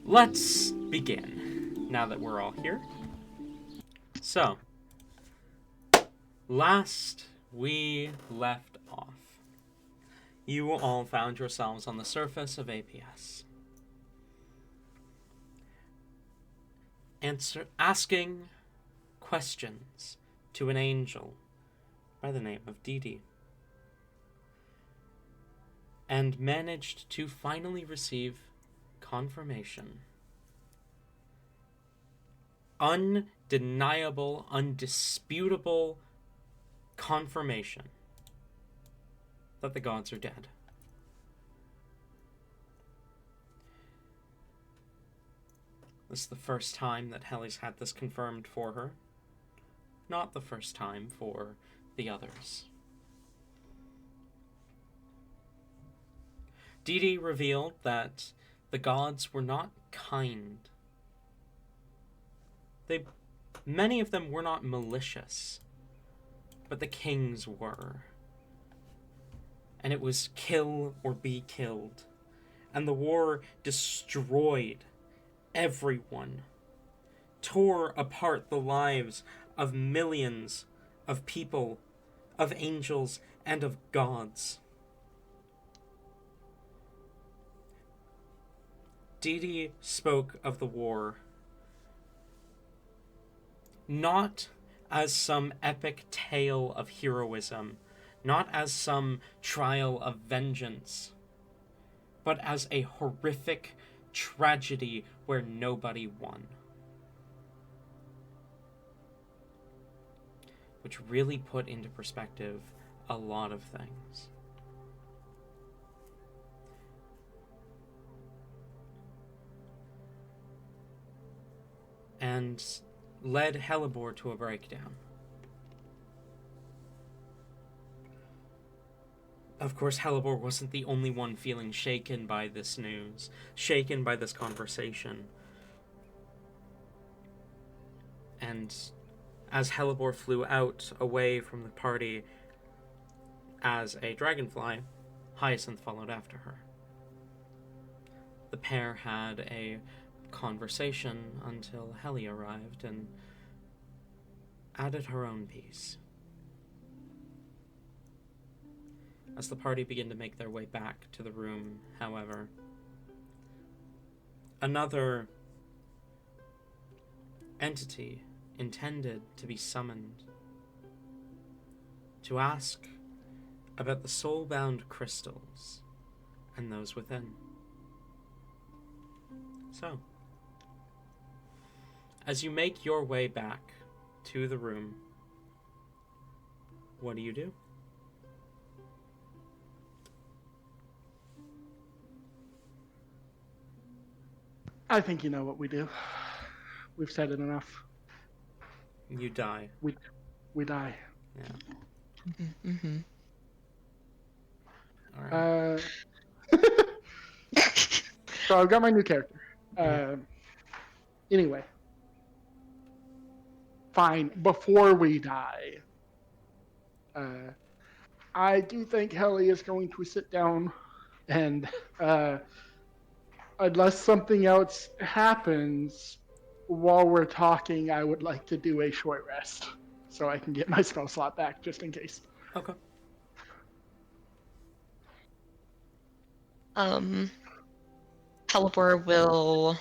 let's begin, now that we're all here. So, last we left off, you all found yourselves on the surface of APS. Asking questions to an angel by the name of Didi. And managed to finally receive confirmation. Undeniable, undisputable confirmation that the gods are dead. This is the first time that Heli's had this confirmed for her. Not the first time for the others. Didi revealed that the gods were not kind. Many of them were not malicious, but the kings were. And it was kill or be killed. And the war destroyed everyone, tore apart the lives of millions of people, of angels, and of gods. Didi spoke of the war not as some epic tale of heroism, not as some trial of vengeance, but as a horrific tragedy where nobody won. Which really put into perspective a lot of things. And led Helibor to a breakdown. Of course, Helibor wasn't the only one feeling shaken by this news, shaken by this conversation. And as Helibor flew out away from the party as a dragonfly, Hyacinth followed after her. The pair had a conversation until Heli arrived and added her own piece. As the party began to make their way back to the room, however, another entity intended to be summoned to ask about the soul-bound crystals and those within. So, as you make your way back to the room, what do you do? I think you know what we do. We've said it enough. You die. We die. Yeah. Mm-hmm. All right. So I've got my new character. Anyway. Fine. Before we die, I do think Heli is going to sit down and, unless something else happens while we're talking, I would like to do a short rest so I can get my spell slot back just in case. Okay. Helibor will.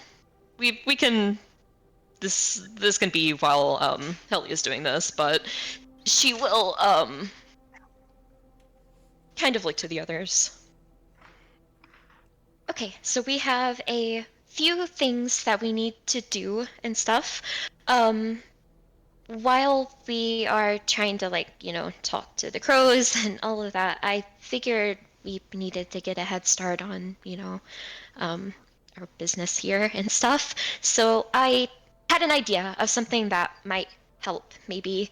We can. This can be while Heli is doing this, but she will kind of look to the others. Okay, so we have a few things that we need to do and stuff. While we are trying to, talk to the crows and all of that, I figured we needed to get a head start on, our business here and stuff. So I had an idea of something that might help, maybe.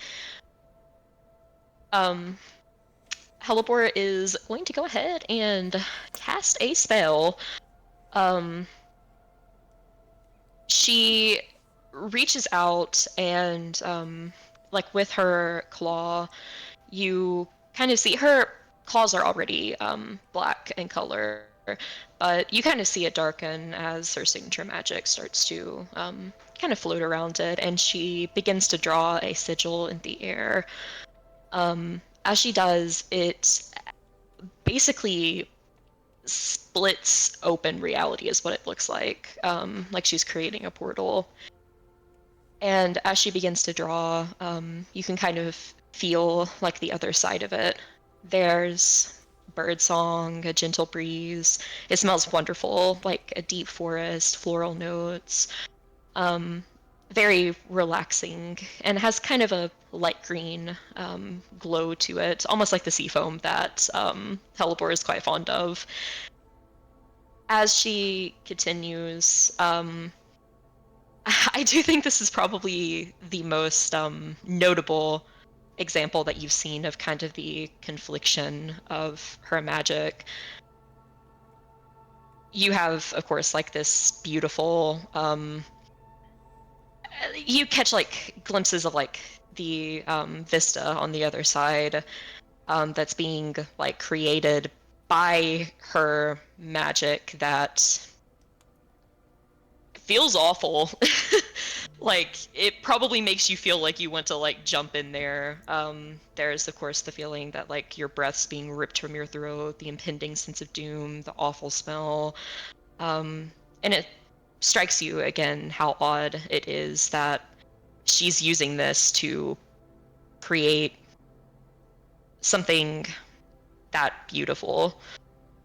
Helibor is going to go ahead and cast a spell. She reaches out and, with her claw, you kind of see her claws are already black in color, but you kind of see it darken as her signature magic starts to kind of float around it, and she begins to draw a sigil in the air. As she does, it basically splits open reality is what it looks like she's creating a portal. And as she begins to draw, you can kind of feel like the other side of it. There's birdsong, a gentle breeze. It smells wonderful, like a deep forest, floral notes. Very relaxing, and has kind of a light green glow to it, almost like the sea foam that Hellebore is quite fond of. As she continues, I do think this is probably the most notable example that you've seen of kind of the confliction of her magic. You have, of course, like this beautiful you catch like glimpses of like the vista on the other side that's being like created by her magic that feels awful. Like it probably makes you feel like you want to like jump in there. There's of course the feeling that like your breath's being ripped from your throat, the impending sense of doom, the awful smell, and it strikes you again how odd it is that she's using this to create something that beautiful.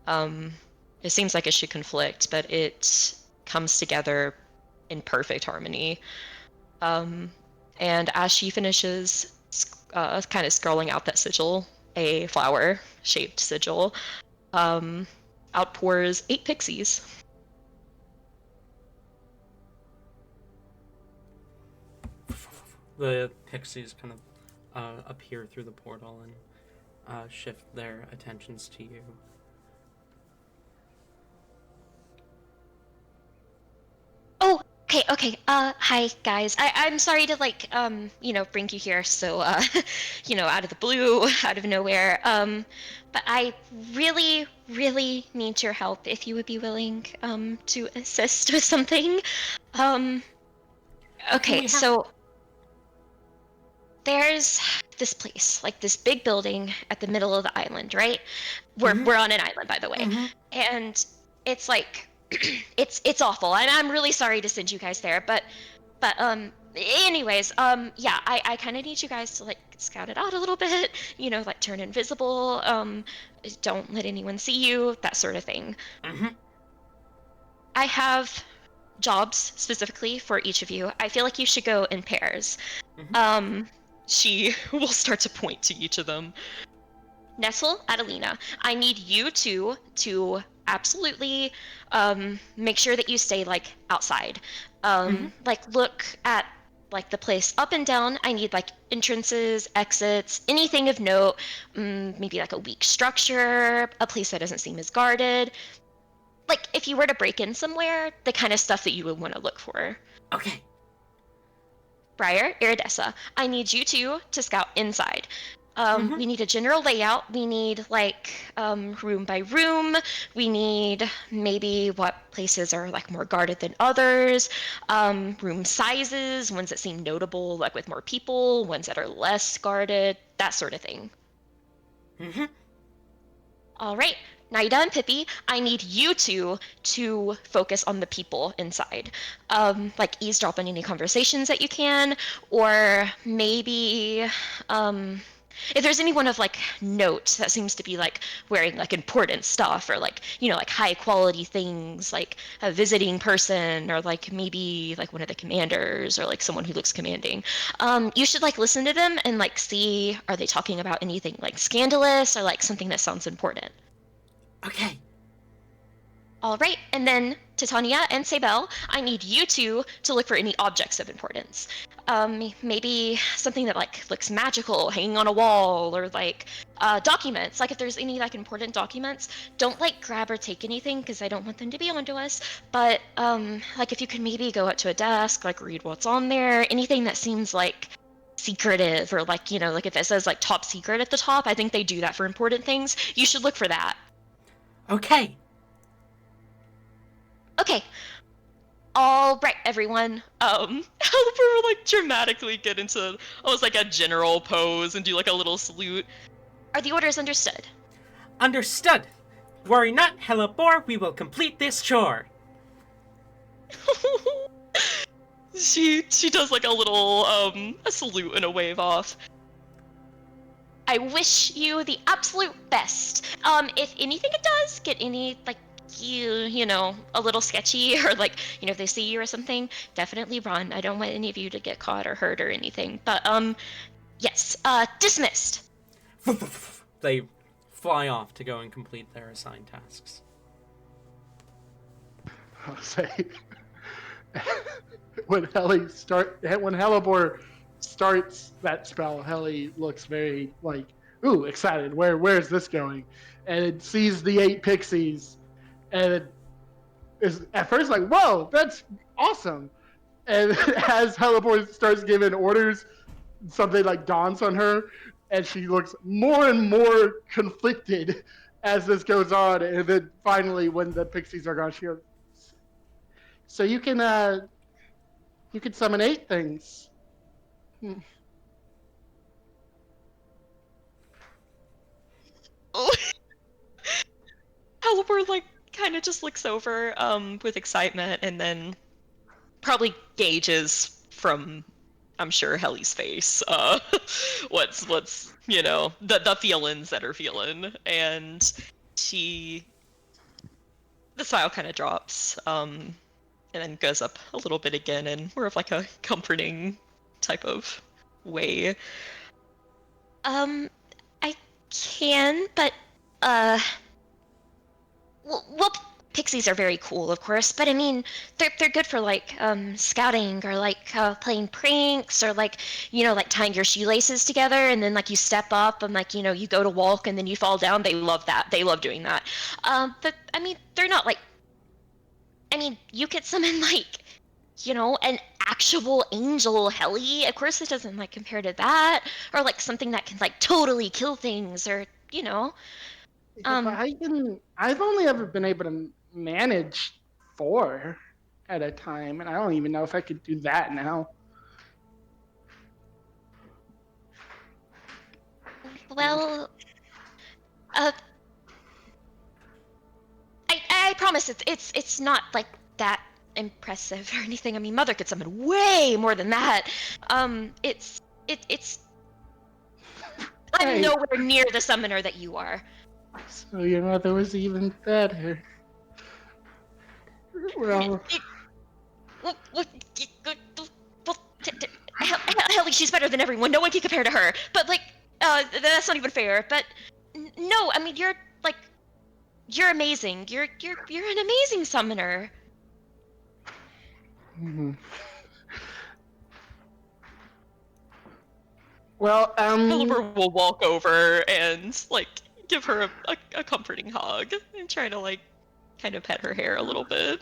It seems like it should conflict, but it comes together in perfect harmony. And as she finishes kind of scrolling out that sigil, a flower-shaped sigil, outpours 8 pixies. The pixies kind of appear through the portal and shift their attentions to you. Oh, okay. Hi guys. I'm sorry to like bring you here so out of the blue, out of nowhere. But I really, really need your help if you would be willing to assist with something. Okay, so there's this place, like this big building at the middle of the island, right? We're on an island, by the way. And it's like it's awful, and I'm really sorry to send you guys there, but anyways, yeah, I kind of need you guys to like scout it out a little bit, like turn invisible, don't let anyone see you, that sort of thing. I have jobs specifically for each of you. I feel like you should go in pairs. She will start to point to each of them. Nestle, Adelina, I need you two to absolutely make sure that you stay like outside. Like look at like the place up and down. I need like entrances, exits, anything of note. Maybe like a weak structure, a place that doesn't seem as guarded. Like if you were to break in somewhere, the kind of stuff that you would want to look for. Okay. Briar, Iridessa, I need you two to scout inside. We need a general layout. We need like room by room. We need maybe what places are like more guarded than others. Room sizes, ones that seem notable, like with more people, ones that are less guarded, that sort of thing. All right. Naida and Pippi, I need you two to focus on the people inside. Like eavesdrop on any conversations that you can, or maybe if there's anyone of like note that seems to be like wearing like important stuff, or like like high quality things, like a visiting person, or like maybe like one of the commanders, or like someone who looks commanding, you should like listen to them and like see, are they talking about anything like scandalous or like something that sounds important. Okay. All right, and then Titania and Sabel, I need you two to look for any objects of importance. Maybe something that like looks magical, hanging on a wall, or like documents. Like if there's any like important documents, don't like grab or take anything because I don't want them to be onto us. But like if you can maybe go up to a desk, like read what's on there, anything that seems like secretive, or like like if it says like top secret at the top, I think they do that for important things. You should look for that. Okay. Okay. All right, everyone. Helper will like dramatically get into almost like a general pose and do like a little salute. Are the orders understood? Understood. Worry not, Hellebore, we will complete this chore. She does like a little a salute and a wave off. I wish you the absolute best. If anything it does get any like you know, a little sketchy or like, you know, if they see you or something, definitely run. I don't want any of you to get caught or hurt or anything. But yes, dismissed. They fly off to go and complete their assigned tasks. I'll say when Hellebore starts that spell, Helly looks very like, ooh, excited. Where's this going? And it sees the 8 pixies, and it is at first like, whoa, that's awesome. And as Hellebore starts giving orders, something like dawns on her, and she looks more and more conflicted as this goes on. And then finally, when the pixies are gone, she goes, so you can summon 8 things. Halibur like kind of just looks over with excitement and then probably gauges from I'm sure Helly's face what's you know the feelings that are feeling, and the smile kind of drops and then goes up a little bit again in more of like a comforting type of way. I can, but well, pixies are very cool, of course, but I mean, they're good for like scouting or like playing pranks or like, you know, like tying your shoelaces together and then like you step up and like, you know, you go to walk and then you fall down. They love that. They love doing that. But I mean, they're not like. I mean, you could summon like, you know, an actual angel Heli. Of course, it doesn't like compare to that, or like something that can like totally kill things, or you know. But I've only ever been able to manage 4 at a time, and I don't even know if I could do that now. Well, I promise it's not like that impressive or anything. I mean, Mother could summon way more than that. It's I'm Right. nowhere near the summoner that you are. So your mother was even better. Well, Hell, she's better than everyone. No one can compare to her. But like, that's not even fair. But no, I mean, you're amazing. You're an amazing summoner. mhm. Well, Philipper will walk over and like give her a comforting hug and try to like kind of pet her hair a little bit.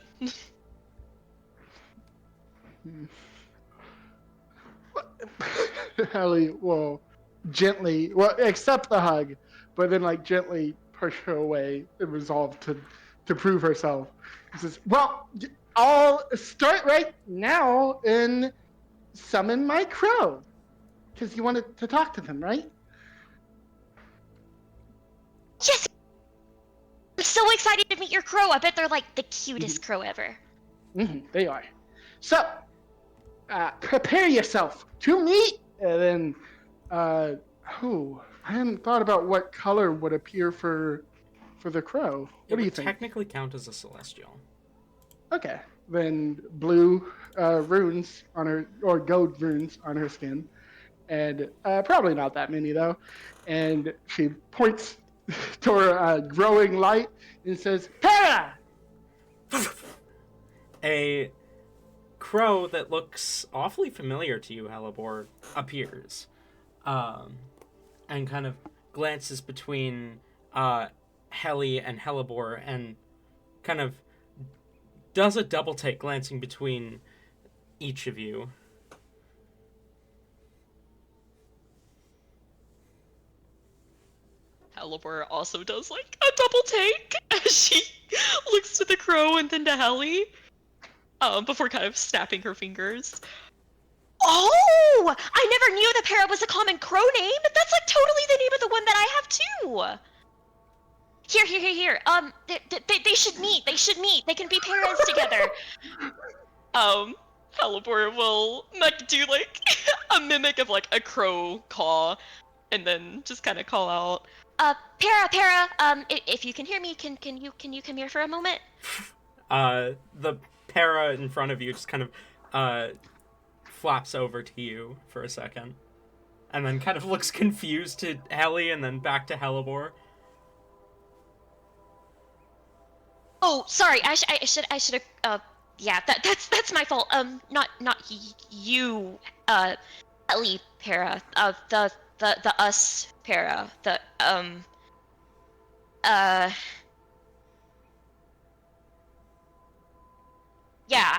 Hallie will gently, well, accept the hug, but then like gently push her away and resolve to prove herself. He says, "Well, I'll start right now and summon my crow, because you wanted to talk to them, right?" Yes, I'm so excited to meet your crow. I bet they're like the cutest crow ever. They are. So, prepare yourself to meet, and then, I hadn't thought about what color would appear for the crow. What do you think? Technically count as a celestial. Okay, then blue runes on her, or gold runes on her skin, and probably not that many though. And she points toward a growing light and says, "Para!" A crow that looks awfully familiar to you, Hellebore, appears, and kind of glances between Helly and Hellebore, and kind of does a double take, glancing between each of you. Halibor also does like a double take as she looks to the crow and then to Helly, before kind of snapping her fingers. Oh, I never knew the para was a common crow name. That's like totally the name of the one that I have too. Here. They should meet. They should meet. They can be parents together. Halibor will do like a mimic of like a crow caw, and then just kind of call out, Para, if you can hear me, can you come here for a moment? The para in front of you just kind of flaps over to you for a second, and then kind of looks confused to Helly, and then back to Halibor. Oh, sorry. I should have. Yeah, that's my fault. Not you, Ellie Para. The us Para. Yeah.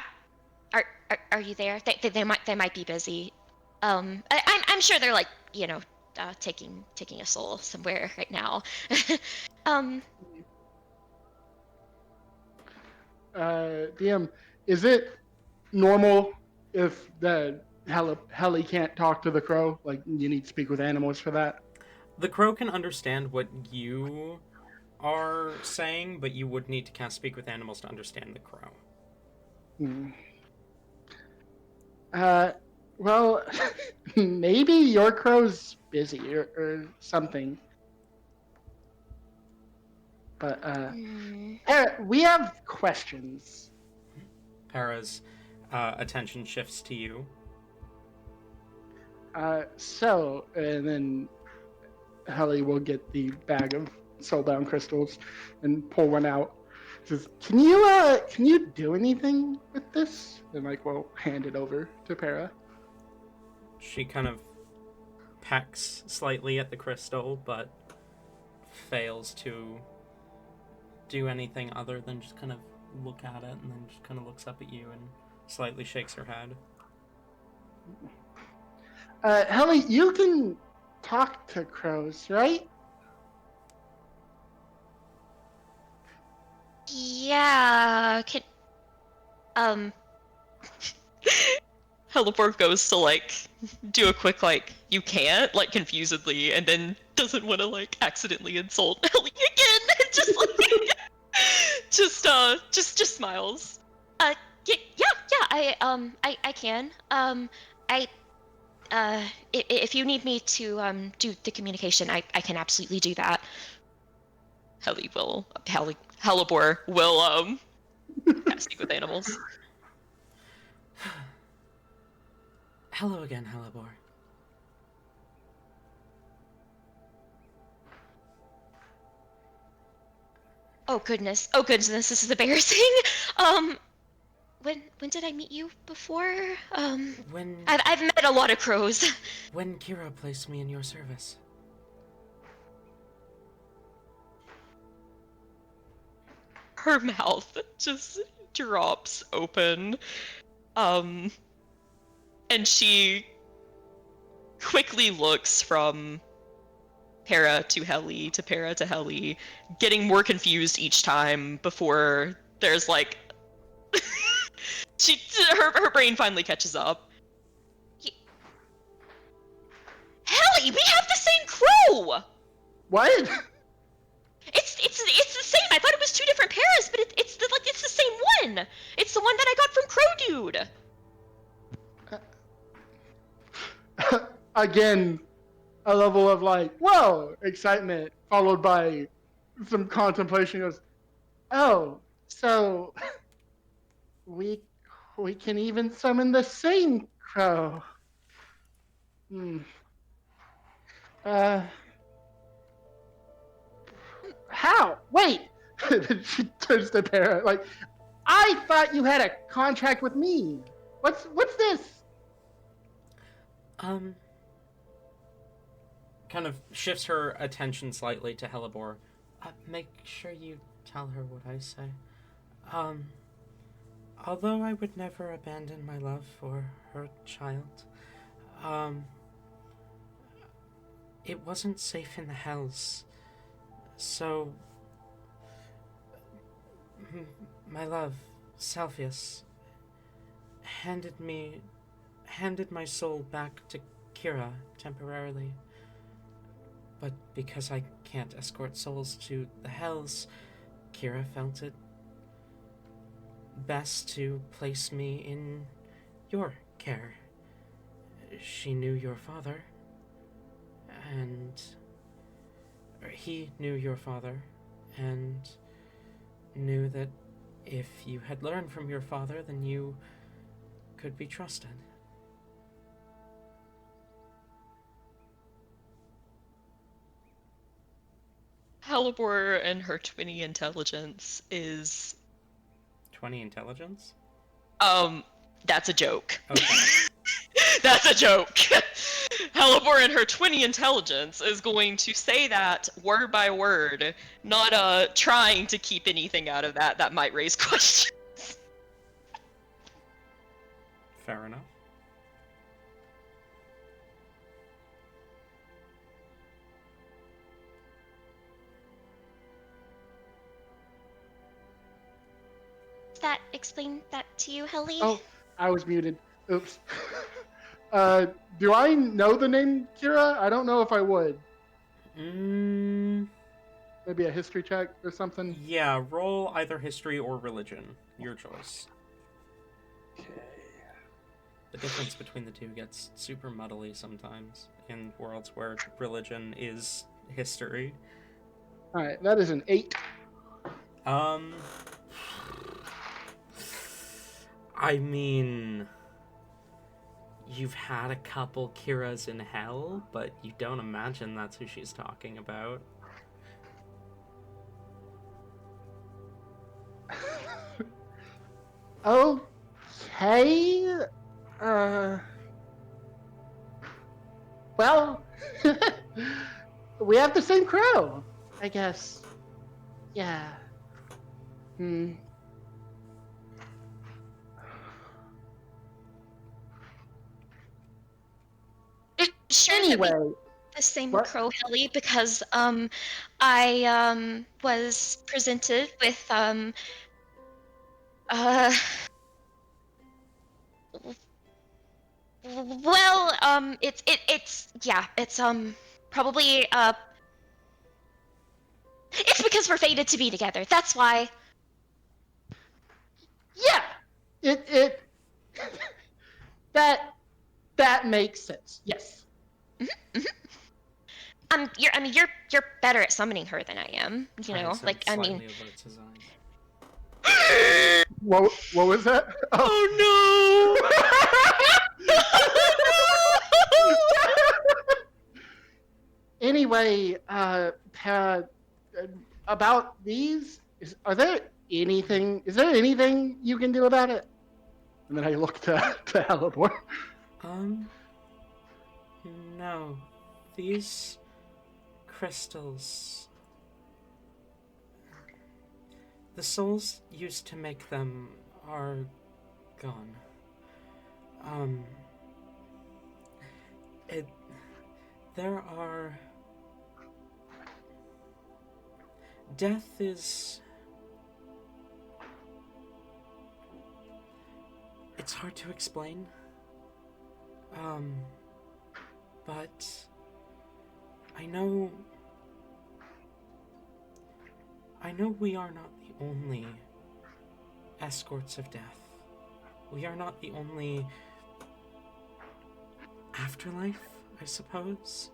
Are you there? They might be busy. I'm sure they're like taking a soul somewhere right now. um. DM, is it normal if the Heli can't talk to the crow? Like, you need to speak with animals for that? The crow can understand what you are saying, but you would need to cast Speak with Animals to understand the crow. Well, maybe your crow's busy or something. But, we have questions. Para's attention shifts to you. And then Helly will get the bag of soulbound crystals and pull one out. Says, can you do anything with this? And we'll hand it over to Para. She kind of pecks slightly at the crystal, but fails to do anything other than just kind of look at it, and then just kind of looks up at you and slightly shakes her head. Helly, you can talk to crows, right? Yeah. Halibor goes to do a quick you can't confusedly, and then doesn't want to accidentally insult Helly again. Just smiles. I can. If you need me to do the communication, I can absolutely do that. Halibor will speak with animals. Hello again, Halibor. Oh goodness, this is embarrassing. When did I meet you before? I've met a lot of crows. When Kira placed me in your service. Her mouth just drops open. And she quickly looks from Para to Helly to Para to Helly, getting more confused each time before there's her brain finally catches up. Helly, we have the same crow. What? It's the same. I thought it was two different Paras, but it's the same one. It's the one that I got from Crow Dude. Again, a level of whoa, excitement, followed by some contemplation. Goes, oh, so we can even summon the same crow. How? Wait. She turns to Para. I thought you had a contract with me. What's this? Kind of shifts her attention slightly to Halibor. Make sure you tell her what I say. Although I would never abandon my love for her child, it wasn't safe in the Hells So, my love, Salvius, handed my soul back to Kira temporarily. But because I can't escort souls to the hells, Kira felt it best to place me in your care. She knew your father, and he knew your father, and knew that if you had learned from your father, then you could be trusted. Halibor and her 20 intelligence is 20 intelligence? That's a joke. Okay. That's a joke. Halibor and her 20 intelligence is going to say that word by word, not trying to keep anything out of that might raise questions. Fair enough. Does that explain that to you, Helly? Oh, I was muted. Oops. Do I know the name Kira? I don't know if I would. Maybe a history check or something. Yeah, roll either history or religion. Your choice. Okay. The difference between the two gets super muddly sometimes in worlds where religion is history. All right, that is an 8. I mean, you've had a couple Kiras in hell, but you don't imagine that's who she's talking about. Okay. Well, we have the same crew, I guess. Yeah. Sure Anyway, that we the same what? crow, Helly, because I was presented with uh well it's probably it's because we're fated to be together. That's why. Yeah. It that makes sense. Yes. You're better at summoning her than I am. You know, Tries like it slightly averts his eyes. What was that? Oh Anyway, about these, is there anything you can do about it? And then I look to Halibor. No. These crystals, the souls used to make them are gone. There are... Death is... It's hard to explain. But... I know we are not the only escorts of death. We are not the only afterlife, I suppose.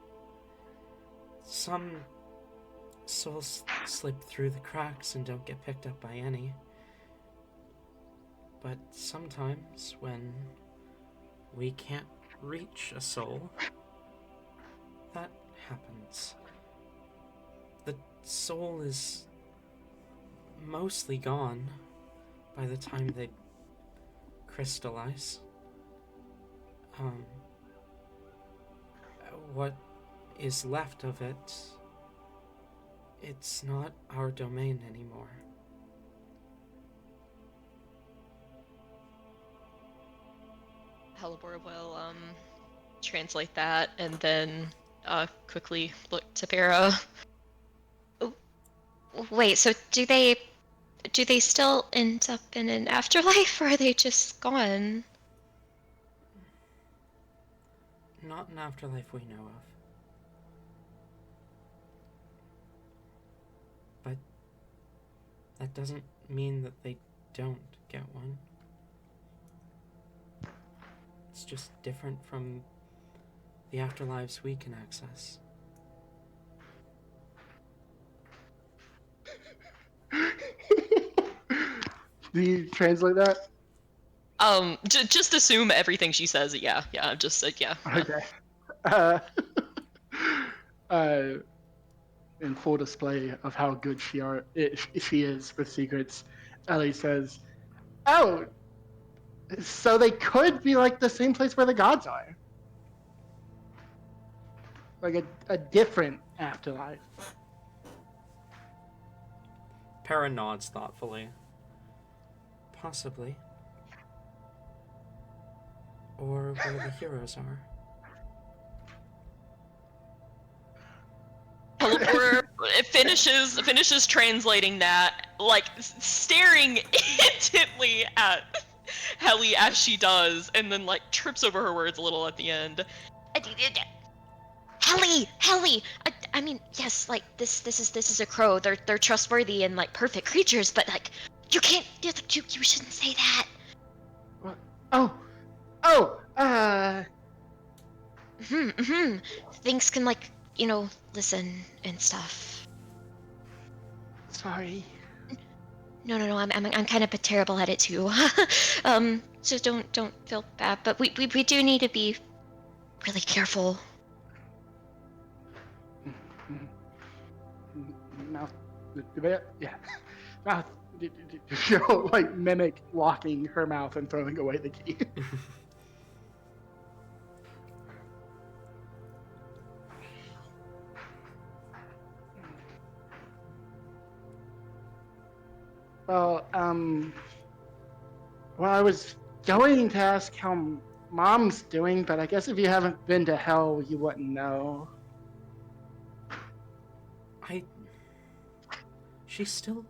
Some souls slip through the cracks and don't get picked up by any. But sometimes when we can't reach a soul, that happens. The soul is mostly gone by the time they crystallize. What is left of it, it's not our domain anymore. Halibor will translate that and then quickly look to Para. Wait, so do they still end up in an afterlife, or are they just gone? Not an afterlife we know of. But that doesn't mean that they don't get one. It's just different from the afterlives we can access. Do you translate that? Just assume everything she says. Yeah, just like yeah. Okay. Uh, uh, in full display of how good she is with secrets, Ellie says, "Oh, so they could be like the same place where the gods are, like a different afterlife." Para nods thoughtfully. Possibly. Or where the heroes are. Teleporter finishes translating that, like staring intently at Helly as she does, and then like trips over her words a little at the end. Helly, I mean, yes, like this is a crow. They're trustworthy and like perfect creatures, but like you can't. You shouldn't say that. What? Oh, Things can like listen and stuff. sorry. No. I'm kind of terrible at it too. So don't feel bad, but we do need to be really careful. Mouth, yeah. Mouth, she'll like mimic locking her mouth and throwing away the key. Well, I was going to ask how Mom's doing, but I guess if you haven't been to hell, you wouldn't know. She still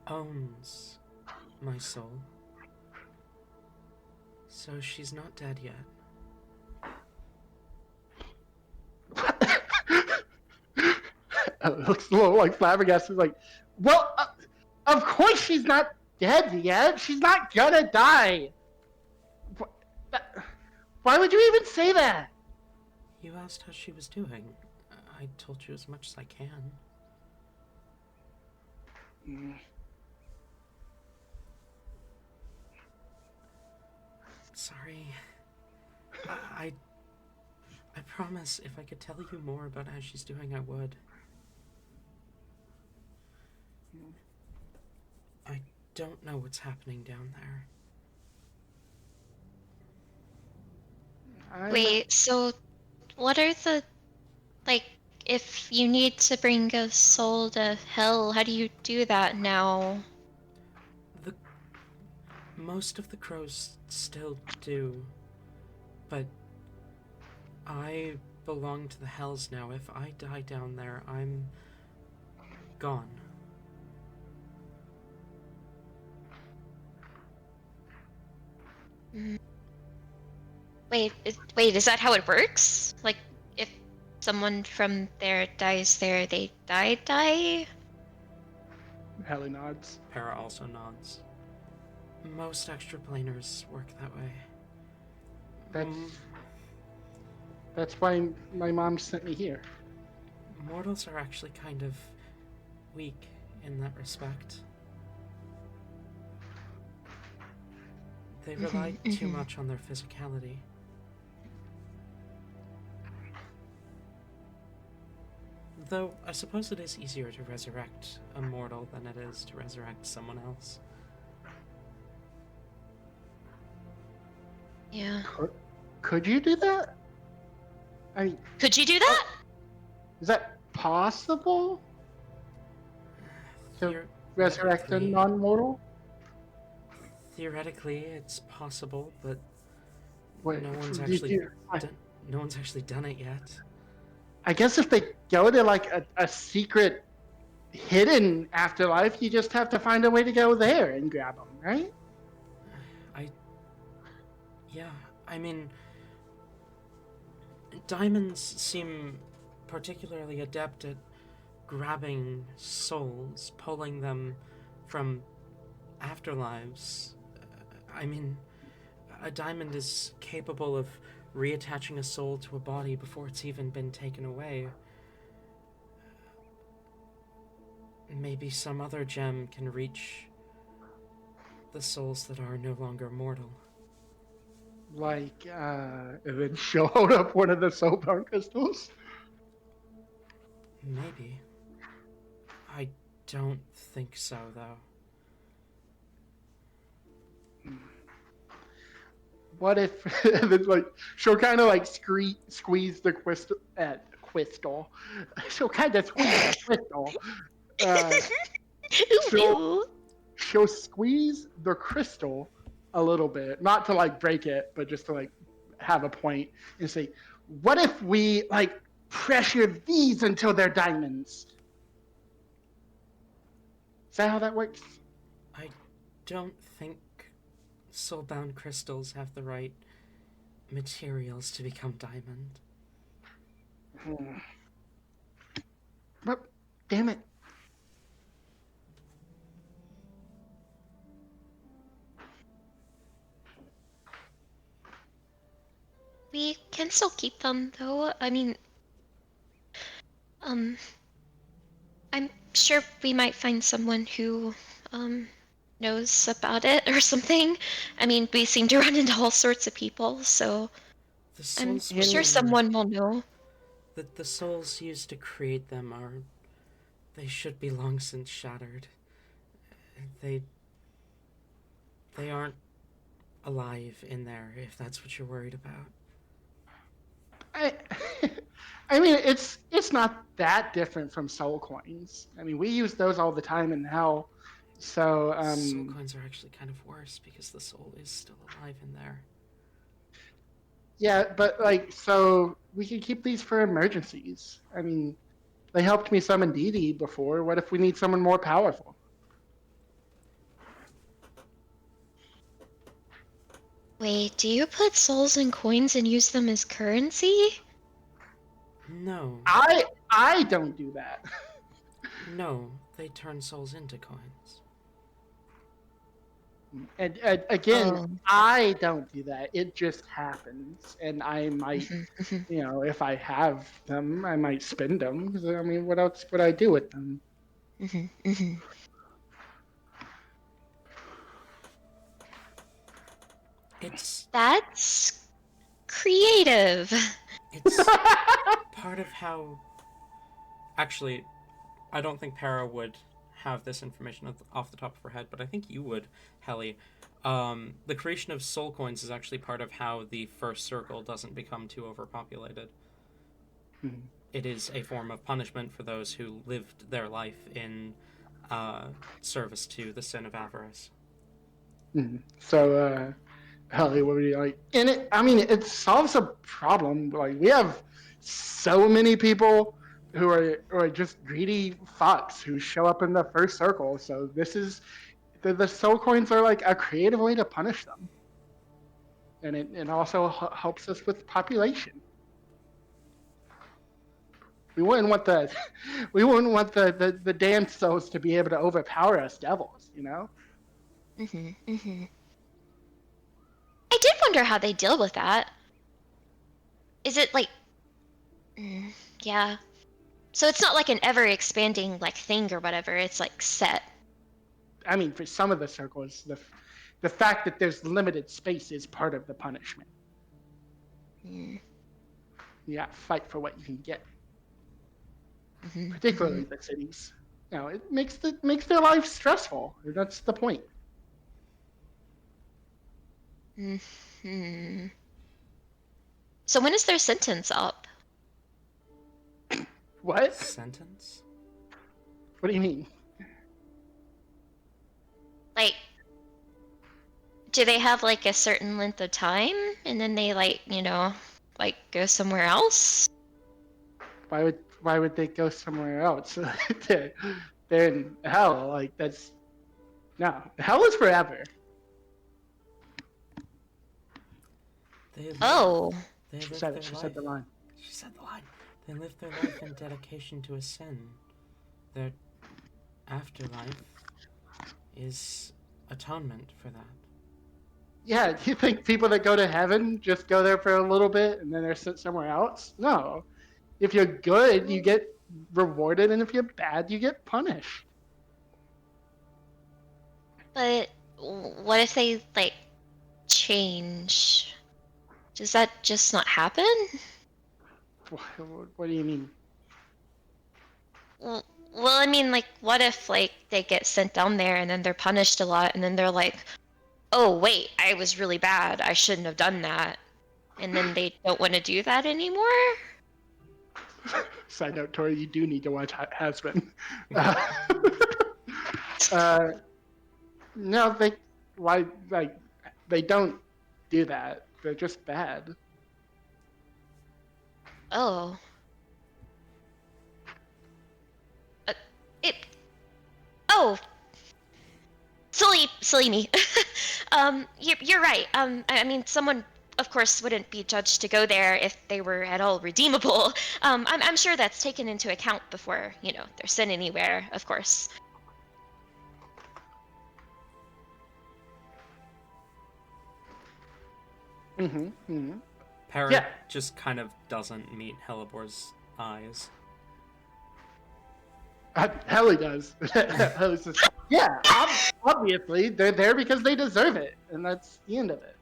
owns my soul. So she's not dead yet. It looks a little like flabbergasted. Like, well, of course she's not dead yet. She's not gonna die. Why would you even say that? You asked how she was doing. I told you as much as I can. Sorry. I promise if I could tell you more about how she's doing, I would. I don't know what's happening down there. Wait, so what are the like? If you need to bring a soul to hell, how do you do that now? Most of the crows still do, but I belong to the hells now. If I die down there, I'm gone. Wait, is that how it works? Like, if someone from there dies there, they die? Hallie nods. Para also nods. Most extraplaners work that way. That's why my mom sent me here. Mortals are actually kind of weak in that respect. They rely too much on their physicality. Though, I suppose it is easier to resurrect a mortal than it is to resurrect someone else. Yeah. Could you do that? I mean, Could you do that? is that possible? To resurrect a Theoretically- non-mortal? Theoretically, it's possible, but Wait, no one's do actually you- no one's actually done it yet. I guess if they go to like a secret hidden afterlife. You just have to find a way to go there and grab them, right? Yeah, I mean, diamonds seem particularly adept at grabbing souls, pulling them from afterlives. I mean, a diamond is capable of reattaching a soul to a body before it's even been taken away. Maybe some other gem can reach the souls that are no longer mortal. Like, and then she'll hold up one of the soulbound crystals. Maybe. I don't think so, though. What if, and then, like, she'll kind of like squeeze the crystal. She'll kind of squeeze the crystal. Uh, she'll Ooh. she'll squeeze the crystal a little bit, not to like break it, but just to like have a point and say, what if we like pressure these until they're diamonds? Is that how that works? I don't think soulbound crystals have the right materials to become diamond. But damn it. We can still keep them, though. I mean, I'm sure we might find someone who, knows about it or something. I mean, we seem to run into all sorts of people, so The I'm souls And- sure within someone will know. the souls used to create them are, they should be long since shattered. They aren't alive in there, if that's what you're worried about. I, I mean, it's not that different from soul coins. I mean, we use those all the time in hell. So, Soul coins are actually kind of worse because the soul is still alive in there. yeah, but like, so we can keep these for emergencies. I mean, they helped me summon Dee Dee before. What if we need someone more powerful? Wait, do you put souls in coins and use them as currency? No, I don't do that. no, they turn souls into coins. And again, Oh. I don't do that. It just happens, and I might, Mhm. you know, if I have them, I might spend them. 'Cause, I mean, what else would I do with them? It's That's creative. it's part of how. Actually, I don't think Para would have this information off the top of her head, but I think you would, Helly. The creation of soul coins is actually part of how the first circle doesn't become too overpopulated. Mhm. It is a form of punishment for those who lived their life in service to the sin of avarice. Mhm. So, Holly, what would you like? And it, I mean, it solves a problem. Like we have so many people who are just greedy fucks who show up in the first circle. So this is the soul coins are like a creative way to punish them, and it also helps us with population. We wouldn't want the we wouldn't want the damn souls to be able to overpower us devils, you know? I did wonder how they deal with that. Is it like, yeah. So it's not like an ever expanding like thing or whatever. It's like set. I mean, for some of the circles, the fact that there's limited space is part of the punishment. Mm. You fight for what you can get, Mhm, particularly the cities. You know, it makes their life stressful. That's the point. mhm. So when is their sentence up? What? Sentence? What do you mean? Like, do they have like a certain length of time and then they like, like go somewhere else? Why would they go somewhere else? they they're in hell. Like that's no, hell is forever. They live, Oh, they She live said their it. She life. said the line. She said the line. They live their life in dedication to a sin. Their afterlife is atonement for that. Yeah, do you think people that go to heaven just go there for a little bit and then they're sent somewhere else? No. If you're good, you get rewarded, and if you're bad, you get punished. But what if they like change? Does that just not happen? What do you mean? Well, I mean, like, what if like they get sent down there and then they're punished a lot, and then they're like, "Oh wait, I was really bad. I shouldn't have done that," and then they don't want to do that anymore? Side note, Tori, you do need to watch Has-Been. Uh, uh, no, why, like, they don't do that. They're just bad. Oh. It. Oh, silly me. You're right. I mean, someone, of course, wouldn't be judged to go there if they were at all redeemable. I'm sure that's taken into account before, their sin anywhere, of course. Mm-hmm. Mm-hmm. Parrot Yeah. just kind of doesn't meet Helibor's eyes. Hell he does. Hell says, yeah, obviously, they're there because they deserve it, and that's the end of it.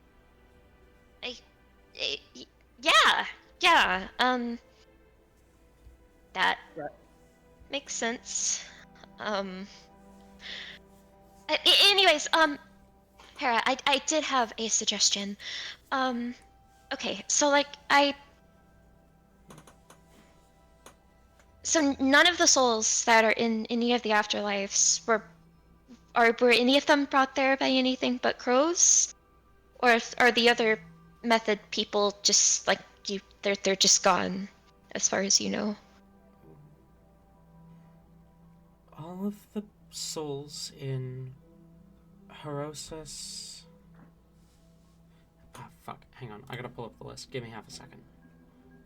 Yeah. That Right. makes sense. Anyways, Hera, I did have a suggestion. Okay, so like so none of the souls that are in any of the afterlives were any of them brought there by anything but crows, or are the other method people just like you? They're just gone, as far as you know. All of the souls in Herosis... Ah, fuck. Hang on. I gotta pull up the list. Give me half a second.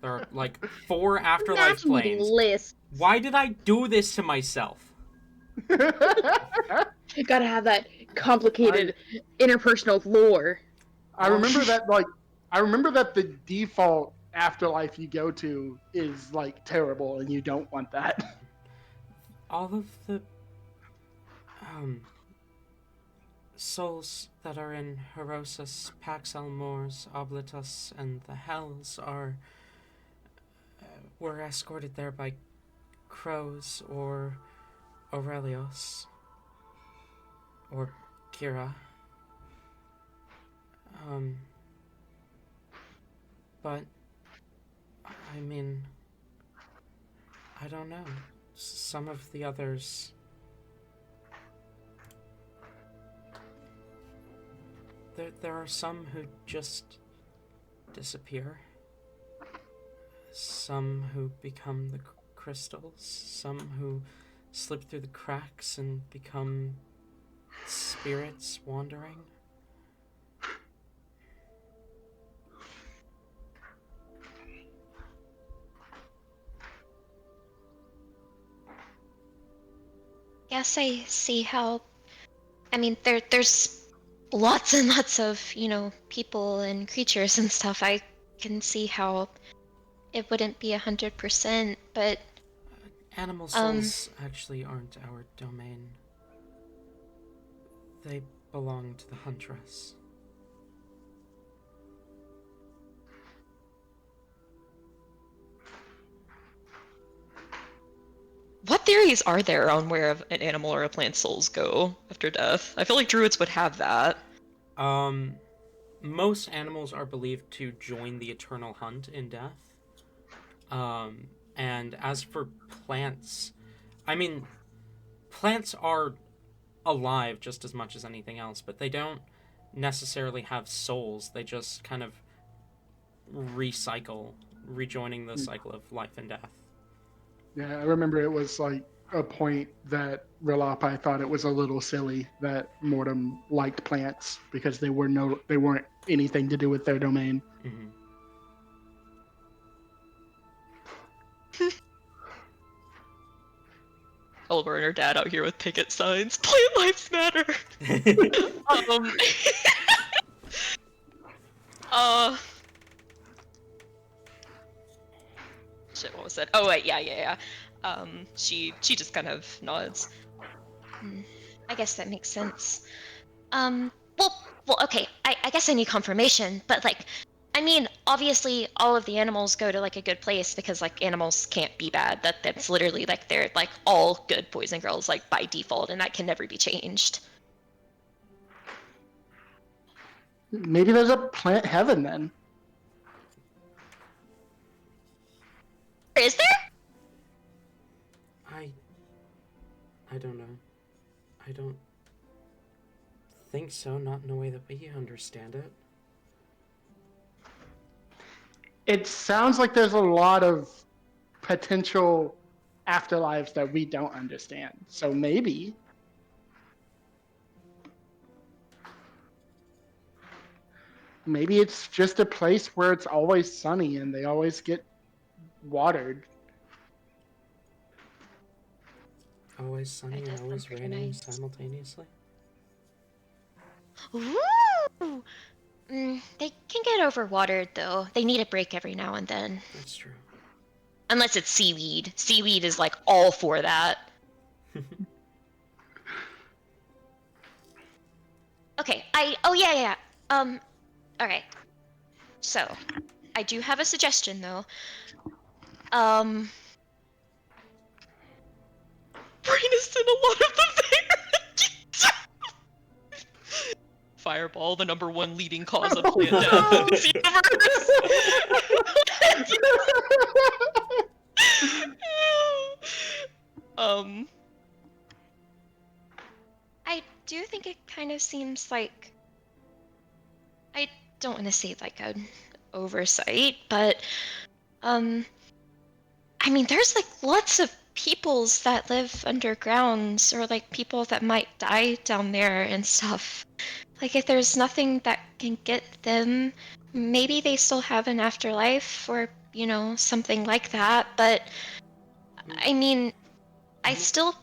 There are, like, 4 afterlife Imagine planes. list. Why did I do this to myself? You gotta have that complicated interpersonal lore. I remember that the default afterlife you go to is like terrible, and you don't want that. All of the souls that are in Herosis, Pax Elmors, Oblitus, and the Hells were escorted there by crows or Aurelios or Kira. But I mean, I don't know. Some of the others. There are some who just disappear. Some who become the crystals. Some who slip through the cracks and become spirits wandering. Yes, I see how. I mean, there's lots and lots of, people and creatures and stuff. I can see how it wouldn't be 100%, but Animal souls actually aren't our domain. They belong to the Huntress. What theories are there on where an animal or a plant's souls go after death? I feel like druids would have that. Most animals are believed to join the eternal hunt in death. And as for plants, I mean, plants are alive just as much as anything else, but they don't necessarily have souls. They just kind of recycle, rejoining the cycle of life and death. Yeah, I remember it was like a point that Relapai thought it was a little silly that Mortem liked plants because they weren't anything to do with their domain. Mm-hmm. Oliver and her dad out here with picket signs. Plant lives matter. um. Shit. What was that? Oh wait. Yeah. She just kind of nods. I guess that makes sense. Well, okay. I guess I need confirmation, but like, I mean, obviously, all of the animals go to like a good place because like animals can't be bad. That's literally like they're like all good boys and girls like by default, and that can never be changed. Maybe there's a plant heaven then. Is there? I don't know. I don't think so, not in a way that we understand it. It sounds like there's a lot of potential afterlives that we don't understand. So maybe. Maybe it's just a place where it's always sunny and they always get watered. Always sunny That and does always sound pretty raining nice. simultaneously? Ooh! They can get overwatered though. They need a break every now and then. That's true. Unless it's seaweed. Seaweed is like all for that. Okay, yeah. Alright. So, I do have a suggestion though. Brain is in a lot of the Fireball, the #1 leading cause of plant death in this universe. I do think it kind of seems like I don't want to say like an oversight, but I mean there's like lots of peoples that live undergrounds or like people that might die down there and stuff. Like if there's nothing that can get them, maybe they still have an afterlife or, you know, something like that, but I mean I still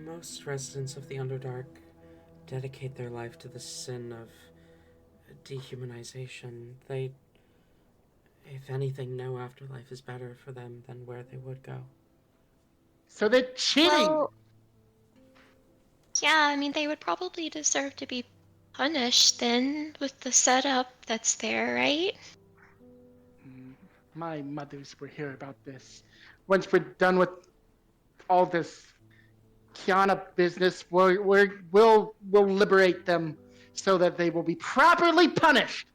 Most residents of the Underdark dedicate their life to the sin of dehumanization. They, if anything, know afterlife is better for them than where they would go. So they're cheating. Well, yeah, I mean, they would probably deserve to be punished then with the setup that's there, right? My mothers will hear about this. Once we're done with all this Kiana business, we'll liberate them so that they will be properly punished.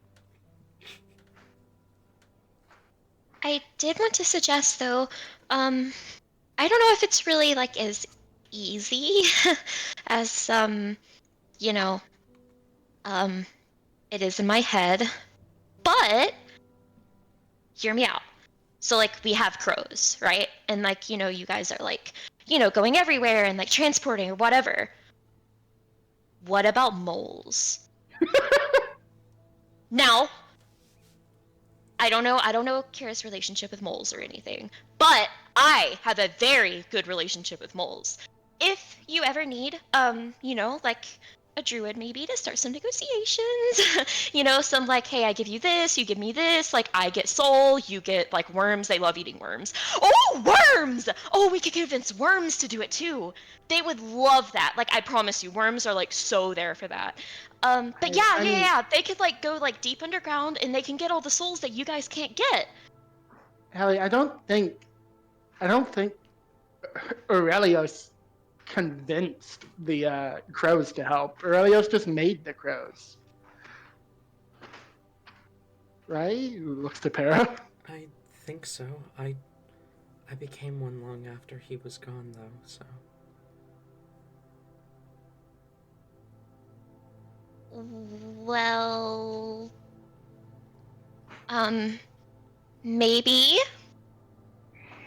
I did want to suggest, though, I don't know if it's really, like, as easy as, you know, it is in my head, but hear me out. So, like, we have crows, right? And, like, you know, you guys are, like, you know, going everywhere and, like, transporting or whatever. What about moles? Now, I don't know Kira's relationship with moles or anything, but I have a very good relationship with moles. If you ever need, you know, like a druid maybe to start some negotiations, you know, some like, hey, I give you this, you give me this, like I get soul, you get like worms, they love eating worms. Oh, worms! Oh, we could convince worms to do it too. They would love that. Like I promise you, worms are like so there for that. But yeah, they could like go like deep underground and they can get all the souls that you guys can't get. Hallie, I don't think Aurelius convinced the crows to help. Aurelius just made the crows. Right? Who looks to Para? I think so. I became one long after he was gone, though, so... Well, maybe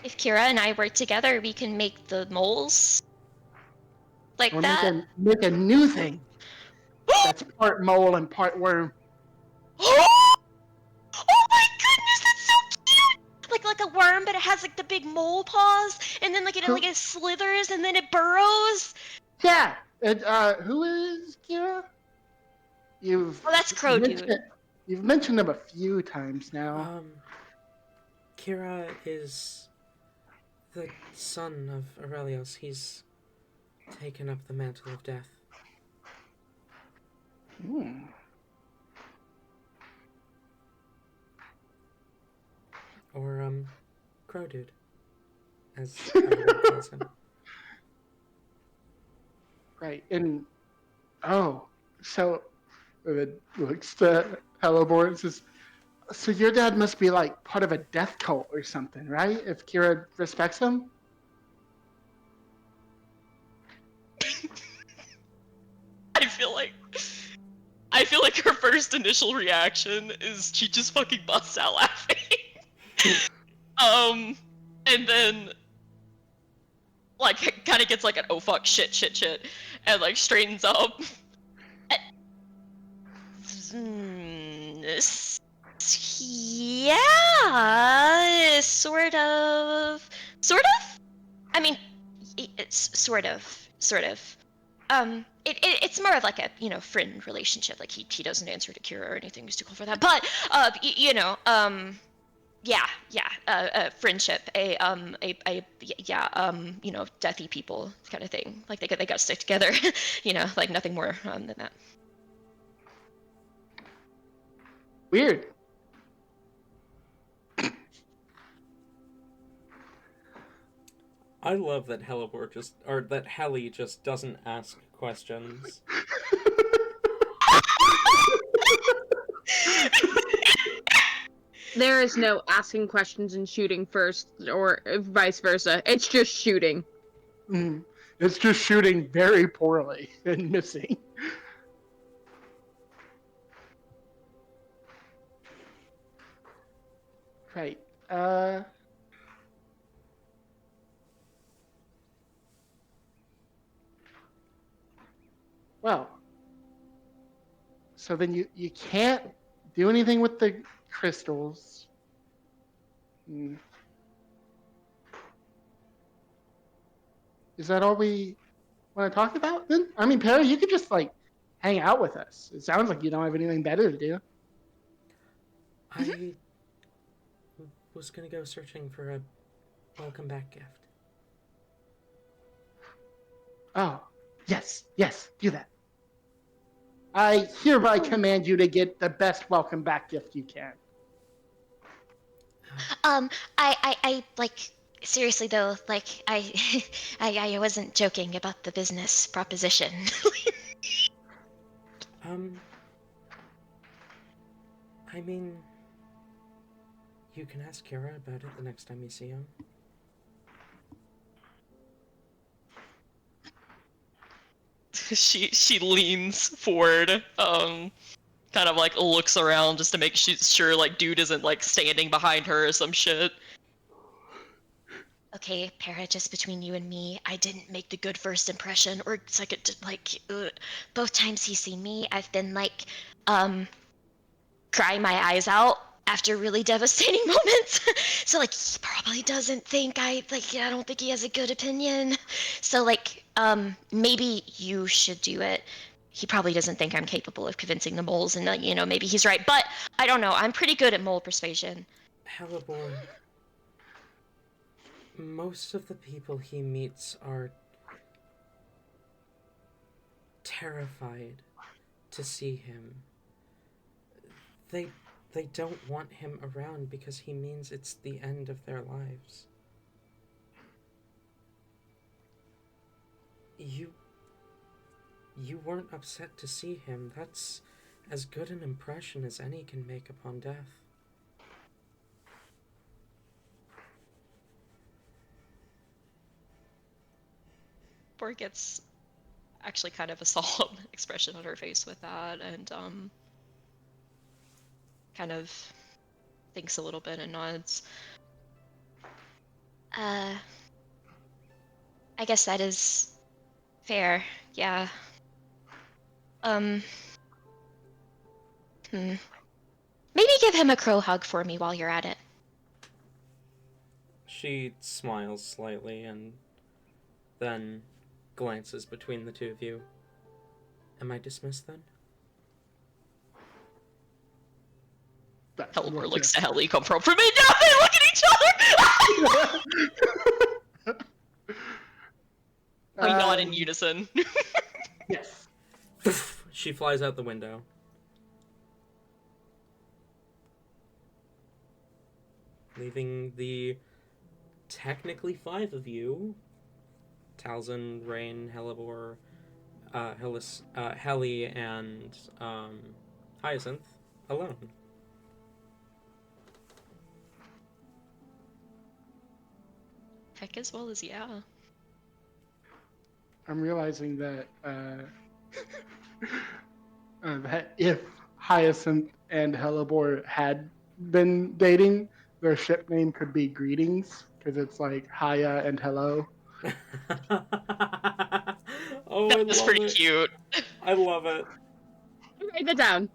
if Kira and I work together, we can make the moles like Or that. make a new thing that's part mole and part worm. Oh my goodness, that's so cute! Like a worm, but it has like the big mole paws, and then like it slithers and then it burrows. Yeah. And, who is Kira? Oh, that's Crow Dude. You've mentioned him a few times now. Kira is the son of Aurelius. He's taken up the mantle of death. Hmm. Or, Crow Dude, as everyone calls him. Right. And, so it looks to Hellebore and says, so your dad must be like part of a death cult or something, right? If Kira respects him? I feel like her first initial reaction is she just fucking busts out laughing. And then like kind of gets like an oh fuck shit, and like straightens up. Yeah, sort of. I mean, it's sort of. It's more of like a friend relationship. Like he doesn't answer to Kira or anything. He's too cool for that. But friendship. Deathy people kind of thing. Like they got to stick together. Like nothing more than that. Weird. I love that that Helly just doesn't ask questions. There is no asking questions and shooting first, or vice versa. It's just shooting. It's just shooting very poorly and missing. Right. Well. So then you can't do anything with the crystals. Is that all we want to talk about then? I mean, Perry, you could just like hang out with us. It sounds like you don't have anything better to do. I was gonna go searching for a welcome back gift. Oh, yes, do that. I hereby command you to get the best welcome back gift you can. I like seriously though, like I wasn't joking about the business proposition. I mean, you can ask Kira about it the next time you see him. She leans forward, kind of like looks around just to make sure like dude isn't like standing behind her or some shit. Okay, Para, just between you and me, I didn't make the good first impression or second. Both times he's seen me, I've been like, crying my eyes out after really devastating moments. So like he probably doesn't think I don't think he has a good opinion. So like maybe you should do it. He probably doesn't think I'm capable of convincing the moles, and maybe he's right. But I don't know. I'm pretty good at mole persuasion. Hellebore, most of the people he meets are terrified to see him. They don't want him around because he means it's the end of their lives. You weren't upset to see him. That's as good an impression as any can make upon death. Bor gets actually kind of a solemn expression on her face with that, and kind of thinks a little bit and nods. I guess that is fair. Yeah. Hmm. Maybe give him a crow hug for me while you're at it. She smiles slightly and then glances between the two of you. Am I dismissed then? Helper looks to Helly, come from me. Now they look at each other. We nod in unison. Yes. She flies out the window. Leaving the technically 5 of you, Talzin, Rain, Hellebore, Helly, and Hyacinth, alone. Heck as well as yeah. I'm realizing that that if Hyacinth and Hellebore had been dating, their ship name could be Greetings, because it's like Haya and Hello. Oh, That I was love pretty it. cute. I love it. Write that down.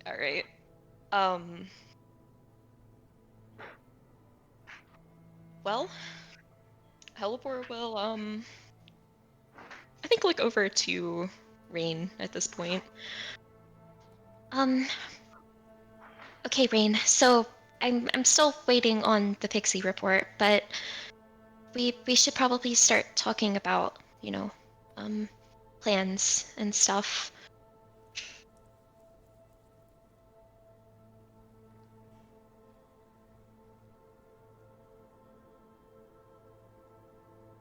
All right. Well, Helipor will I think look over to Rain at this point. Okay, Rain. So I'm still waiting on the Pixie report, but we should probably start talking about, plans and stuff.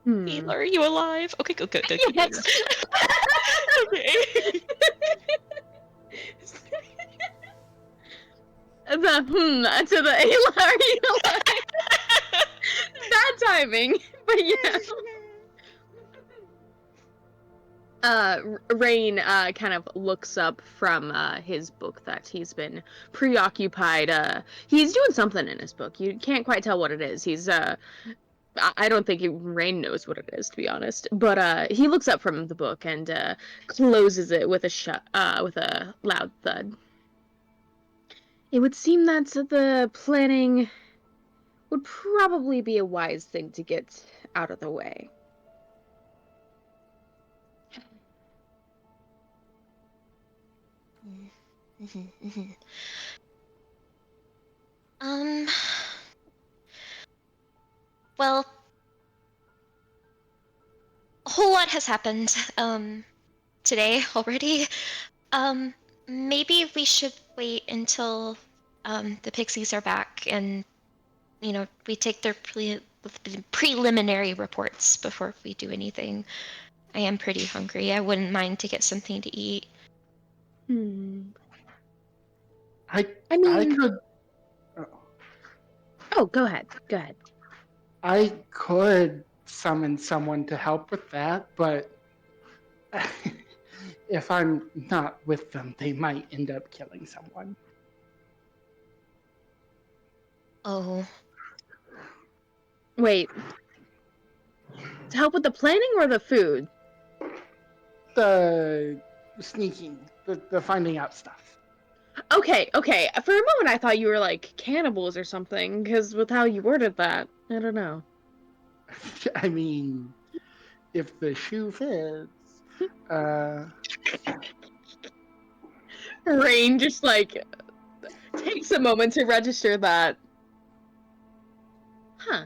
Ela, are you alive? Okay, good. Yes. Okay. To the Ayla, are you alive? Bad timing, but yeah. Rain kind of looks up from his book that he's been preoccupied. He's doing something in his book. You can't quite tell what it is. He's I don't think Rain knows what it is, to be honest. But he looks up from the book and closes it with a loud thud. It would seem that the planning would probably be a wise thing to get out of the way. Um, well, a whole lot has happened, today already. Maybe we should wait until, the Pixies are back and, we take their preliminary reports before we do anything. I am pretty hungry. I wouldn't mind to get something to eat. I mean- could. Oh, go ahead. I could summon someone to help with that, but if I'm not with them, they might end up killing someone. Oh, Wait. To help with the planning or the food? The sneaking, the finding out stuff. Okay. For a moment I thought you were like cannibals or something, because with how you worded that, I don't know. I mean, if the shoe fits. Rain just like takes a moment to register that. Huh.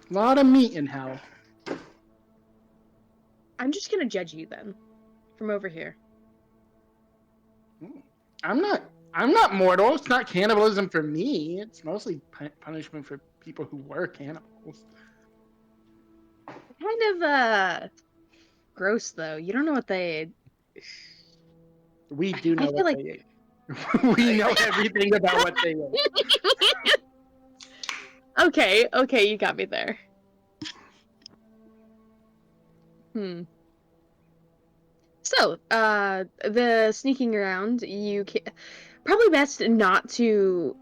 A lot of meat in hell. I'm just gonna judge you then. From over here. I'm not mortal. It's not cannibalism for me. It's mostly punishment for people who were cannibals. Kind of gross though. You don't know what they ate. We do know I feel what like- they ate. We know everything about what they ate. Okay, you got me there. So, the sneaking around, probably best not to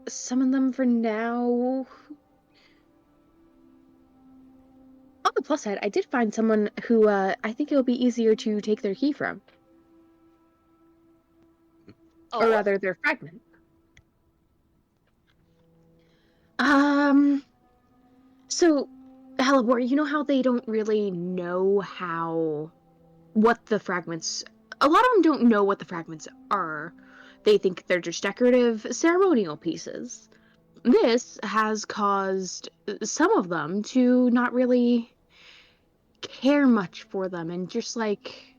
summon them for now. On the plus side, I did find someone who I think it'll be easier to take their key from, or Oh, rather, their fragment. Um, so, Halibor, you know how they don't really know what the fragments. A lot of them don't know what the fragments are. They think they're just decorative ceremonial pieces. This has caused some of them to not really care much for them and just like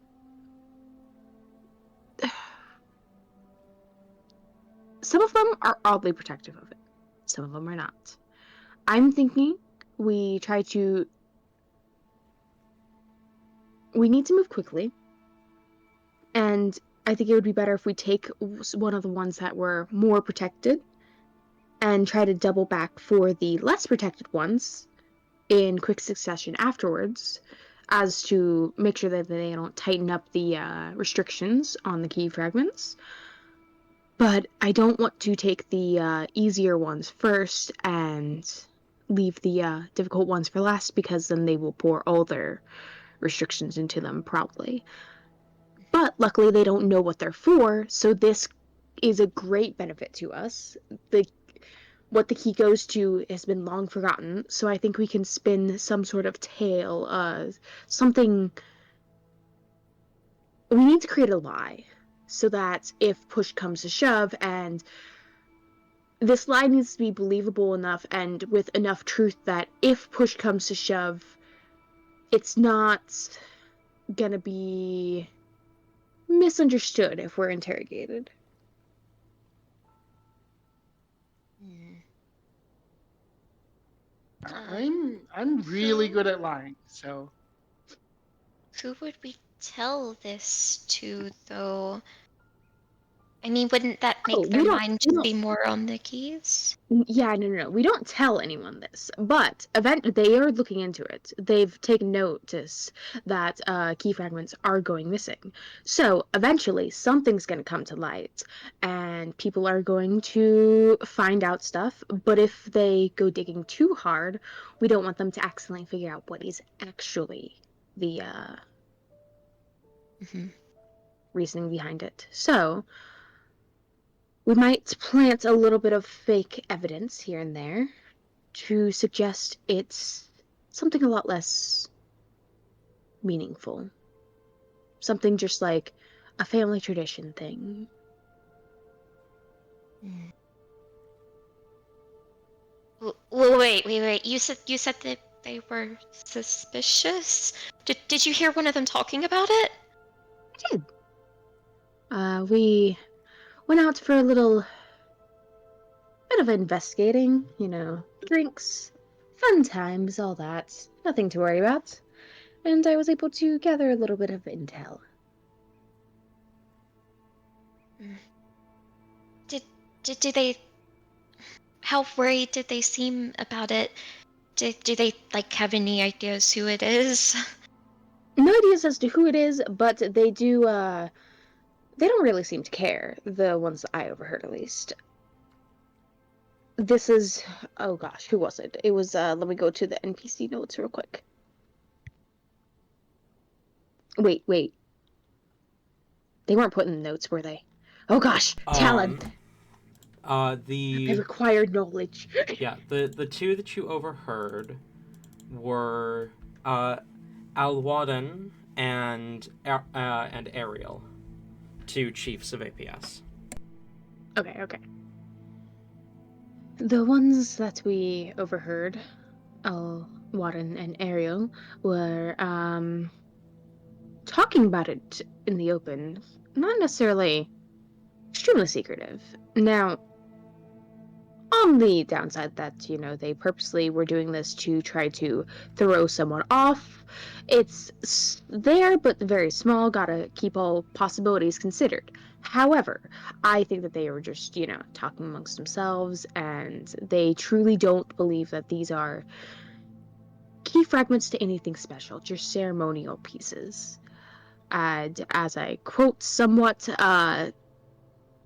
some of them are oddly protective of it. Some of them are not. I'm thinking we try to we need to move quickly, and I think it would be better if we take one of the ones that were more protected and try to double back for the less protected ones in quick succession afterwards, as to make sure that they don't tighten up the restrictions on the key fragments. But I don't want to take the easier ones first and leave the difficult ones for last, because then they will pour all their restrictions into them probably. But luckily they don't know what they're for, so this is a great benefit to us. What the key goes to has been long forgotten, so I think we can spin some sort of tale, something. We need to create a lie, so that if push comes to shove, and this lie needs to be believable enough and with enough truth that if push comes to shove, it's not gonna be misunderstood if we're interrogated. I'm really who good at lying, so who would we tell this to, though? I mean, wouldn't that Oh, make their mind we just don't be more on the keys? Yeah, no. We don't tell anyone this, but they are looking into it. They've taken notice that key fragments are going missing. So eventually, something's going to come to light, and people are going to find out stuff. But if they go digging too hard, we don't want them to accidentally figure out what is actually the Mhm. reasoning behind it. So we might plant a little bit of fake evidence here and there to suggest it's something a lot less meaningful. Something just like a family tradition thing. Mm. Wait. You said that they were suspicious? Did you hear one of them talking about it? I did. We went out for a little bit of investigating, drinks, fun times, all that. Nothing to worry about. And I was able to gather a little bit of intel. Did they? How worried did they seem about it? Do they like have any ideas who it is? No ideas as to who it is, but they do, they don't really seem to care. The ones that I overheard, at least. This is, oh gosh, who was it? It was, let me go to the NPC notes real quick. Wait. They weren't put in the notes, were they? Oh gosh, Talon! I The required knowledge. yeah, the two that you overheard were Alwaden and Ariel, two chiefs of APS. Okay. The ones that we overheard, Warren and Ariel, were, talking about it in the open. Not necessarily extremely secretive. Now, on the downside that, they purposely were doing this to try to throw someone off, it's there, but very small, gotta keep all possibilities considered. However, I think that they were just, talking amongst themselves, and they truly don't believe that these are key fragments to anything special, just ceremonial pieces. and as I quote somewhat,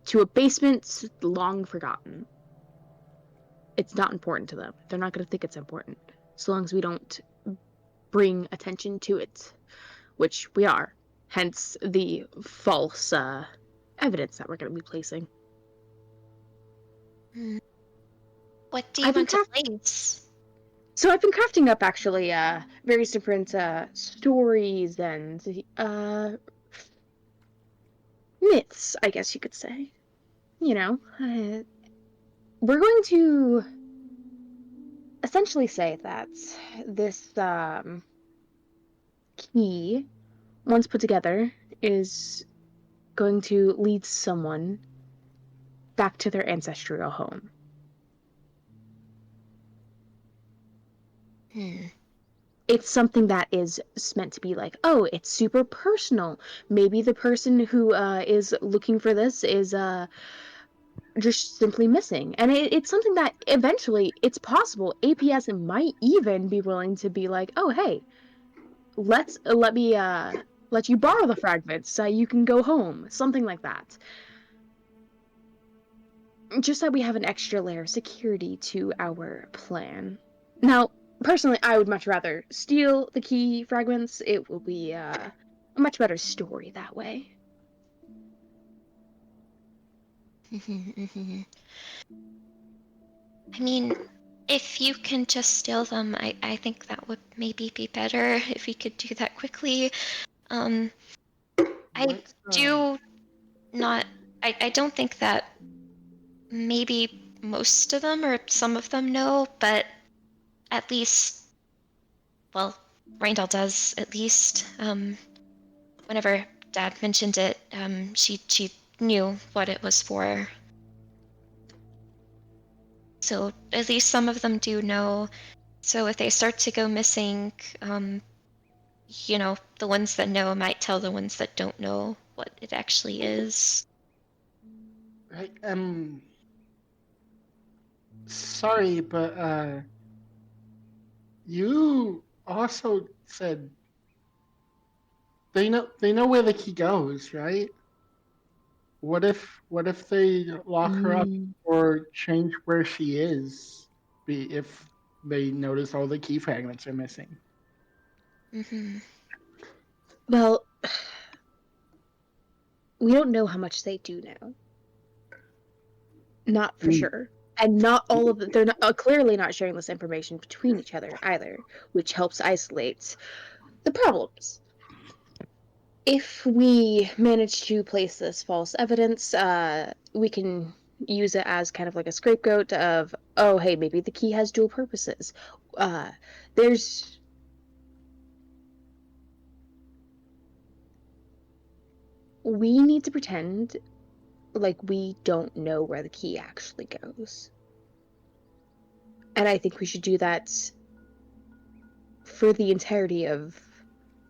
to a basement long forgotten. It's not important to them. They're not going to think it's important, so long as we don't bring attention to it, which we are. Hence the false evidence that we're going to be placing. What do you I've been want to place? So I've been crafting up actually various different stories and myths, I guess you could say. You know, we're going to essentially say that this key, once put together, is going to lead someone back to their ancestral home. It's something that is meant to be like, oh, it's super personal. Maybe the person who is looking for this is just simply missing. And it's something that eventually, it's possible, APS might even be willing to be like, oh, hey, let me let you borrow the fragments so you can go home. Something like that. Just that we have an extra layer of security to our plan. Now, personally, I would much rather steal the key fragments. It will be a much better story that way. I mean, if you can just steal them, I think that would maybe be better if we could do that quickly. I do not. I don't think that maybe most of them or some of them know, but at least, well, Randall does at least. Whenever Dad mentioned it, she knew what it was for. So at least some of them do know. So if they start to go missing, the ones that know might tell the ones that don't know what it actually is. Sorry, but you also said they know where the key goes, right? What if they lock her up or change where she is? If they notice all the key fragments are missing. Well, we don't know how much they do know. Not for sure. And not all of them, they're not, clearly not sharing this information between each other either, which helps isolate the problems. If we manage to place this false evidence, we can use it as kind of like a scapegoat of, oh, hey, maybe the key has dual purposes. There's... We need to pretend like we don't know where the key actually goes. And I think we should do that for the entirety of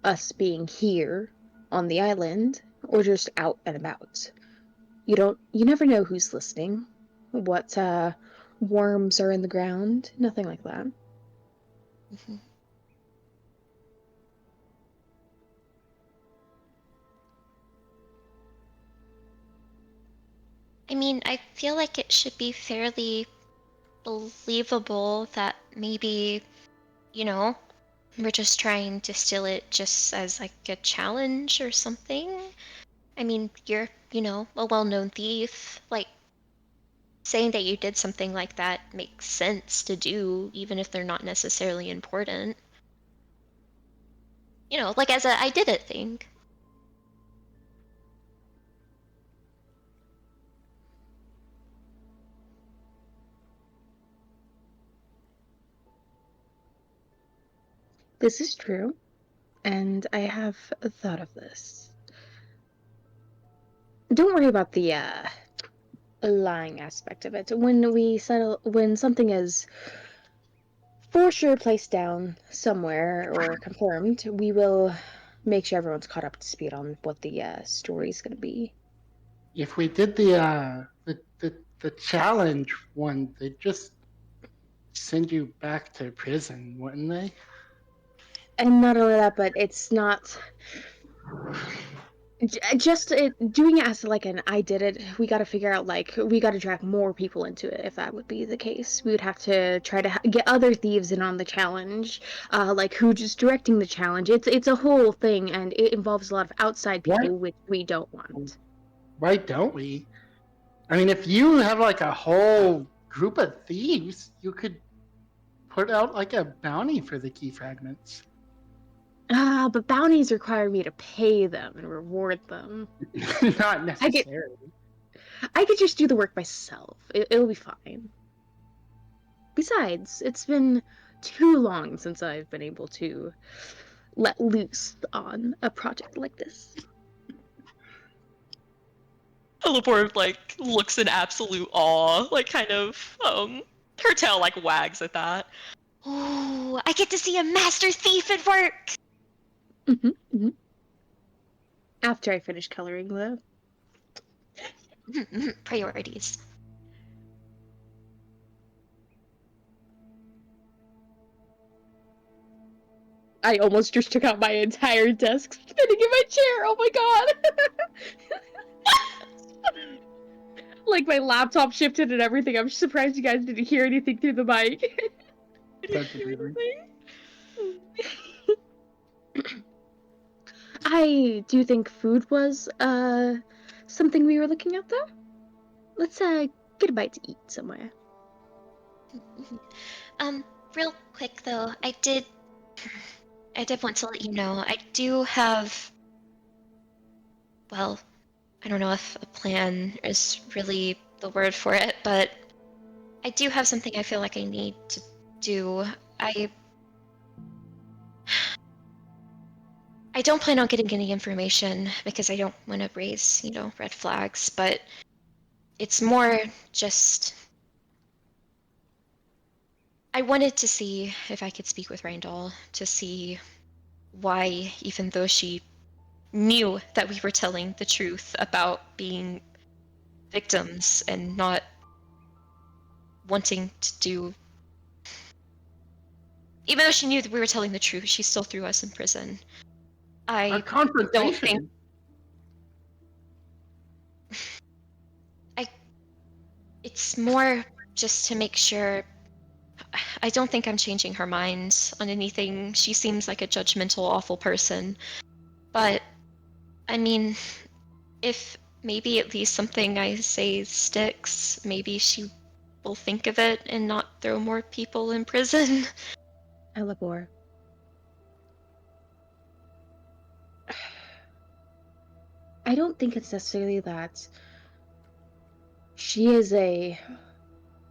us being here on the island or just out and about. You never know who's listening, what worms are in the ground, nothing like that. I mean, I feel like it should be fairly believable that maybe, we're just trying to steal it just as like a challenge or something. I mean, you're, a well-known thief. Like, saying that you did something like that makes sense to do, even if they're not necessarily important. Like as a I did it thing. This is true, and I have thought of this. Don't worry about the lying aspect of it. When something is for sure placed down somewhere or confirmed, we will make sure everyone's caught up to speed on what the story's going to be. If we did the challenge one, they'd just send you back to prison, wouldn't they? And not only that, but it's not... Just doing it as like an I did it. We got to figure out like we got to drag more people into it if that would be the case. We would have to try to get other thieves in on the challenge, like who just directing the challenge. It's a whole thing and it involves a lot of outside people What? which we don't want. Why don't we? I mean, if you have like a whole group of thieves, you could put out like a bounty for the key fragments. But bounties require me to pay them and reward them. Not I could necessarily. I could just do the work myself. It'll be fine. Besides, it's been too long since I've been able to let loose on a project like this. Elabor like looks in absolute awe, like kind of her tail like wags at that. Ooh, I get to see a master thief at work. After I finish coloring, though. Priorities. I almost just took out my entire desk spinning in my chair. Oh my god! Like my laptop shifted and everything. I'm surprised you guys didn't hear anything through the mic. That's amazing. I do think food was something we were looking at though. Let's get a bite to eat somewhere. Real quick though, I did want to let you know, I do have, well, I don't know if a plan is really the word for it, but I do have something I feel like I need to do. I don't plan on getting any information because I don't want to raise, red flags, but it's more just I wanted to see if I could speak with Randall to see why, even though she knew that we were telling the truth about being victims and not wanting to do, even though she knew that we were telling the truth, she still threw us in prison. A I don't think confrontation. it's more just to make sure. I don't think I'm changing her mind on anything. She seems like a judgmental, awful person. But, I mean, if maybe at least something I say sticks, maybe she will think of it and not throw more people in prison. Elabor. I don't think it's necessarily that she is a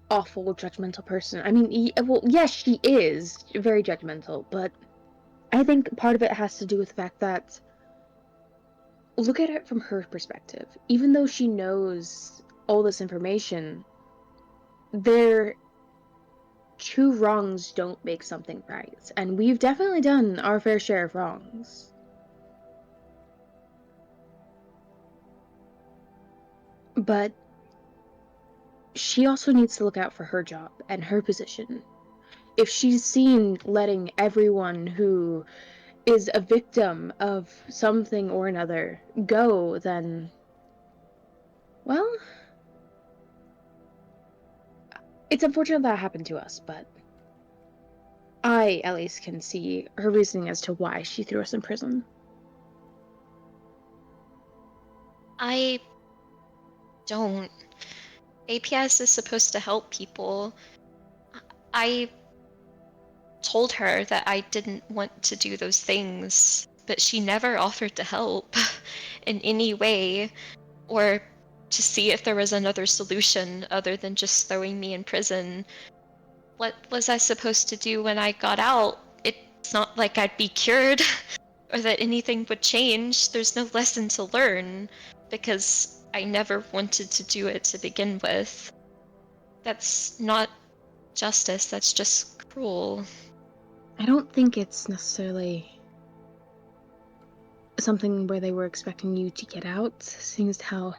awful, judgmental person. I mean, well, yes, she is very judgmental, but I think part of it has to do with the fact that look at it from her perspective. Even though she knows all this information, their two wrongs don't make something right, and we've definitely done our fair share of wrongs. But she also needs to look out for her job and her position. If she's seen letting everyone who is a victim of something or another go, then, well, it's unfortunate that happened to us, but I, at least, can see her reasoning as to why she threw us in prison. I don't. APS is supposed to help people. I told her that I didn't want to do those things, but she never offered to help in any way or to see if there was another solution other than just throwing me in prison. What was I supposed to do when I got out? It's not like I'd be cured or that anything would change. There's no lesson to learn because I never wanted to do it to begin with. That's not justice, that's just cruel. I don't think it's necessarily something where they were expecting you to get out, seeing as how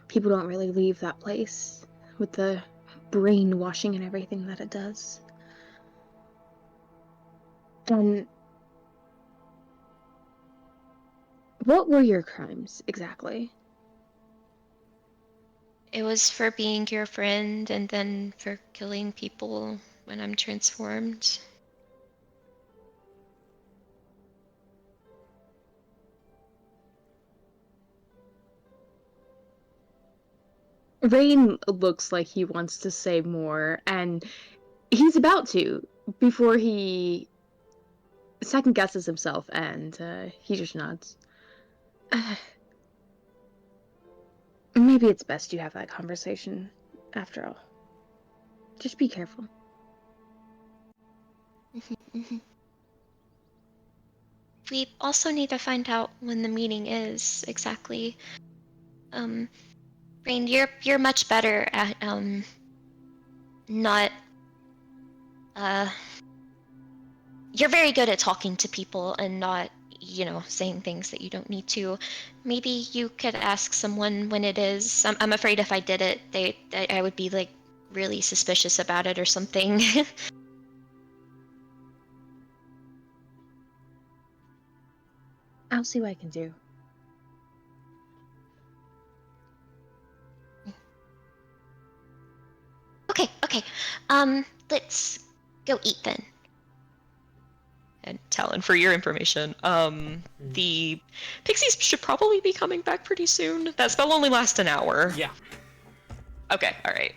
people don't really leave that place with the brainwashing and everything that it does. And What were your crimes exactly? It was for being your friend and then for killing people when I'm transformed. Rain looks like he wants to say more, and he's about to before he second guesses himself, and he just nods. Maybe it's best you have that conversation after all. Just be careful. We also need to find out when the meeting is exactly. Rain, you're much better at not you're very good at talking to people and not, saying things that you don't need to. Maybe you could ask someone when it is. I'm afraid if I did it, I would be like really suspicious about it or something. I'll see what I can do. Okay. Let's go eat then. And Talon, for your information, the pixies should probably be coming back pretty soon. That spell only lasts an hour. Yeah. Okay, alright.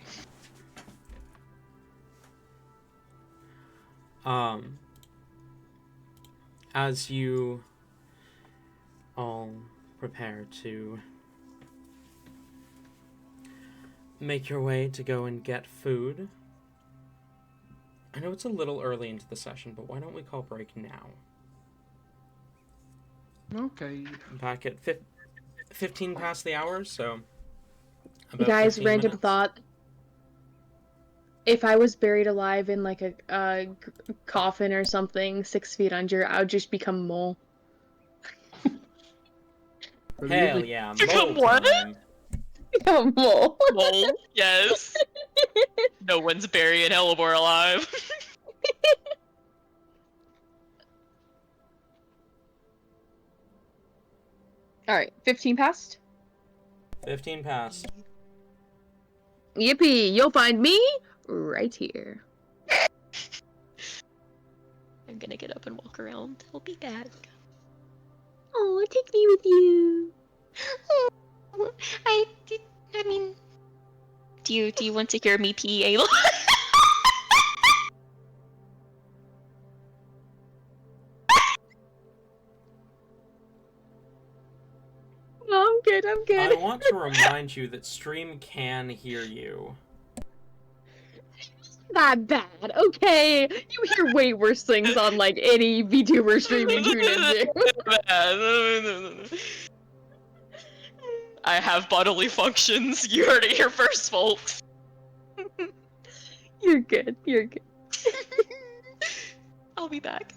As you all prepare to make your way to go and get food, I know it's a little early into the session, but why don't we call break now? Okay. Back at 15 past the hour, so about Guys, 15 random minutes. thought. If I was buried alive in like a coffin or something 6 feet under, I would just become mole. Hell yeah, Become mole what? time. Become mole. Mole, yes. No one's burying Hellebore alive. Alright, 15 past? 15 past. Yippee! You'll find me right here. I'm gonna get up and walk around. I'll be back. Oh, take me with you. I mean, do you want to hear me pee, Ayla? No, I'm good, I'm good. I want to remind you that stream can hear you. Not bad, okay? You hear way worse things on like any VTuber stream you tune into. I have bodily functions. You heard it here first, folks. You're good, you're good. I'll be back.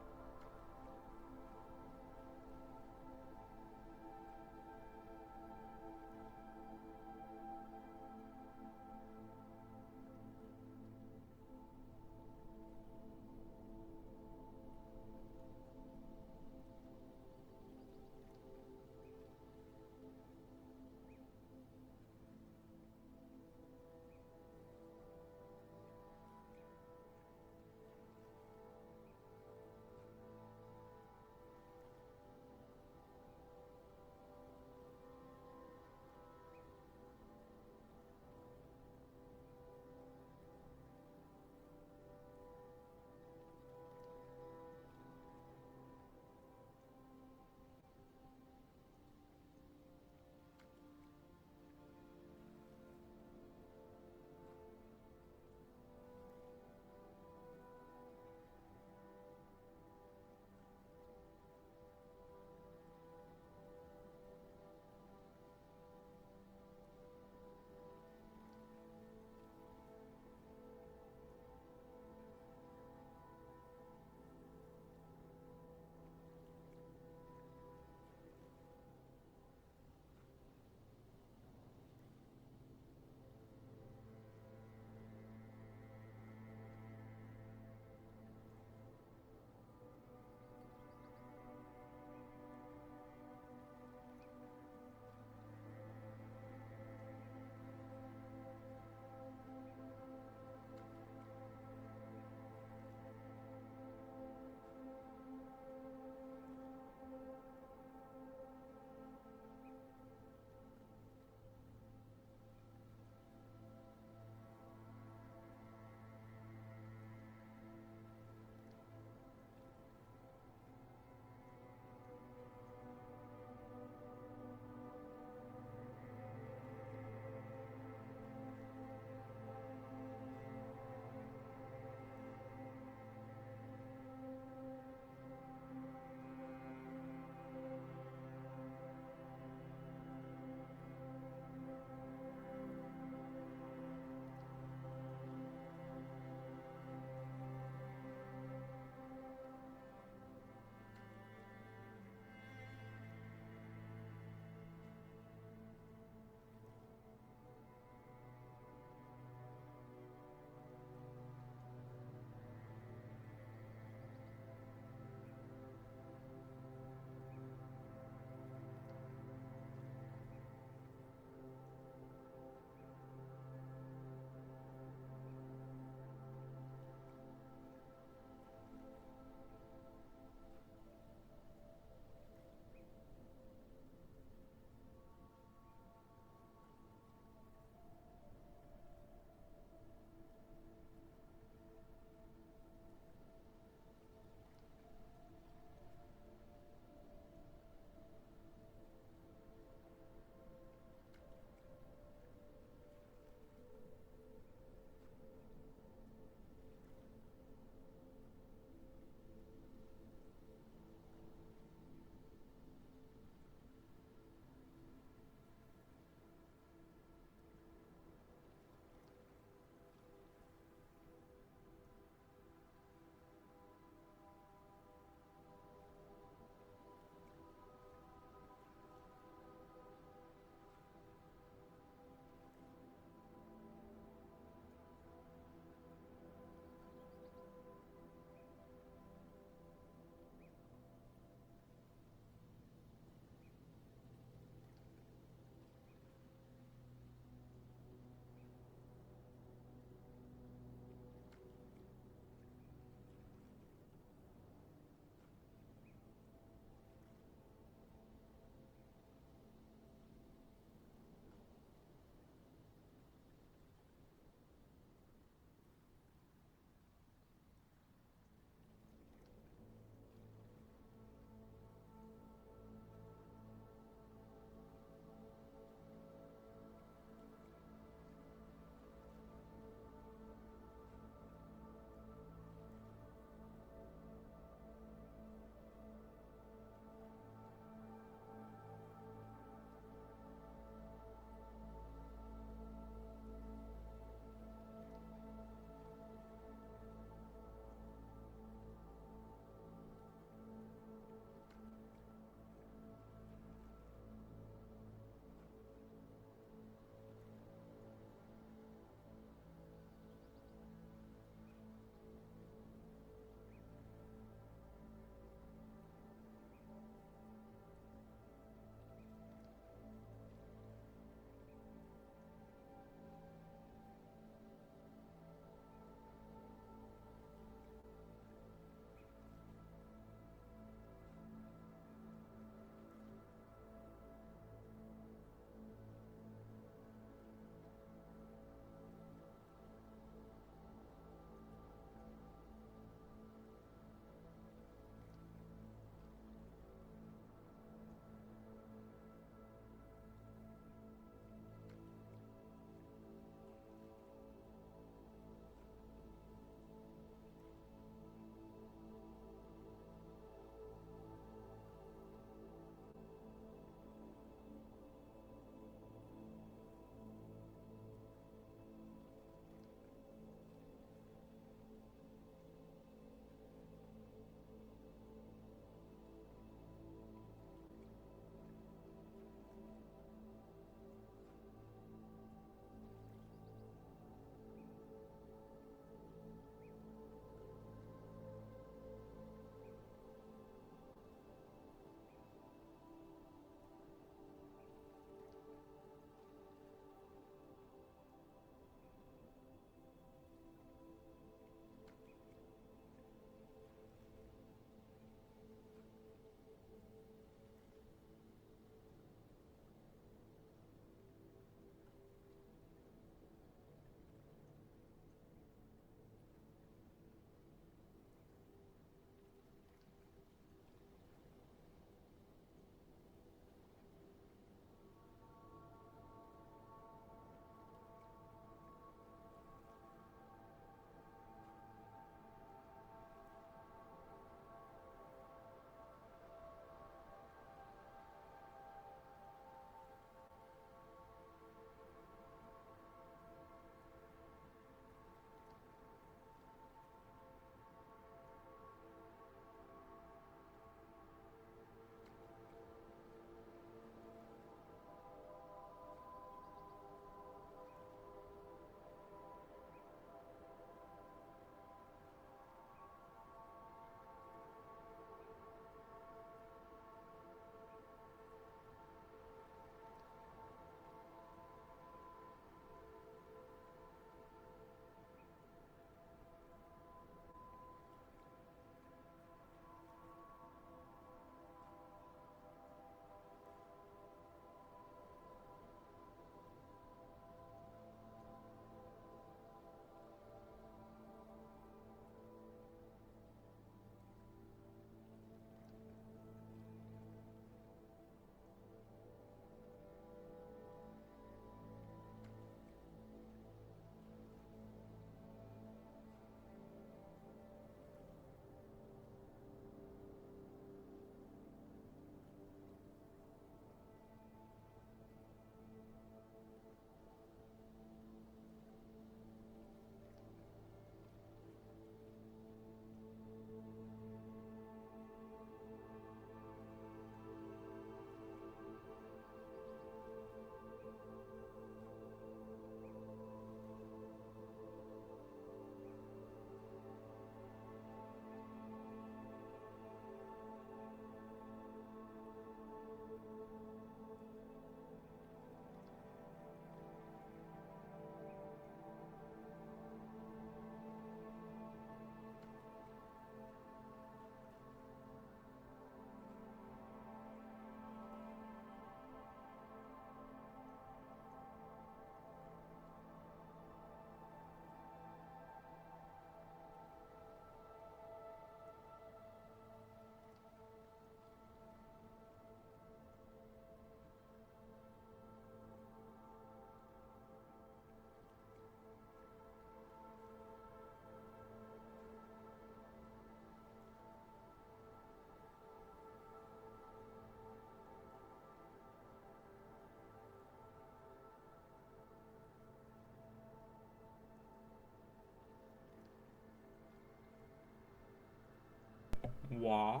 Wah.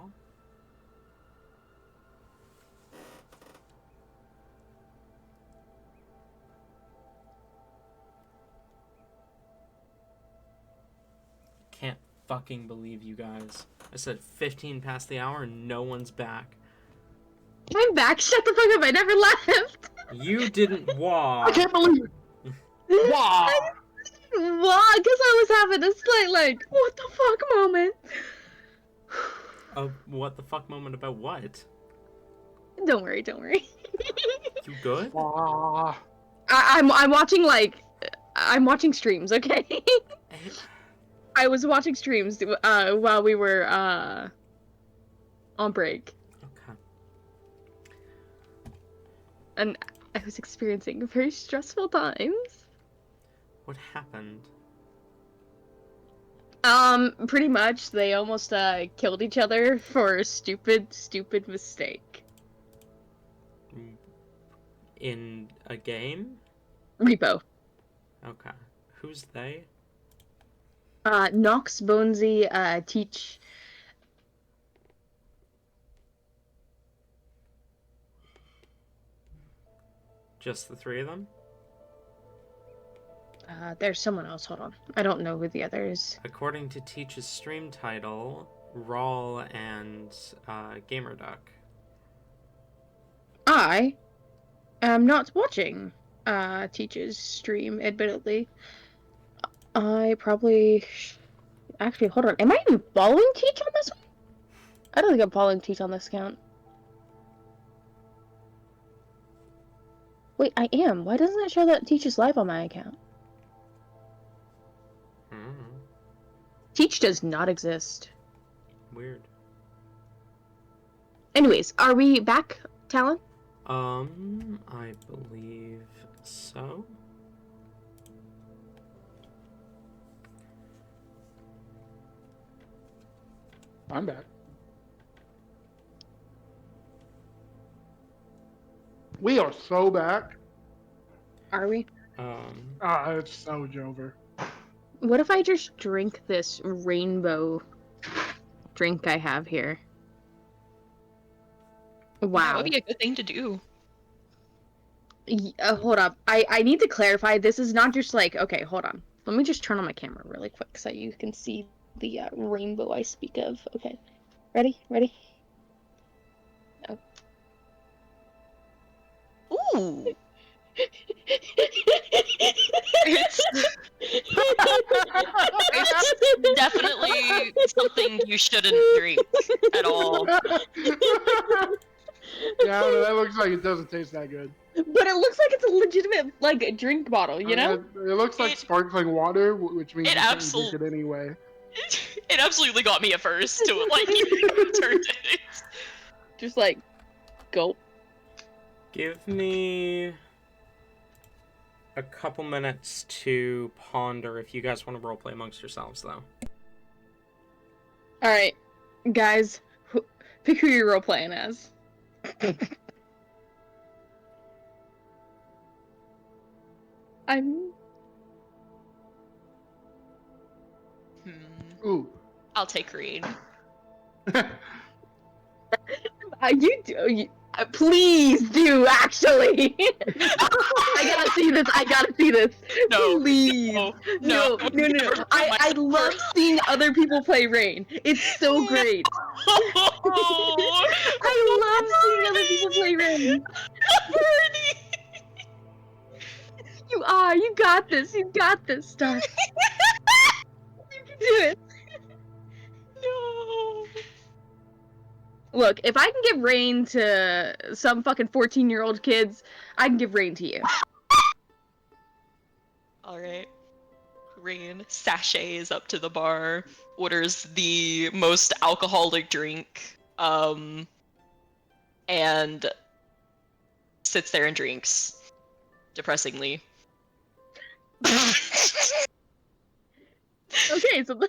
Can't fucking believe you guys. I said 15 past the hour and no one's back. I'm back. Shut the fuck up. I never left. You didn't wah. I can't believe it. Wow. Why? Because I was having a slight, like, what the fuck moment. A what the fuck moment about what? Don't worry, don't worry. You good? Wow. I'm watching, like, I'm watching streams, okay? I was watching streams while we were on break, Okay. and I was experiencing very stressful times. What happened? Pretty much they almost killed each other for a stupid mistake. In a game? Repo. Okay. Who's they? Nox, Bonesy, Teach. Just the three of them? There's someone else, hold on. I don't know who the other is. According to Teach's stream title, Rawl and Gamerduck. I am not watching Teach's stream, admittedly. I probably... Actually, hold on. Am I even following Teach on this one? I don't think I'm following Teach on this account. Wait, I am. Why doesn't it show that Teach is live on my account? Teach does not exist. Weird. Anyways, are we back, Talon? I believe so. I'm back. We are so back. Are we? It's so Jover. What if I just drink this rainbow drink I have here? That Wow. would be a good thing to do. Hold up. I need to clarify. This is not just like... Okay, hold on. Let me just turn on my camera really quick so you can see the rainbow I speak of. Okay. Ready? Ready? Oh. Ooh. It's definitely something you shouldn't drink at all. Yeah, I don't know, that looks like it doesn't taste that good. But it looks like it's a legitimate, like, a drink bottle, you know? It looks like sparkling water, which means It you can't drink it anyway. It absolutely got me at first to like you turned it. Just like, gulp. Give me a couple minutes to ponder if you guys want to roleplay amongst yourselves, though. Alright, guys, pick who you're role-playing as. Ooh. I'll take Reed. Please do, actually! I gotta see this, I gotta see this. No, Please. no. I love seeing other people play Rain. It's so great. I love seeing other people play Rain. You got this, Star. You can do it. No. Look, if I can give Rain to some fucking 14-year-old kids, I can give Rain to you. Alright. Rain sachets up to the bar, orders the most alcoholic drink, and sits there and drinks. Depressingly. Okay, so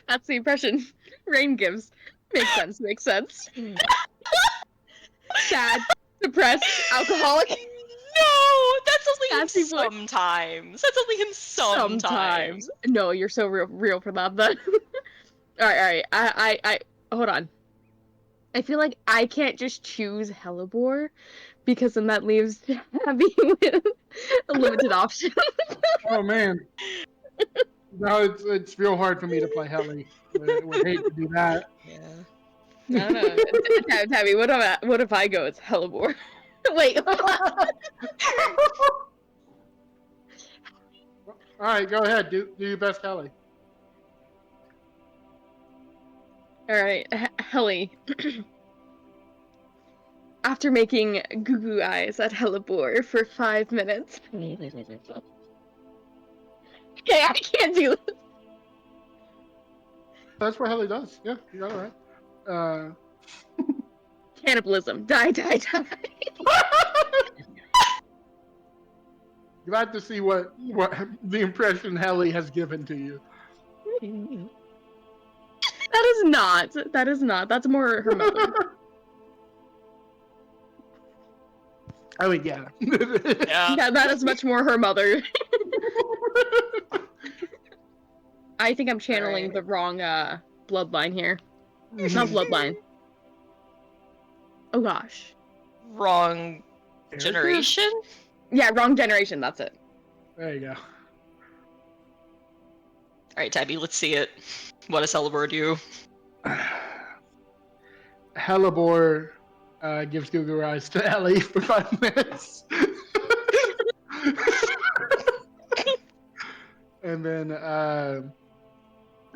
that's the impression Rain gives. Makes sense. Sad, depressed, alcoholic. No, that's only him Sassy boy. sometimes. That's only him sometimes. No, you're so real for that, then. All right. I hold on. I feel like I can't just choose Hellebore because then that leaves Abby with a limited option. Oh man, no, it's real hard for me to play Helly. Would hate to do that. Yeah. I don't know. Tabby, what if I go as Hellebore? Wait. All right, go ahead. Do your best, Helly. All right, Helly. After making goo goo eyes at Hellebore for 5 minutes. Okay, I can't do this. That's what Helly does. Yeah, you got it right. Cannibalism. Die. Glad to see what the impression Helly has given to you. That is not. That's more her mother. Oh yeah. Yeah. That is much more her mother. I think I'm channeling Right. the wrong bloodline here. Not bloodline. Oh gosh. Wrong generation? Yeah, wrong generation, that's it. There you go. Alright, Tabby, let's see it. What does Hellebore do? Hellebore gives Google Eyes to Ellie for 5 minutes. And then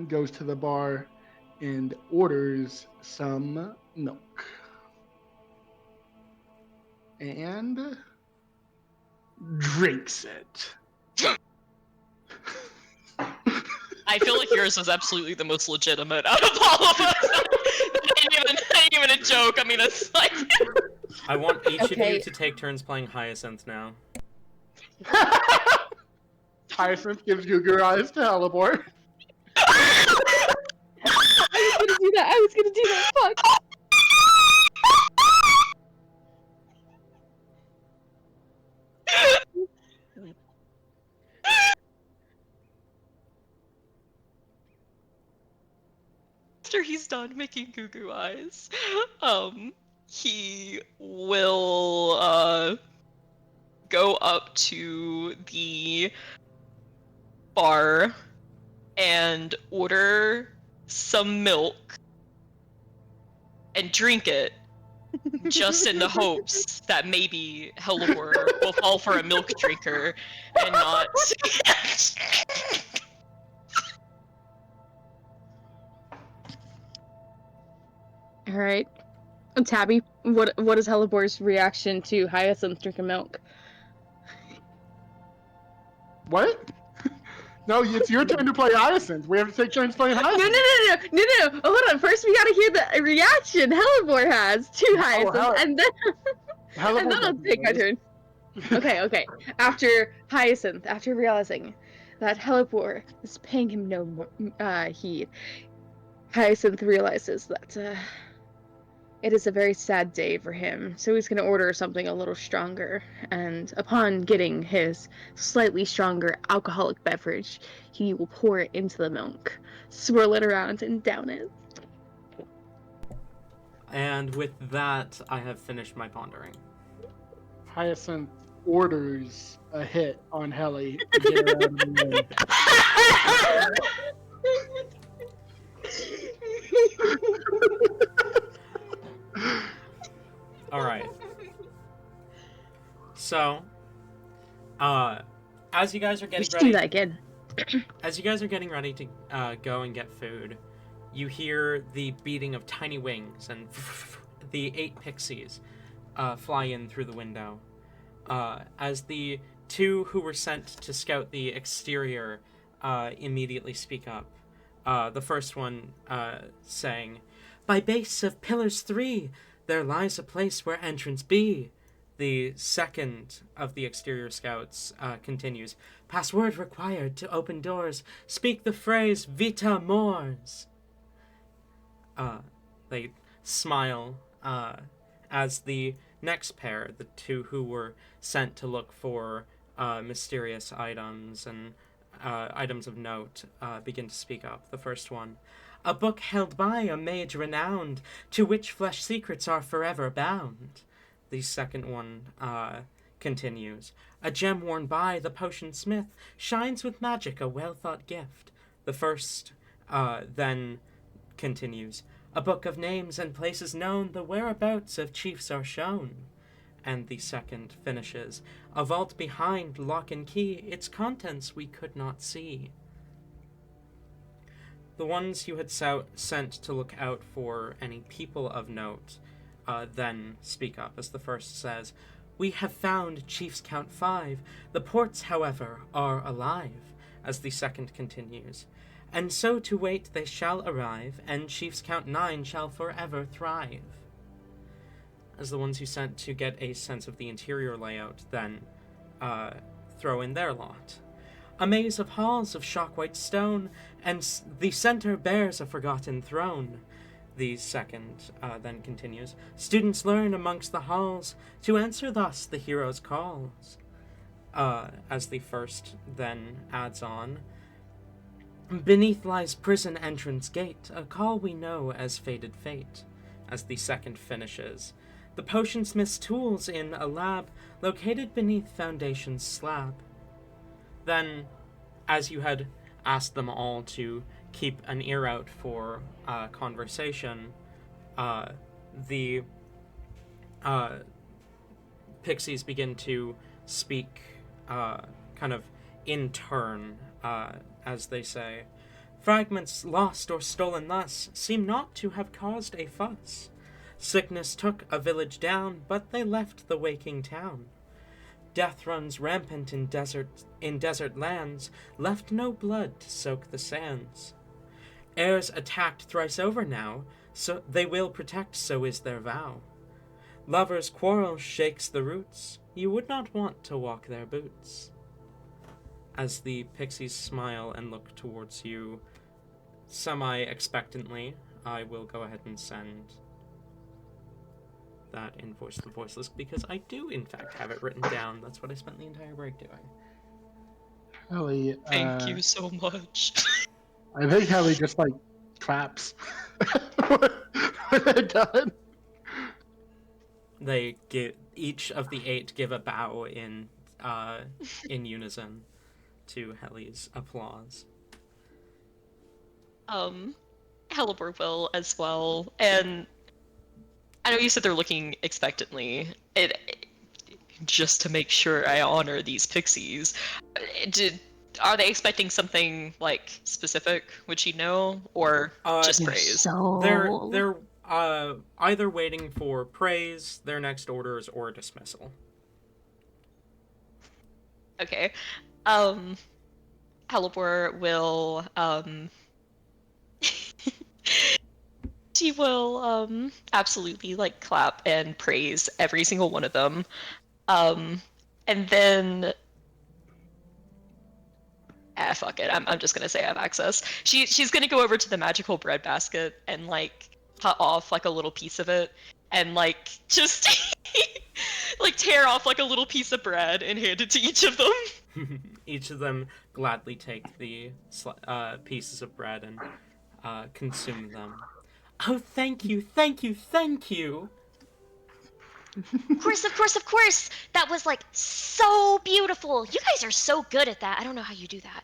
goes to the bar and orders some milk. And drinks it. I feel like yours was absolutely the most legitimate out of all of us. That ain't even a joke. I mean, it's like... I want each of Okay. you to take turns playing Hyacinth now. Hyacinth gives Google Eyes to Hellebore. I was gonna do that. Fuck. After he's done making goo goo eyes, he will go up to the bar and order some milk and drink it, just in the hopes that maybe Hellebore will fall for a milk drinker and not. All right. Tabby, what is Hellebore's reaction to Hyacinth drinking milk? What? No, it's your turn to play Hyacinth. We have to take turns playing No. Hyacinth. Oh, hold on. First, we gotta hear the reaction Hellebore has to Hyacinth, and then I'll take my turn. Okay. After realizing that Hellebore is paying him no more heed, Hyacinth realizes that it is a very sad day for him, so he's gonna order something a little stronger, and upon getting his slightly stronger alcoholic beverage, he will pour it into the milk, swirl it around, and down it. And with that, I have finished my pondering. Hyacinth orders a hit on Helly to get her out of the way. All right. So, as you guys are We getting should do ready, that again. as you guys are getting ready to go and get food, you hear the beating of tiny wings, and the 8 pixies fly in through the window. As the 2 who were sent to scout the exterior immediately speak up. The first one saying, "By base of pillars 3, there lies a place where entrance be." The second of the exterior scouts continues, "Password required to open doors. Speak the phrase Vita Mors." They smile as the next pair, the 2 who were sent to look for mysterious items and items of note begin to speak up. The first one: a book held by a mage renowned, to which flesh secrets are forever bound. The second one continues: a gem worn by the potion smith shines with magic, a well-thought gift. The first then continues: a book of names and places known, the whereabouts of chiefs are shown. And the second finishes: a vault behind lock and key, its contents we could not see. The ones you had sent to look out for any people of note then speak up, as the first says: we have found Chiefs Count 5. The ports, however, are alive. As the second continues: and so to wait they shall arrive, and Chiefs Count 9 shall forever thrive. As the ones you sent to get a sense of the interior layout then throw in their lot: a maze of halls of shock-white stone, and the center bears a forgotten throne. The second then continues: students learn amongst the halls to answer thus the hero's calls. As the first then adds on: beneath lies prison entrance gate, a call we know as fated fate. As the second finishes: the potionsmith's tools in a lab located beneath foundation's slab. Then, as you had asked them all to keep an ear out for conversation, the pixies begin to speak kind of in turn, as they say: fragments lost or stolen thus seem not to have caused a fuss. Sickness took a village down, but they left the waking town. Death runs rampant in desert lands, left no blood to soak the sands. Heirs attacked thrice over now, so they will protect, so is their vow. Lovers' quarrel shakes the roots, you would not want to walk their boots. As the pixies smile and look towards you semi-expectantly, I will go ahead and send that in Voice of the Voiceless, because I do, in fact, have it written down. That's what I spent the entire break doing. Hallie, Thank you so much. I think Hallie just like claps when they're done. They give each of the 8 give a bow in unison to Helly's applause. Halibur will as well, and I know you said they're looking expectantly. Just to make sure I honor these pixies, are they expecting something like specific? Would she know, or just praise? They're either waiting for praise, their next orders, or dismissal. Okay. Halibur will she will absolutely like clap and praise every single one of them. And then fuck it. I'm just gonna say I have access. She's gonna go over to the magical bread basket and like cut off like a little piece of it and like just like tear off like a little piece of bread and hand it to each of them. Each of them gladly take the pieces of bread and consume them. Oh, thank you, thank you, thank you! Of course, of course, of course! That was like so beautiful! You guys are so good at that. I don't know how you do that.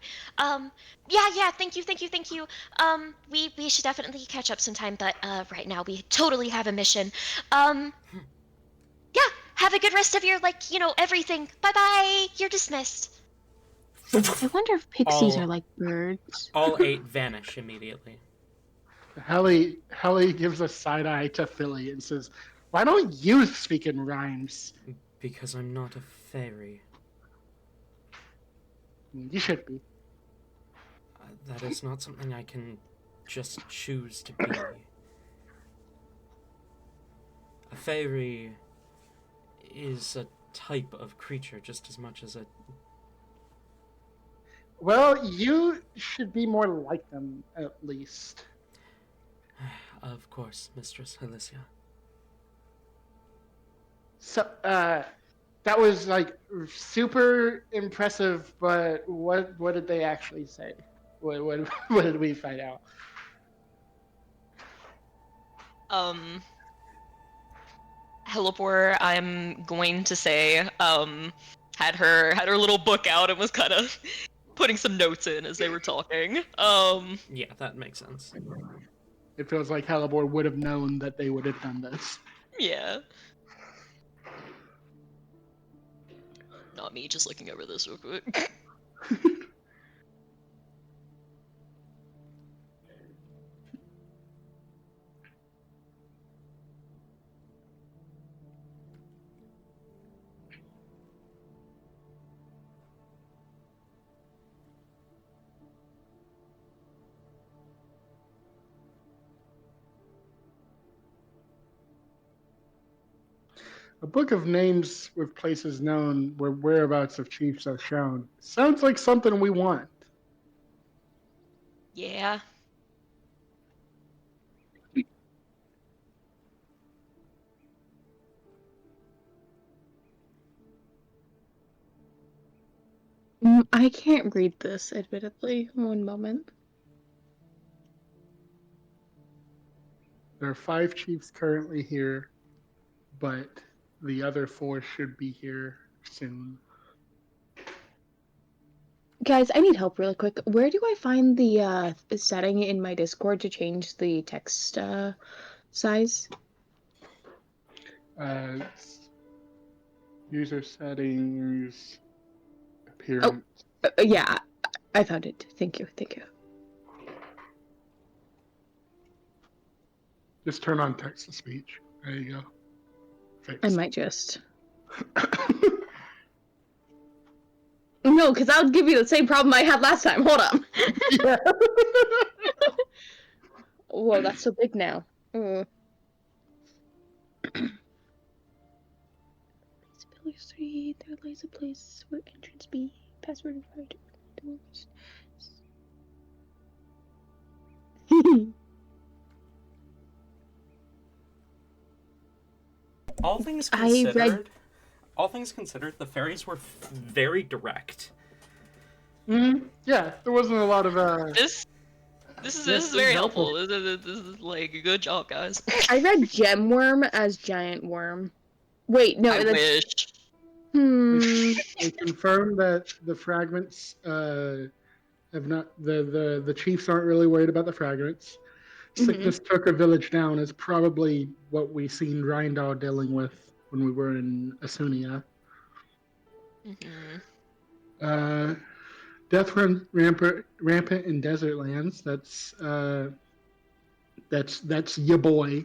Yeah, thank you, thank you, thank you. We should definitely catch up sometime, but right now we totally have a mission. Yeah, have a good rest of your, like, everything. Bye-bye! You're dismissed. I wonder if pixies are like birds. All 8 vanish immediately. Hallie gives a side eye to Philly and says, "Why don't you speak in rhymes?" Because I'm not a fairy. You should be. That is not something I can just choose to be. A fairy is a type of creature just as much as a... Well, you should be more like them, at least. Of course, Mistress Alicia. So, that was like super impressive, but what did they actually say? What what did we find out? Helipor, I'm going to say, had her little book out and was kind of putting some notes in as they were talking. Yeah, that makes sense. It feels like Halibor would have known that they would have done this. Yeah. Not me, just looking over this real quick. A book of names with places known where whereabouts of chiefs are shown. Sounds like something we want. Yeah. I can't read this, admittedly. One moment. There are 5 chiefs currently here, but the other 4 should be here soon. Guys, I need help really quick. Where do I find the setting in my Discord to change the text size? Uh, User settings, appearance. Yeah, I found it. Thank you. Thank you. Just turn on text to speech. There you go. I Fixed. might just. No, because that would give you the same problem I had last time. Hold on. Yeah. Whoa, that's so big now. Ability 3, there lies a place where entrance B, password required to doors. All things I read- considered, the fairies were very direct. Yeah, there wasn't a lot of This is very helpful. This is like a good job, guys. I read gem worm as giant worm. Wait, no, I that's. wish. They confirmed that the fragments have not the chiefs aren't really worried about the fragments. Sickness took a village down is probably what we seen Rindal dealing with when we were in Asunia. Death run rampant in desert lands. That's your boy.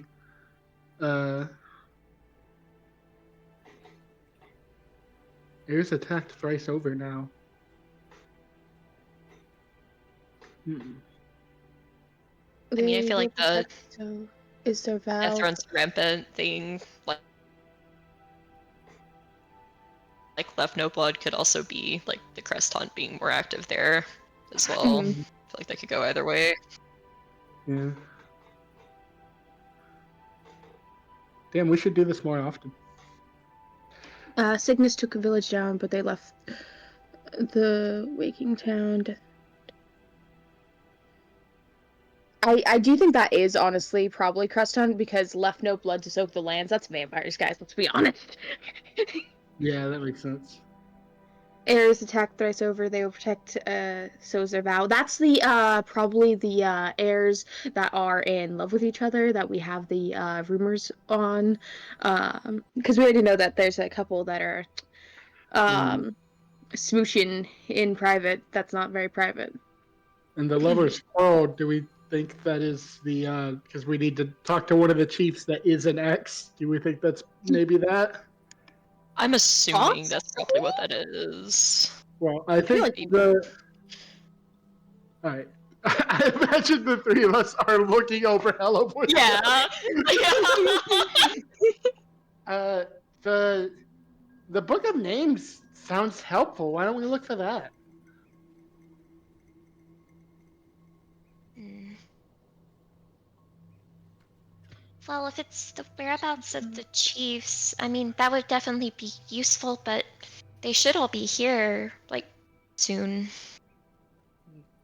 Heirs attacked thrice over now. I mean, I feel like the So, is there Val? death runs rampant thing, like left no blood, could also be like the crest hunt being more active there as well. I feel like that could go either way. Yeah. Damn, we should do this more often. Cygnus took a village down, but they left the waking town. I do think that is honestly probably crest hunt because left no blood to soak the lands. That's vampires, guys. Let's be honest. Yeah, that makes sense. Heirs attack thrice over. They will protect. So is their vow. That's the probably the heirs that are in love with each other that we have the rumors on. Because we already know that there's a couple that are smooching in private. That's not very private. And the lover's quarrel, do we think that is the because we need to talk to one of the chiefs that is an ex? Do we think that's maybe that? I'm assuming that's probably what that is. Well, I think like the. All right. I imagine the 3 of us are looking over Hello Boy. Yeah. The Book of Names sounds helpful. Why don't we look for that? Well, if it's the whereabouts of the chiefs, I mean, that would definitely be useful, but they should all be here, like, soon.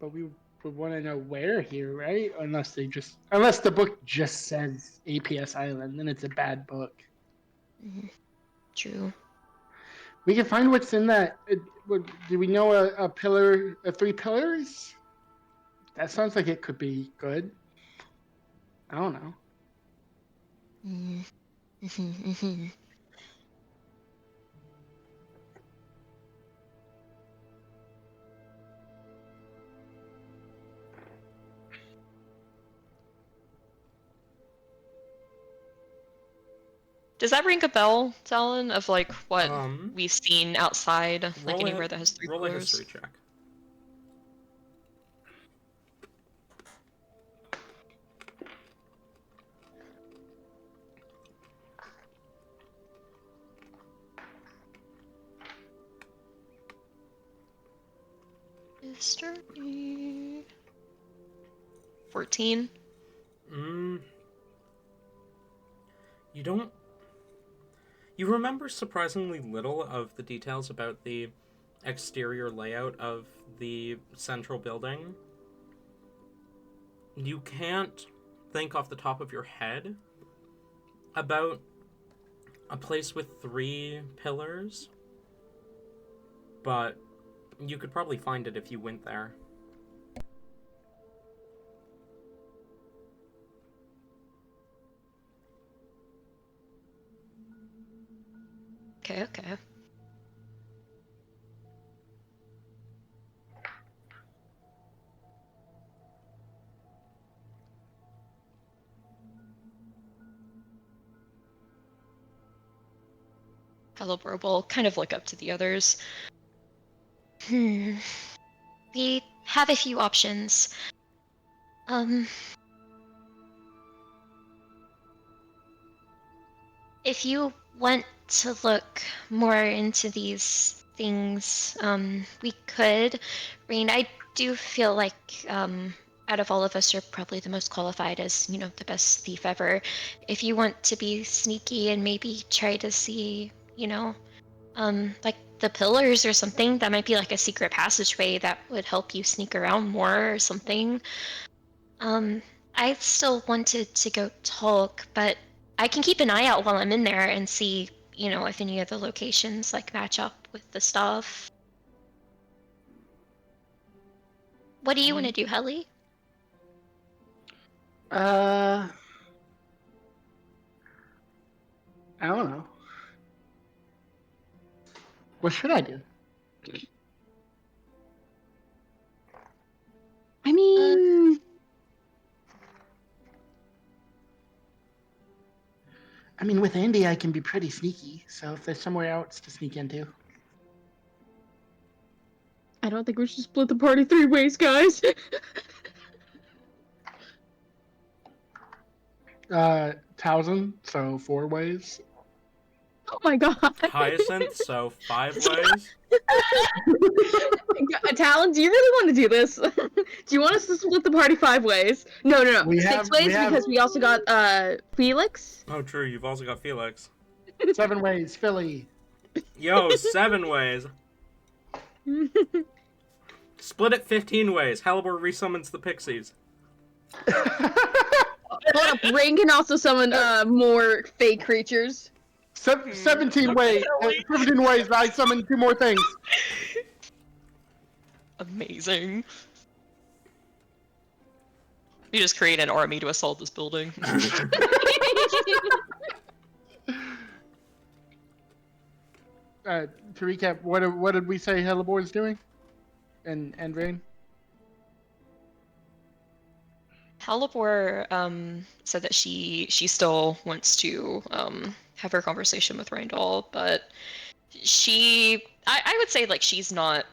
But we would want to know where here, right? Unless the book just says APS Island, then it's a bad book. True. We can find what's in that. Do we know a pillar, 3 pillars? That sounds like it could be good. I don't know. Does that ring a bell, Talon, of like what we've seen outside, like roll anywhere that has 3 roll a pillars? history check. History. 14. You don't. You remember surprisingly little of the details about the exterior layout of the central building. You can't think off the top of your head about a place with 3 pillars, but you could probably find it if you went there. Okay. Halibur will kind of look up to the others. We have a few options. If you want to look more into these things, we could. Rain, I do feel like out of all of us, you're probably the most qualified as, the best thief ever. If you want to be sneaky and maybe try to see, like the pillars or something, that might be like a secret passageway that would help you sneak around more or something. I still wanted to go talk, but I can keep an eye out while I'm in there and see, if any of the locations like match up with the stuff. What do you want to do, Helly? I don't know. What should I do? I mean, with Andy, I can be pretty sneaky. So if there's somewhere else to sneak into, I don't think we should split the party 3 ways, guys. Towson, so 4 ways. Oh my god. Hyacinth, so 5 ways. Talon, do you really want to do this? Do you want us to split the party 5 ways? No. 6 ways because we also got Felix. Oh, true. You've also got Felix. 7 ways, Philly. Yo, 7 ways. Split it 15 ways. Halibur resummons the pixies. Hold up, Rain can also summon more fake creatures. 17 ways. 17 ways. I summoned 2 more things. Amazing. You just create an army to assault this building. To recap, what did we say Hellebore is doing? And Rain? Halibur said that she still wants to have her conversation with Randall, but I would say like she's not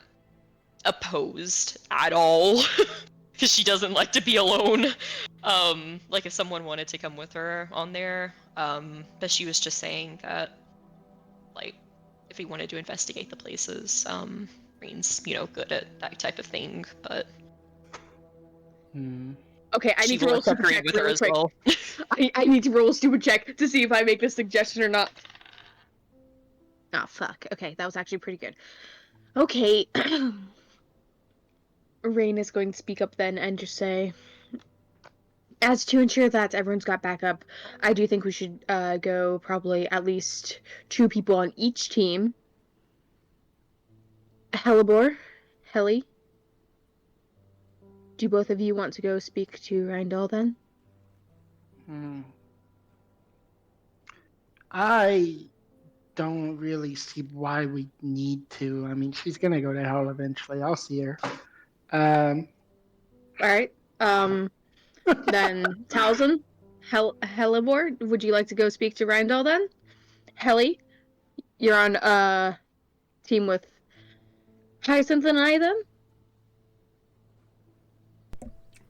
opposed at all because she doesn't like to be alone. Like if someone wanted to come with her on there, but she was just saying that like if we wanted to investigate the places, Rain's good at that type of thing, but. Okay, I She need to will roll a stupid agree check with her real as quick. well. I need to roll a stupid check to see if I make this suggestion or not. Oh, fuck. Okay, that was actually pretty good. Okay. Rain is going to speak up then and just say, as to ensure that everyone's got backup, I do think we should go probably at least 2 people on each team. Hellebore, Helly, do both of you want to go speak to Rindal then? I don't really see why we need to. I mean, she's gonna go to hell eventually. I'll see her. Um, All right. Then Talzin, Hellebore, would you like to go speak to Rindal then? Helly, you're on team with Hyacinth and I then?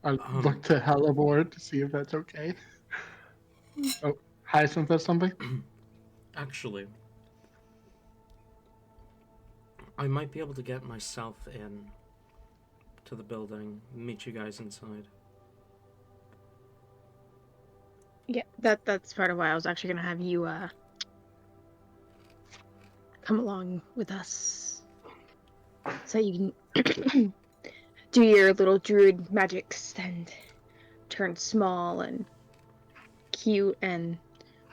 I look to Helleboard to see if that's okay. Oh, Hyacinth has something? Actually, I might be able to get myself in to the building, meet you guys inside. Yeah, that's part of why I was actually gonna have you come along with us, so you can do your little druid magics and turn small and cute and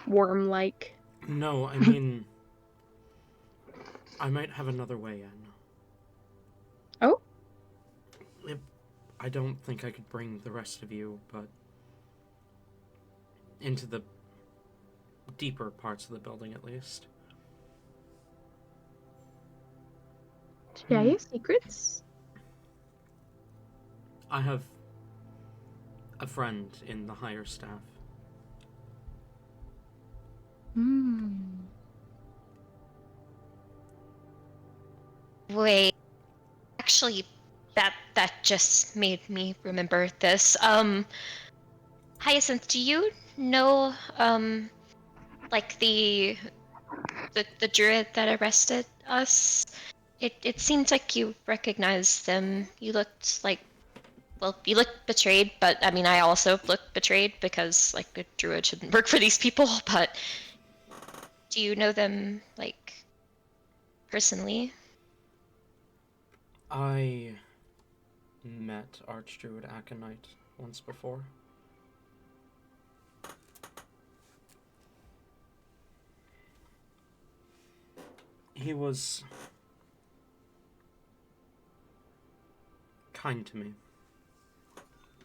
worm-like. No, I mean, I might have another way in. Oh, I don't think I could bring the rest of you, but into the deeper parts of the building at least. yeah, you have secrets. I have a friend in the higher staff. Wait, actually, that just made me remember this. Hyacinth, do you know like the druid that arrested us? It seems like you recognized them. You looked like, well, you looked betrayed, but I mean, I also looked betrayed because like a druid shouldn't work for these people. But do you know them like personally? I met Archdruid Aconite once before. He was kind to me,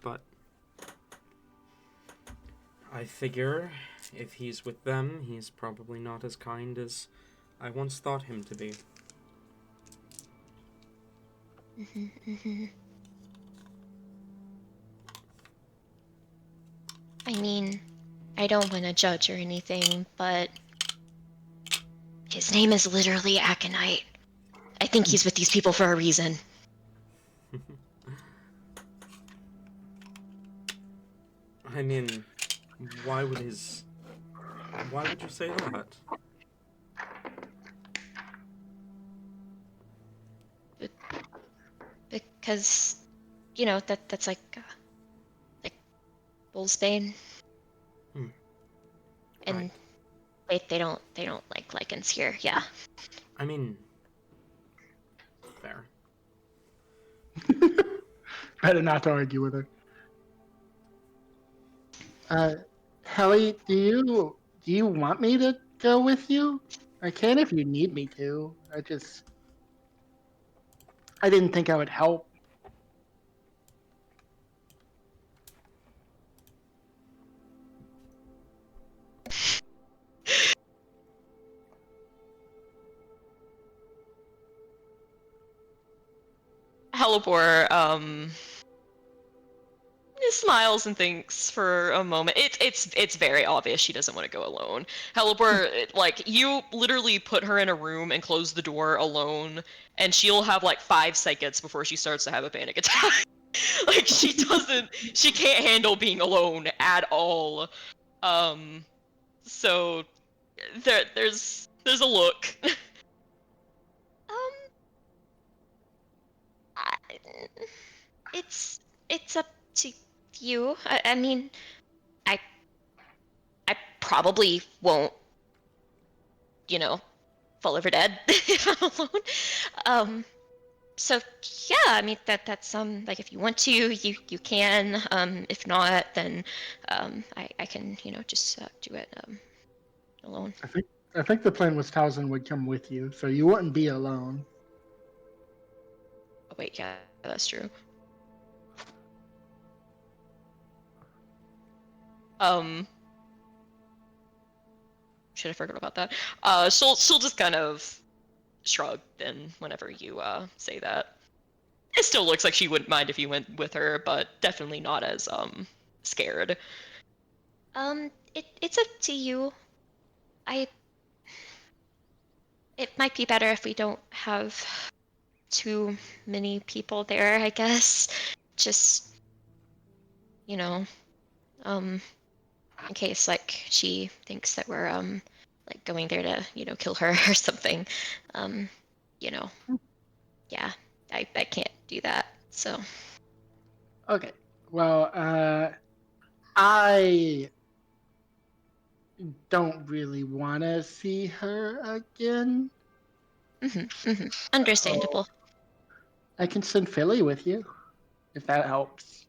but I figure if he's with them, he's probably not as kind as I once thought him to be. I mean, I don't want to judge or anything, but his name is literally Aconite. I think he's with these people for a reason. I mean, why would you say that? Because, you know, that's like Bullsbane. Hmm. And Right. they don't like lichens here. Yeah. I mean, fair. Better not to argue with her. Helly, do you want me to go with you? I can if you need me to. I didn't think I would help. Hellebore, smiles and thinks for a moment. It's very obvious she doesn't want to go alone. Hellebore, like, you literally put her in a room and close the door alone, and she'll have like 5 seconds before she starts to have a panic attack. Like, she can't handle being alone at all. So there's a look. Um, I, it's up to you. I mean, I I probably won't, you know, fall over dead if I'm alone. So yeah, I mean that's like if you want to, you can. If not, then I can just do it alone. I think the plan was Towson would come with you, so you wouldn't be alone. Oh wait, yeah, that's true. Should have forgot about that. She'll just kind of shrug then whenever you say that. It still looks like she wouldn't mind if you went with her, but definitely not as scared. It's up to you. I It might be better if we don't have too many people there, I guess. Just, you know, um, in case like she thinks that we're like going there to, kill her or something. Um, you know, yeah, I can't do that. So Okay. Well, I don't really want to see her again. understandable. I can send Philly with you, if that helps.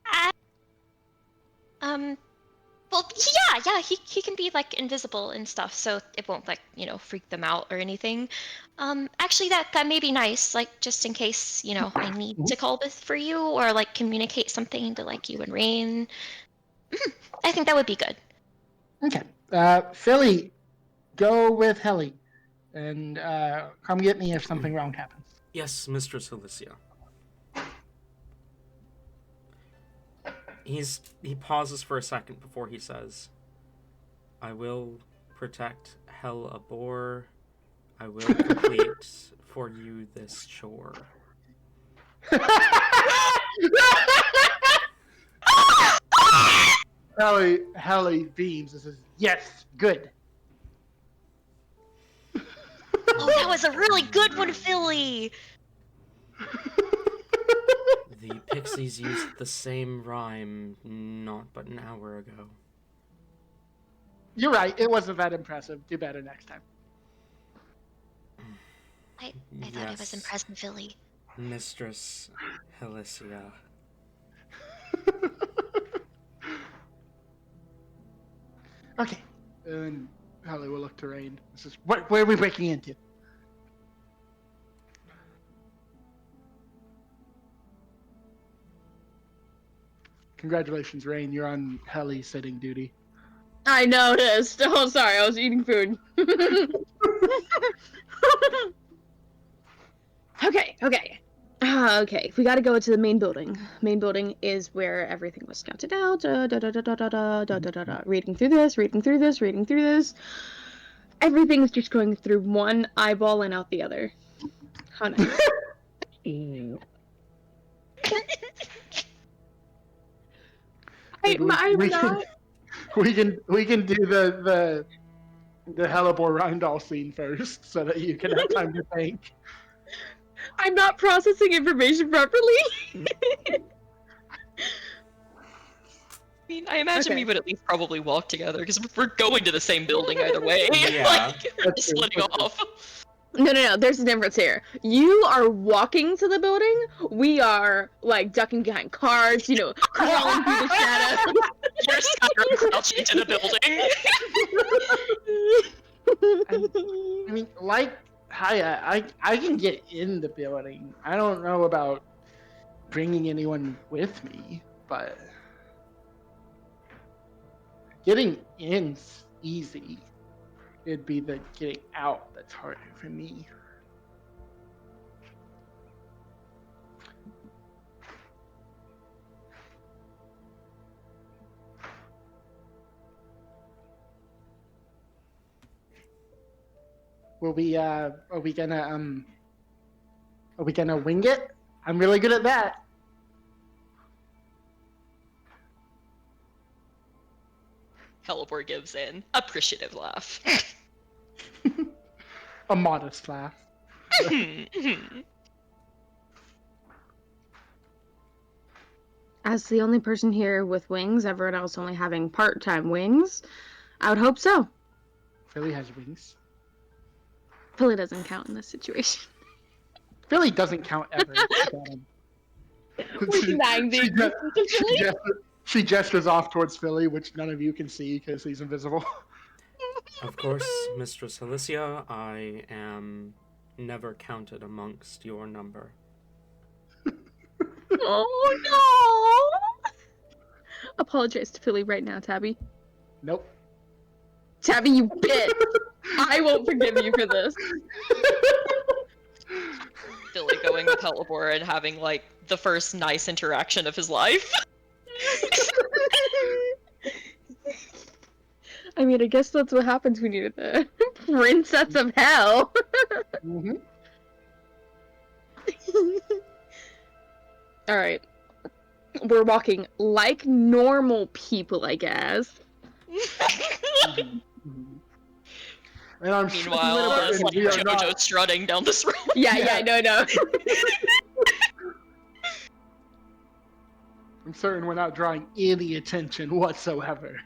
I, um, well, yeah, he can be like invisible and stuff, so it won't like freak them out or anything. Actually, that may be nice, like just in case I need to call this for you or like communicate something to like you and Rain. I think that would be good. Okay. Philly, go with Helly, and come get me if something wrong happens. Yes, Mistress Alicia. He pauses for a second before he says, I will protect Hellebore. I will complete for you this chore. Helly beams and says, yes, good. Oh, that was a really good one, Philly. The pixies used the same rhyme not but an hour ago. You're right, it wasn't that impressive. Do better next time. I thought it was impressive, Philly. Mistress Helicia. Okay. And Helly will look to Rain. This is where are we breaking into? Congratulations, Rain. You're on heli sitting duty. I noticed. Oh, sorry, I was eating food. Okay. Okay, we gotta go to the main building. Main building is where everything was scouted out. Reading through this. Everything's just going through one eyeball and out the other. How nice. I'm not. We can do the Hellebore Rindall scene first, so that you can have time to think. I'm not processing information properly. I mean, I imagine Okay. we would at least probably walk together because we're going to the same building either way. Yeah. Like, we're That's just true, splitting that's true. off. No. There's a difference here. You are walking to the building. We are like ducking behind cars. Crawling through the shadows. You're Skyrim crouching to the building. I mean, like Haya, I can get in the building. I don't know about bringing anyone with me, but getting in's easy. It'd be the getting out that's harder for me. Are we gonna wing it? I'm really good at that. Hellebore gives an appreciative laugh. A modest laugh. As the only person here with wings, everyone else only having part-time wings, I would hope so. Philly has wings. Philly doesn't count in this situation. Philly doesn't count ever. We're denying the existence of Philly. She gestures off towards Philly, which none of you can see because he's invisible. Of course, Mistress Alicia, I am never counted amongst your number. Oh no! Apologize to Philly right now, Tabby. Nope. Tabby, you bitch! I won't forgive you for this. Billy going with Helibor and having, like, the first nice interaction of his life. I mean, I guess that's what happens when you're the princess of hell. Mm-hmm. Alright. We're walking like normal people, I guess. Mm-hmm. And I'm Meanwhile, sure it's like we are Jojo not. strutting down this road. Yeah, no. I'm certain we're not drawing any attention whatsoever.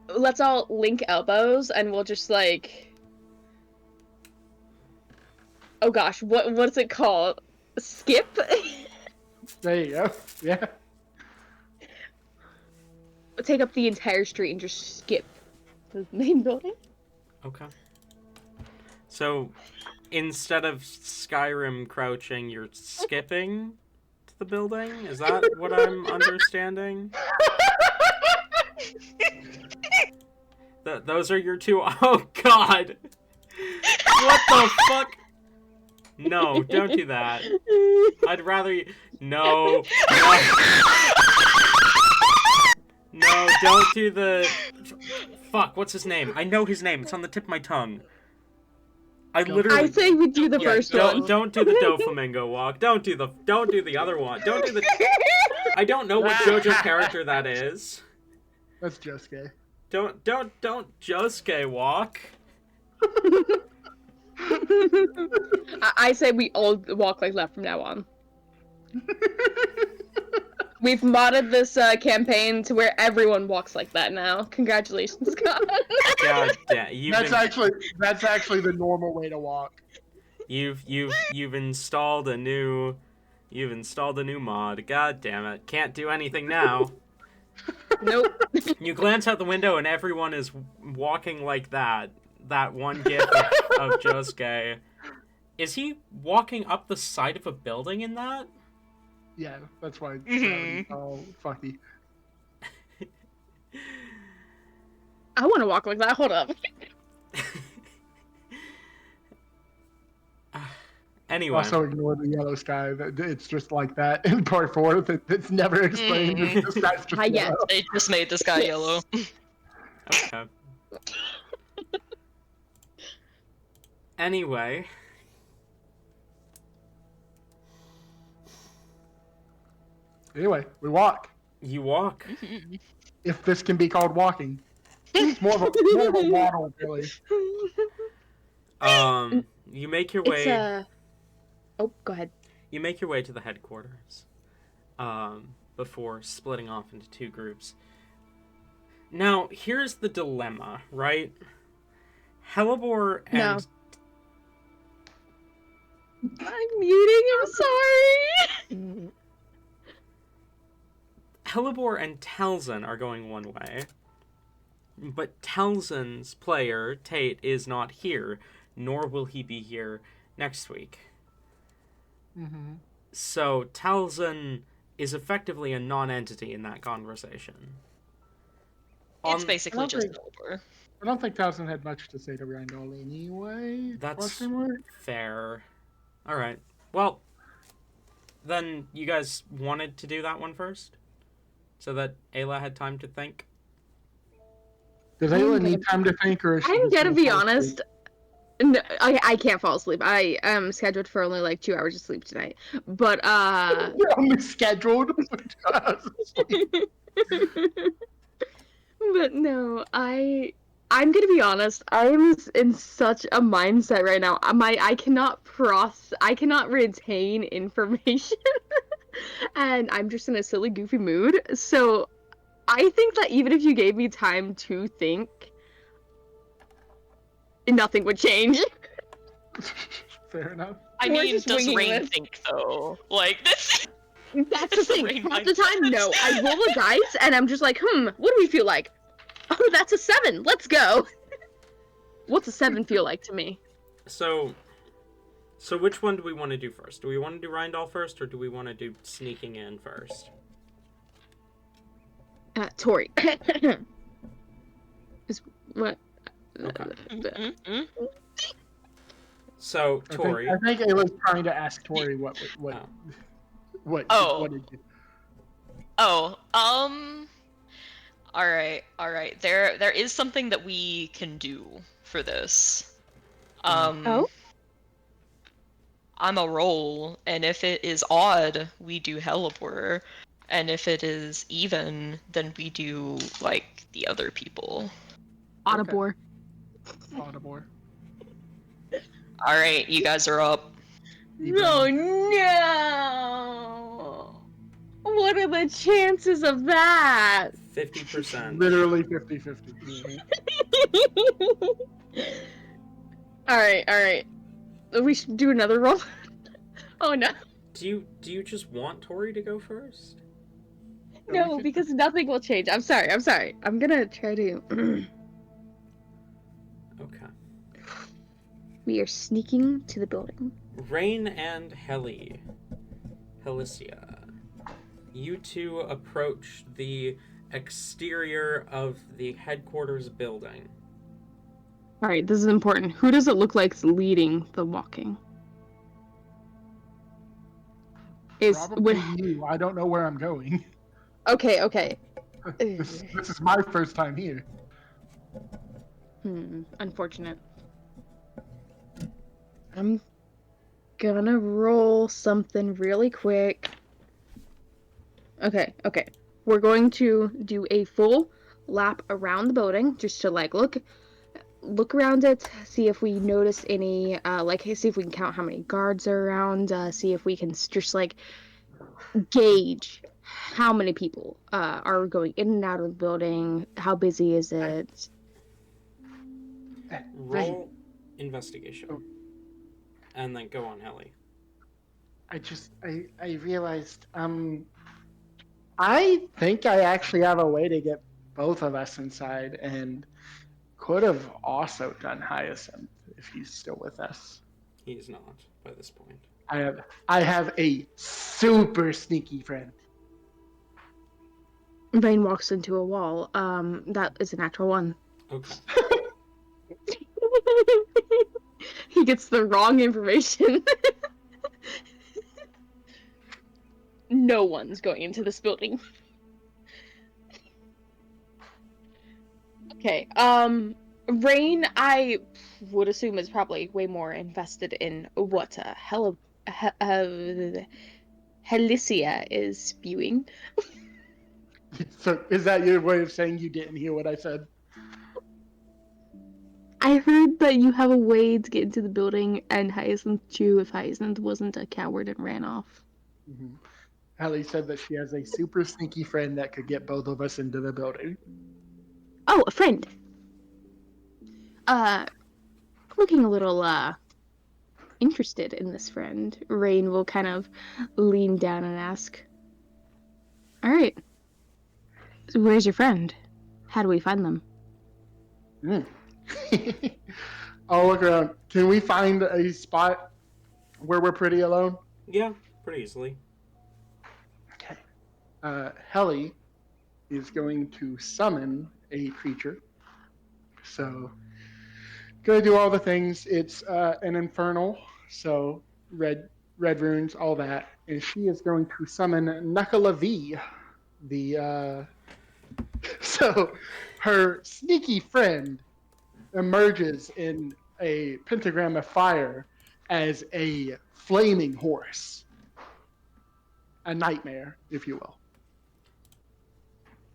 Let's all link elbows and we'll just like... Oh gosh, what's it called? Skip? There you go. Yeah. Take up the entire street and just skip the main building. Okay. So, instead of Skyrim crouching, you're skipping to the building? Is that what I'm understanding? Those are your two... Oh, God! What the fuck? No, don't do that. I'd rather you... No. No, don't do the... Fuck, what's his name? I know his name. It's on the tip of my tongue. I literally... I say we do the Yeah, first one. don't do the Doflamingo walk. Don't do the other one. Don't do the... I don't know what JoJo character that is. That's Josuke. Don't Josuke walk. I say we all walk like left from now on. We've modded this campaign to where everyone walks like that now. Congratulations, Scott. God damn, That's actually the normal way to walk. you've installed a new mod. God damn it. Can't do anything now. Nope. You glance out the window and everyone is walking like that. That one gif of Josuke. Is he walking up the side of a building in that? Yeah, that's why. Mhm. Oh, fucky. I want to walk like that. Hold up. Anyway. Also ignore the yellow sky. It's just like that in part 4. It's never explained. Mhm. The sky's just Yes. yellow. They just made the sky yellow. Okay. Anyway. Anyway, we walk. You walk. If this can be called walking. It's more of a waddle, really. You make your It's way. Oh, go ahead. You make your way to the headquarters. Before splitting off into two groups. Now, here's the dilemma, right? Helibor and No. I'm muting. I'm sorry. Helibor and Talzin are going one way. But Talzin's player, Tate, is not here, nor will he be here next week. Mm-hmm. So Talzin is effectively a non-entity in that conversation. It's On- basically just Okay. Helibor. I don't think Towson had much to say to Randall anyway. That's- Question mark? Fair. Alright. Well, then you guys wanted to do that one first? So that Ayla had time to think? Does Ayla need time to think, or is she I'm just gonna gonna be fall asleep? honest. No, I can't fall asleep. I am scheduled for only like 2 hours of sleep tonight. But You're only scheduled. but no, I I'm gonna be honest. I am in such a mindset right now. I cannot retain information, and I'm just in a silly, goofy mood. So I think that even if you gave me time to think, nothing would change. Fair enough. I We're mean, just does winging Rain this. think though? Like this? That's the It's the thing. Rain Half the time, mindset. no. I roll a dice, and I'm just like, what do we feel like? Oh, that's a 7. Let's go. What's a 7 feel like to me? So which one do we want to do first? Do we want to do Rindal first, or do we want to do sneaking in first? Tori. Is what? Okay. Mm-mm. So Tori. I think Ayla's trying to ask Tori what Oh. did you... Oh, all right. There is something that we can do for this. Oh? I'm a roll, and if it is odd, we do Hellebore, and if it is even, then we do like the other people. Audibor. Audibor. All right, you guys are up. Oh no! What are the chances of that? 50%. Literally 50-50. Alright. We should do another roll. Oh no. Do you just want Tori to go first? No, because nothing will change. I'm sorry. I'm gonna try to... Okay. We are sneaking to the building. Rain and Helicia, you two approach the exterior of the headquarters building. Alright, this is important. Who does it look like is leading the walking? Probably you. I don't know where I'm going. Okay. This is my first time here. Unfortunate. I'm gonna roll something really quick. Okay. We're going to do a full lap around the building, just to like look around it, see if we notice any, see if we can count how many guards are around, see if we can just like gauge how many people are going in and out of the building, how busy is it. Roll investigation. And then go on, Helly. I realized, I think I actually have a way to get both of us inside, and could have also done Hyacinth if he's still with us. He's not by this point. I have a super sneaky friend. Vane walks into a wall. That is a natural one. Okay. He gets the wrong information. No one's going into this building. Okay, Rain, I would assume, is probably way more invested in what Helicia is spewing. So is that your way of saying you didn't hear what I said? I heard that you have a way to get into the building, and Hyacinth too, if Hyacinth wasn't a coward and ran off. Mm-hmm. Hallie said that she has a super sneaky friend that could get both of us into the building. Oh, a friend. Looking a little, interested in this friend, Rain will kind of lean down and ask, alright, so where's your friend? How do we find them? I'll look around. Can we find a spot where we're pretty alone? Yeah, pretty easily. Okay. Helly is going to summon a creature. So, gonna do all the things. It's an infernal, so red runes, all that. And she is going to summon Nakala V, so her sneaky friend emerges in a pentagram of fire as a flaming horse. A nightmare, if you will.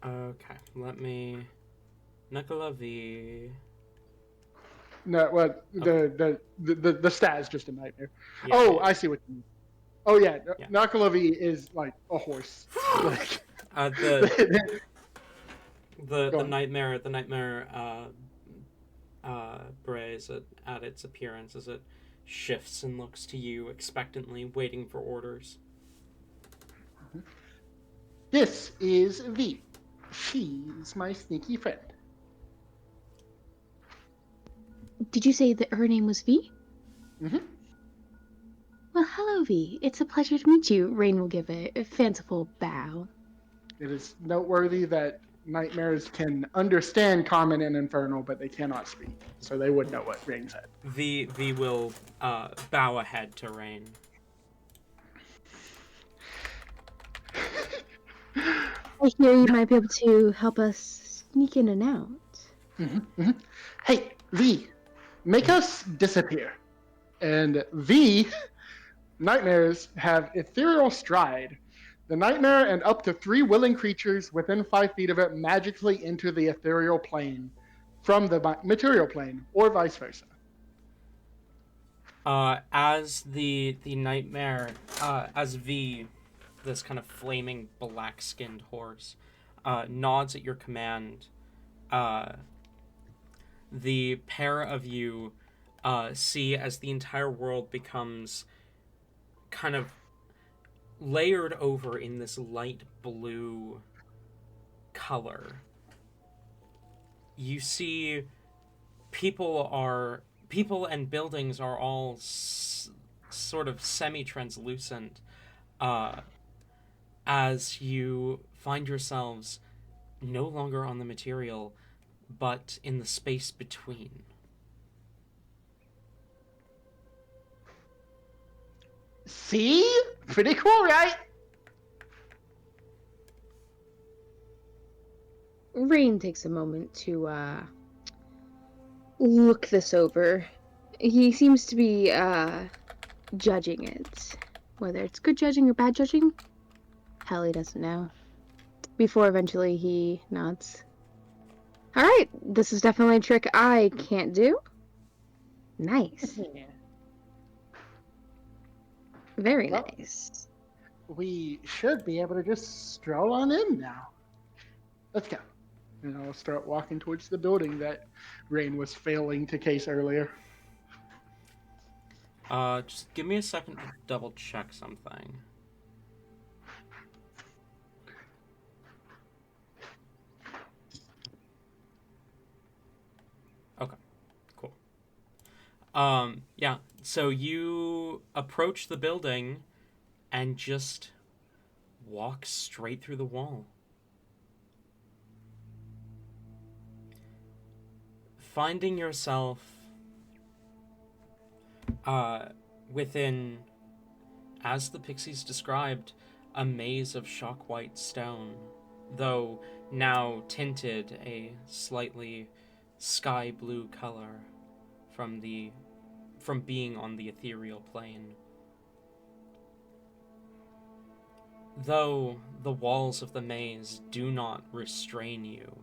Okay, let me Nicola V. No, what the stat is just a nightmare. Yeah, Oh, yeah, I see what you mean. Oh yeah, Yeah. Nakalavi is like a horse. Like the Go the on. nightmare brays at its appearance as it shifts and looks to you expectantly, waiting for orders. This is V. She's my sneaky friend. Did you say that her name was V? Mm-hmm. Well, hello, V. It's a pleasure to meet you. Rain will give a fanciful bow. It is noteworthy that nightmares can understand Common and Infernal, but they cannot speak, so they would know what Rain said. V will bow ahead to Rain. I hear you might be able to help us sneak in and out. Hey, V, make us disappear. And V, nightmares have ethereal stride. The nightmare and up to 3 willing creatures within 5 feet of it magically enter the ethereal plane from the material plane, or vice versa. As the nightmare, as V, this kind of flaming black-skinned horse, nods at your command, the pair of you see as the entire world becomes kind of layered over in this light blue color. You see people and buildings are all sort of semi-translucent as you find yourselves no longer on the material but in the space between. See? Pretty cool, right? Rain takes a moment to look this over. He seems to be judging it. Whether it's good judging or bad judging, hell, he doesn't know. Before eventually he nods. Alright, this is definitely a trick I can't do. Nice. Very Well, nice. we should be able to just stroll on in now. Let's go. And I'll start walking towards the building that Rain was failing to case earlier. Just give me a second to double check something. Okay, cool. Yeah, so you approach the building and just walk straight through the wall. Finding yourself within, as the pixies described, a maze of shock white stone, though now tinted a slightly sky blue color from being on the ethereal plane. Though the walls of the maze do not restrain you,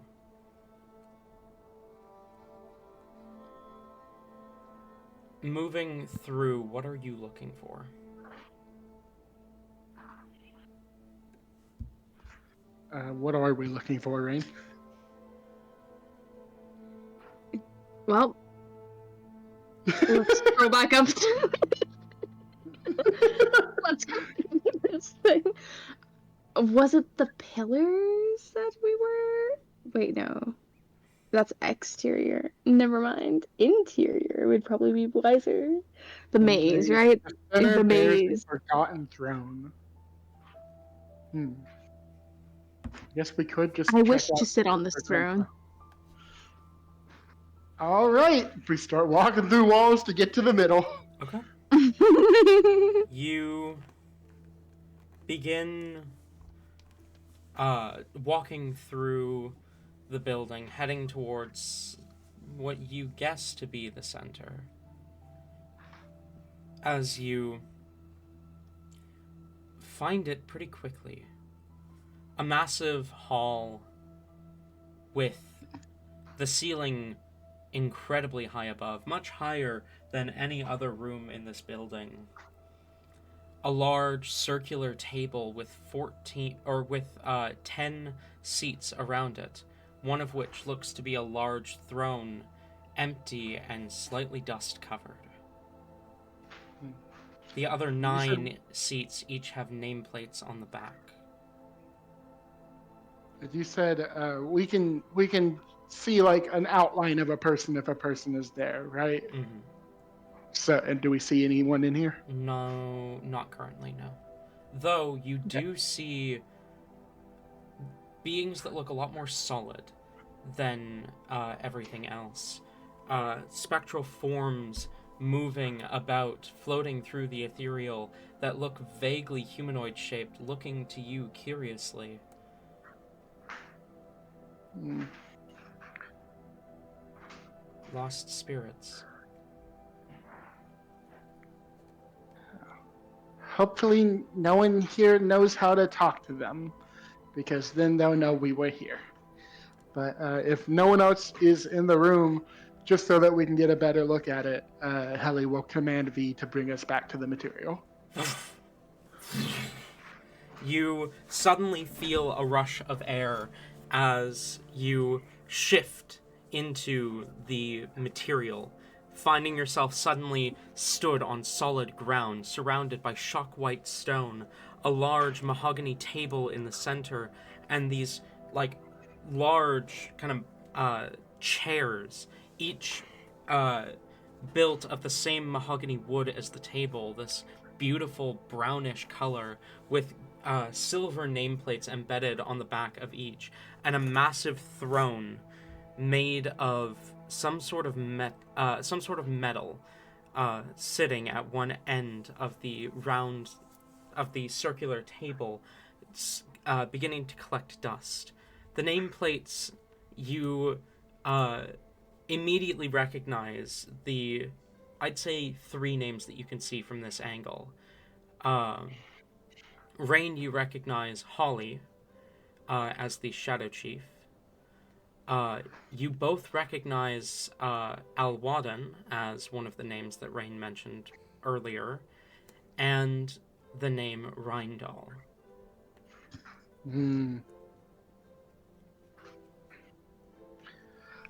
moving through, what are you looking for? What are we looking for, Rain? Well, let's go back up. Let's go do this thing. Was it the pillars that we were? Wait, no. That's exterior. Never mind. Interior would probably be wiser. The maze, right? The center The bears a maze. forgotten throne. Guess we could just. I check wish out to sit on this the throne. All right, we start walking through walls to get to the middle. Okay. You begin walking through the building, heading towards what you guess to be the center. As you find it pretty quickly. A massive hall with the ceiling incredibly high above, much higher than any other room in this building. A large circular table with 10 seats around it, one of which looks to be a large throne, empty and slightly dust covered. The other 9 seats each have nameplates on the back. You said we can see like an outline of a person if a person is there, right? Mm-hmm. So, and do we see anyone in here? No, not currently, no. Though you do see beings that look a lot more solid than everything else. Spectral forms moving about, floating through the ethereal, that look vaguely humanoid-shaped, looking to you curiously. Lost spirits. Hopefully no one here knows how to talk to them, because then they'll know we were here. But if no one else is in the room, just so that we can get a better look at it, Heli will command V to bring us back to the material. You suddenly feel a rush of air as you shift into the material, finding yourself suddenly stood on solid ground, surrounded by shock-white stone, a large mahogany table in the center, and these, like, large kind of chairs, each built of the same mahogany wood as the table, this beautiful brownish color with silver nameplates embedded on the back of each, and a massive throne made of some sort of metal sitting at one end of the circular table, beginning to collect dust. The nameplates, you immediately recognize I'd say 3 names that you can see from this angle. Rain, you recognize Holly as the Shadow Chief. You both recognize Alwaden as one of the names that Rain mentioned earlier, and the name Rindal.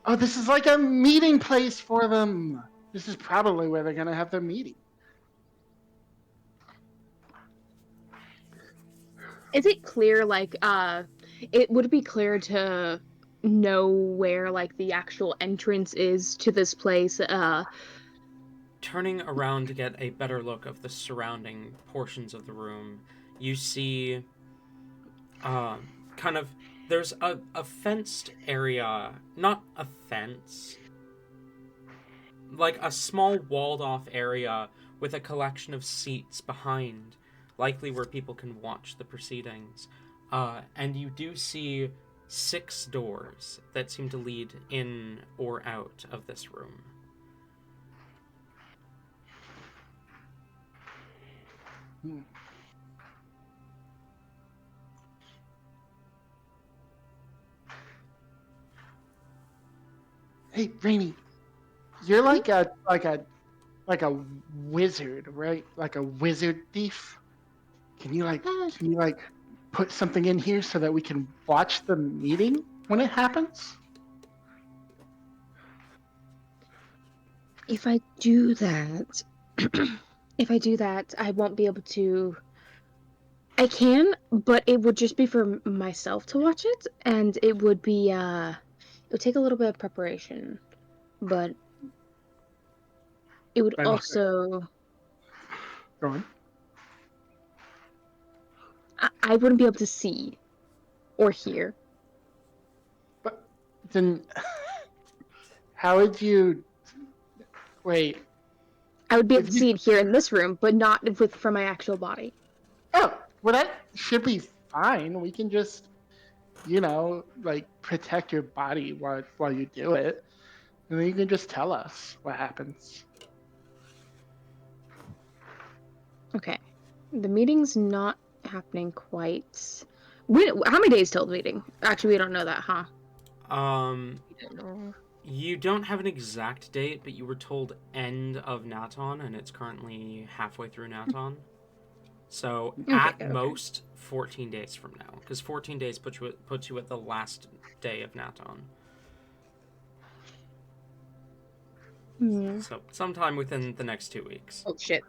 Oh, this is like a meeting place for them. This is probably where they're gonna have their meeting. Is it clear, like, it would be clear to know where, like, the actual entrance is to this place? Turning around to get a better look of the surrounding portions of the room, you see there's a fenced area, not a fence, like a small walled off area with a collection of seats behind, likely where people can watch the proceedings. And you do see 6 doors that seem to lead in or out of this room. Hey, Rainy, you're like a wizard, right? Like a wizard thief. Can you put something in here so that we can watch the meeting when it happens? If I do that, I won't be able to. I can, but it would just be for myself to watch it, and it would be, it would take a little bit of preparation, but it would also... Go on. I wouldn't be able to see or hear. But then, how would you... Wait. I would be able to see and hear in this room, but not from my actual body. Oh, well, that should be fine. We can just, protect your body while you do it. And then you can just tell us what happens. Okay. The meeting's not happening quite... How many days till the meeting? Actually, we don't know that, huh? You don't know. You don't have an exact date, but you were told end of Naton, and it's currently halfway through Naton. So at most 14 days from now, because 14 days puts you at the last day of Naton. So sometime within the next 2 weeks. Oh shit.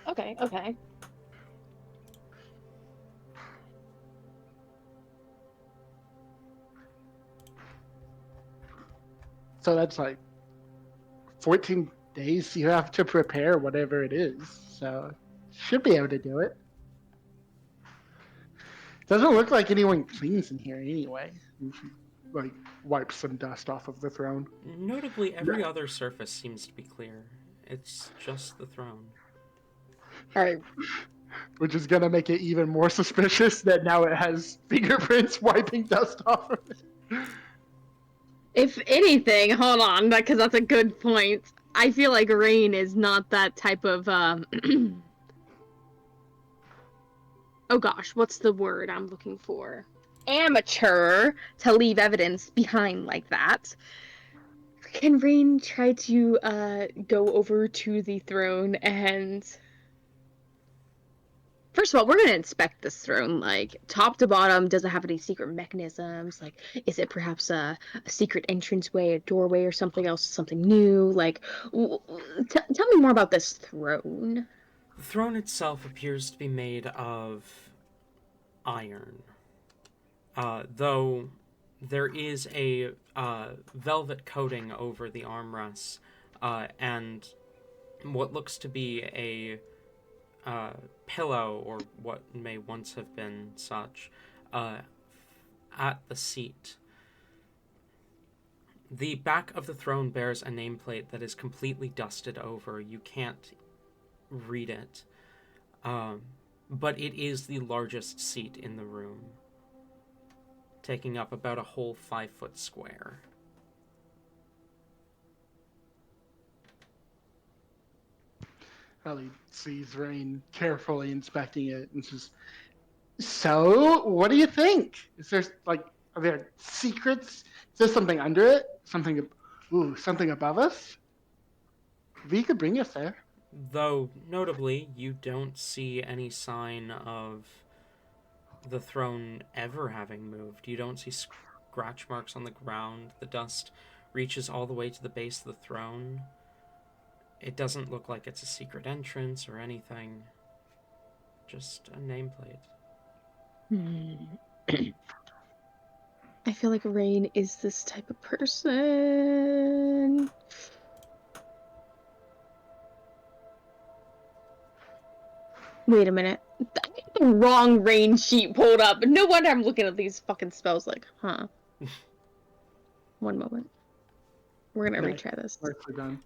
Okay. So that's like 14 days you have to prepare whatever it is. So should be able to do it. Doesn't look like anyone cleans in here anyway. Like wipes some dust off of the throne. Notably, every other surface seems to be clear. It's just the throne. All right. Which is gonna make it even more suspicious that now it has fingerprints wiping dust off of it. If anything, hold on, because that's a good point. I feel like Rain is not that type of oh gosh, what's the word I'm looking for? Amateur to leave evidence behind like that. Can Rain try to go over to the throne and... First of all, we're going to inspect this throne, like, top to bottom. Does it have any secret mechanisms? Like, is it perhaps a secret entranceway, a doorway, or something else, something new? Like, tell me more about this throne. The throne itself appears to be made of iron. Though there is a velvet coating over the armrests, and what looks to be a pillow, or what may once have been such, at the seat. The back of the throne bears a nameplate that is completely dusted over. You can't read it. But it is the largest seat in the room, taking up about a whole 5-foot square. Ellie sees Rain carefully inspecting it and says, "So, what do you think? Is there, like, are there secrets? Is there something under it? Something above us? We could bring us there." Though, notably, you don't see any sign of the throne ever having moved. You don't see scratch marks on the ground. The dust reaches all the way to the base of the throne. It doesn't look like it's a secret entrance or anything. Just a nameplate. I feel like Rain is this type of person. Wait a minute. I got the wrong Rain sheet pulled up. No wonder I'm looking at these fucking spells like, huh. One moment. We're gonna retry this. Nicely done.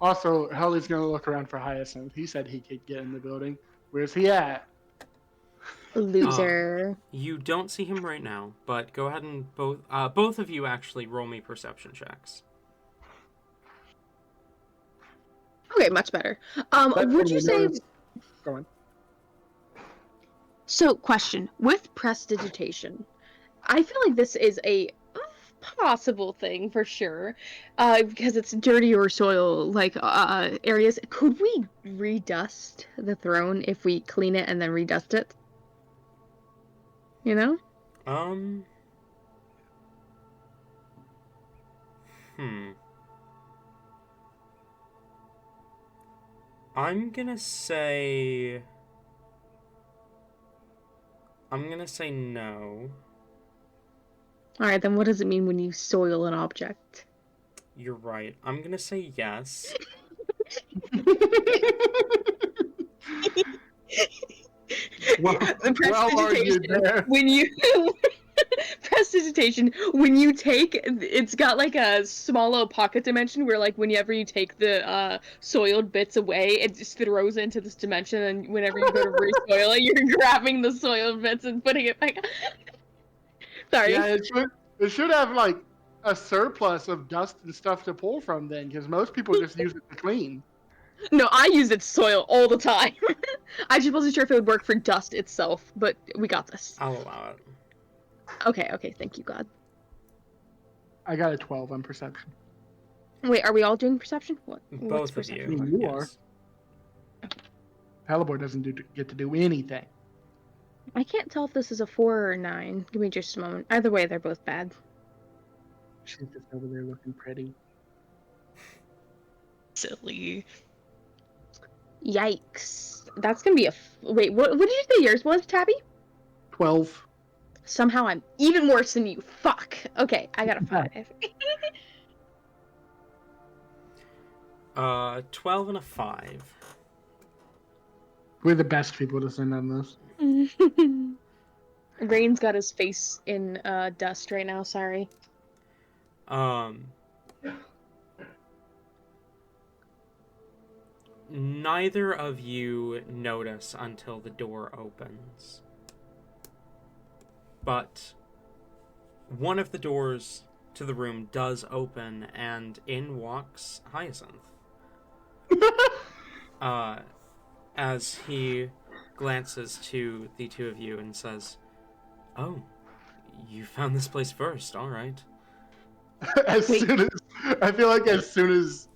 Also, Helly's gonna look around for Hyacinth. He said he could get in the building. Where's he at? Loser. You don't see him right now, but go ahead and both of you actually roll me perception checks. Okay, much better. Would you say... Go on. So, question. With prestidigitation, I feel like this is a possible thing for sure, because it's dirty or soil like areas. Could we redust the throne if we clean it and then redust it? You know? I'm gonna say no. Alright, then what does it mean when you soil an object? You're right. I'm gonna say yes. Well argued there. When you prestidigitation, when you take, it's got like a small little pocket dimension where, like, whenever you take the soiled bits away, it just throws into this dimension, and whenever you go to re-soil it, you're grabbing the soiled bits and putting it back. Sorry. Yeah, it should have like a surplus of dust and stuff to pull from then, because most people just use it to clean. No, I use it to soil all the time. I just wasn't sure if it would work for dust itself, but we got this. I'll allow it. Okay, thank you, God. I got a 12 on perception. Wait, are we all doing perception? What's Both of perception? you. for? You Yes. Halibor doesn't get to do anything. I can't tell if this is a 4 or a 9. Give me just a moment. Either way, they're both bad. She's just over there looking pretty. Silly. Yikes. That's gonna be a... Wait, what did you say yours was, Tabby? 12. Somehow I'm even worse than you. Fuck. Okay, I got a 5. 12 and a 5. We're the best people to send on this. Rain's got his face in dust right now, sorry. Neither of you notice until the door opens. But one of the doors to the room does open, and in walks Hyacinth. As he glances to the two of you and says, "Oh, you found this place first, all right." I feel like as soon as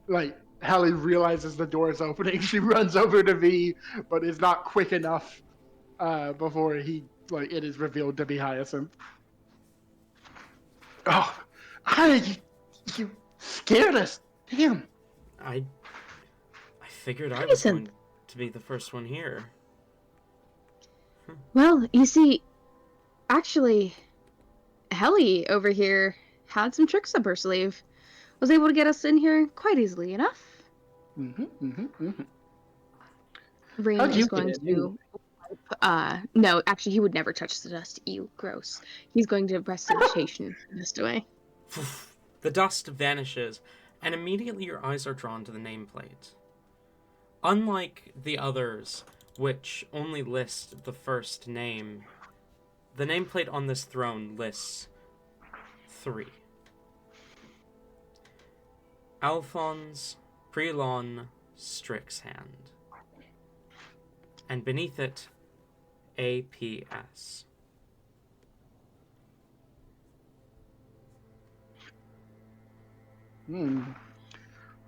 like Hallie realizes the door is opening, she runs over to V, but is not quick enough before it is revealed to be Hyacinth. Oh, you scared us. Damn. I figured I was Hyacinth. going to be the first one here. Well, you see, actually, Helly over here had some tricks up her sleeve. Was able to get us in here quite easily enough. Rain How'd you is going get in? to... no, actually, he would never touch the dust. Ew, gross. He's going to prestidigitation this away. The dust vanishes, and immediately your eyes are drawn to the nameplate. Unlike the others, which only list the first name, the nameplate on this throne lists 3. Alphonse Prelon Strixhand. And beneath it, APS.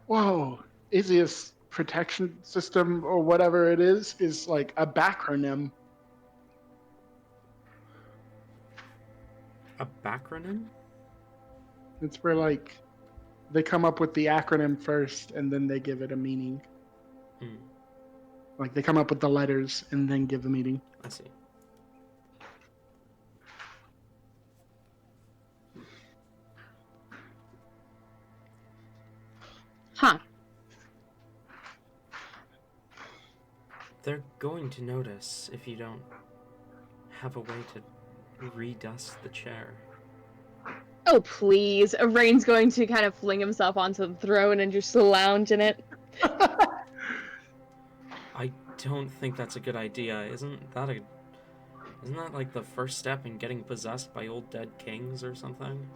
Whoa. Azius protection system or whatever it is like a backronym. A backronym? It's where like they come up with the acronym first and then they give it a meaning. Like they come up with the letters and then give the meaning. I see. Huh. They're going to notice if you don't have a way to redust the chair. Oh, please. Rain's going to kind of fling himself onto the throne and just lounge in it. I don't think that's a good idea. Isn't that like the first step in getting possessed by old dead kings or something?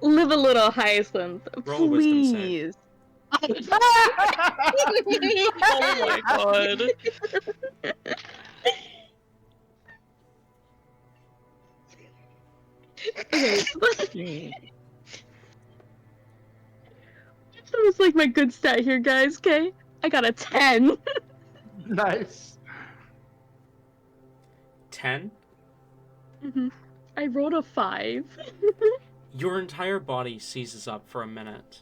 Live a little, Hyacinth. Roll a wisdom save. Please. Oh my god. Okay. That was like my good stat here, guys, okay? I got a 10. Nice. 10? I rolled a 5. Your entire body seizes up for a minute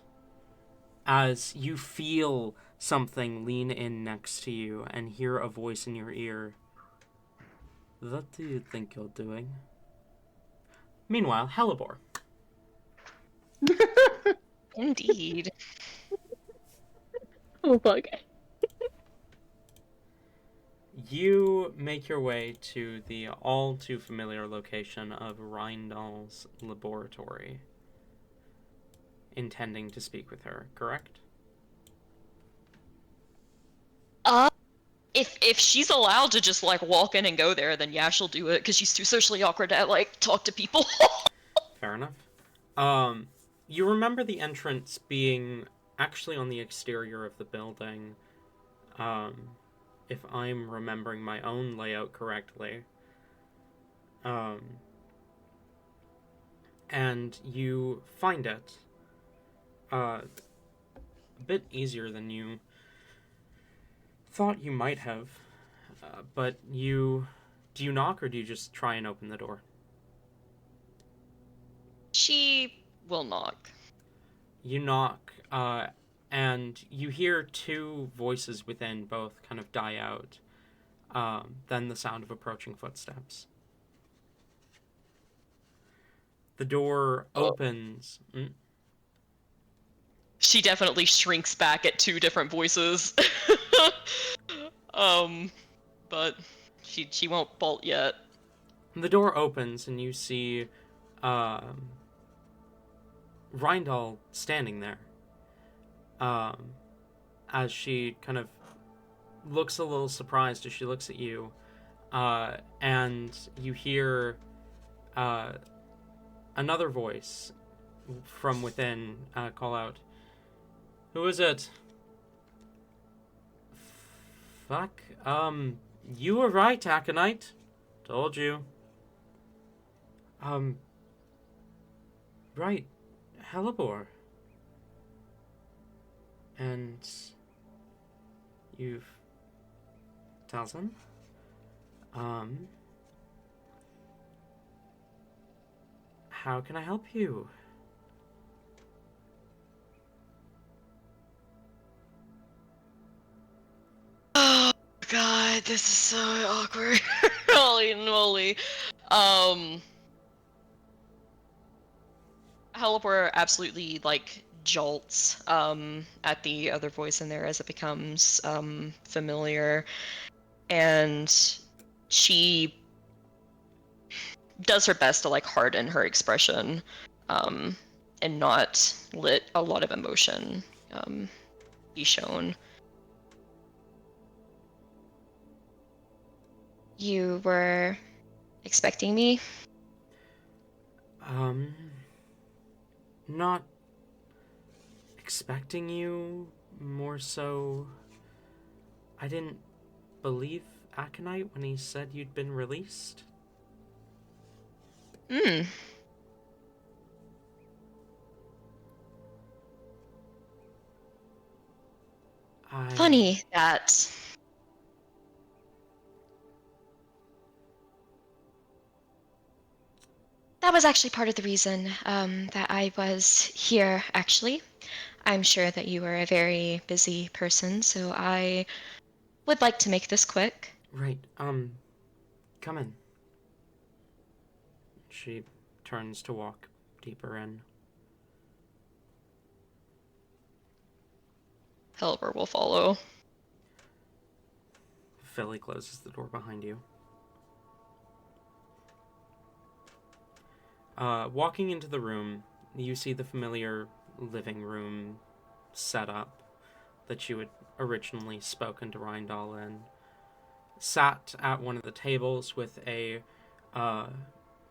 as you feel something lean in next to you and hear a voice in your ear. What do you think you're doing? Meanwhile, Helibor. Indeed. Oh, fuck. You make your way to the all too familiar location of Rindal's laboratory, intending to speak with her, correct? If she's allowed to just like walk in and go there, then yeah, she'll do it because she's too socially awkward to like talk to people. Fair enough. You remember the entrance being actually on the exterior of the building. If I'm remembering my own layout correctly. and you find it a bit easier than you thought you might have. But do you knock or do you just try and open the door? She will knock. You knock, and you hear two voices within both kind of die out, then the sound of approaching footsteps. The door opens. She definitely shrinks back at two different voices. But she won't bolt yet. The door opens and you see Rindal standing there. As she kind of looks a little surprised as she looks at you, and you hear another voice from within call out, "Who is it?" Fuck. You were right, Aconite. Told you. Right. Hellebore. And you've... Talzin? How can I help you? Oh god, this is so awkward. Holy moly. Halipor absolutely like jolts at the other voice in there as it becomes familiar, and she does her best to like harden her expression and not let a lot of emotion be shown. You were expecting me? Not expecting you, more so... I didn't believe Aconite when he said you'd been released. Hmm. Funny that. That was actually part of the reason that I was here, actually. I'm sure that you are a very busy person, so I would like to make this quick. Right, come in. She turns to walk deeper in. Helper will follow. Philly closes the door behind you. Walking into the room, you see the familiar living room setup that you had originally spoken to Rindal in. Sat at one of the tables with a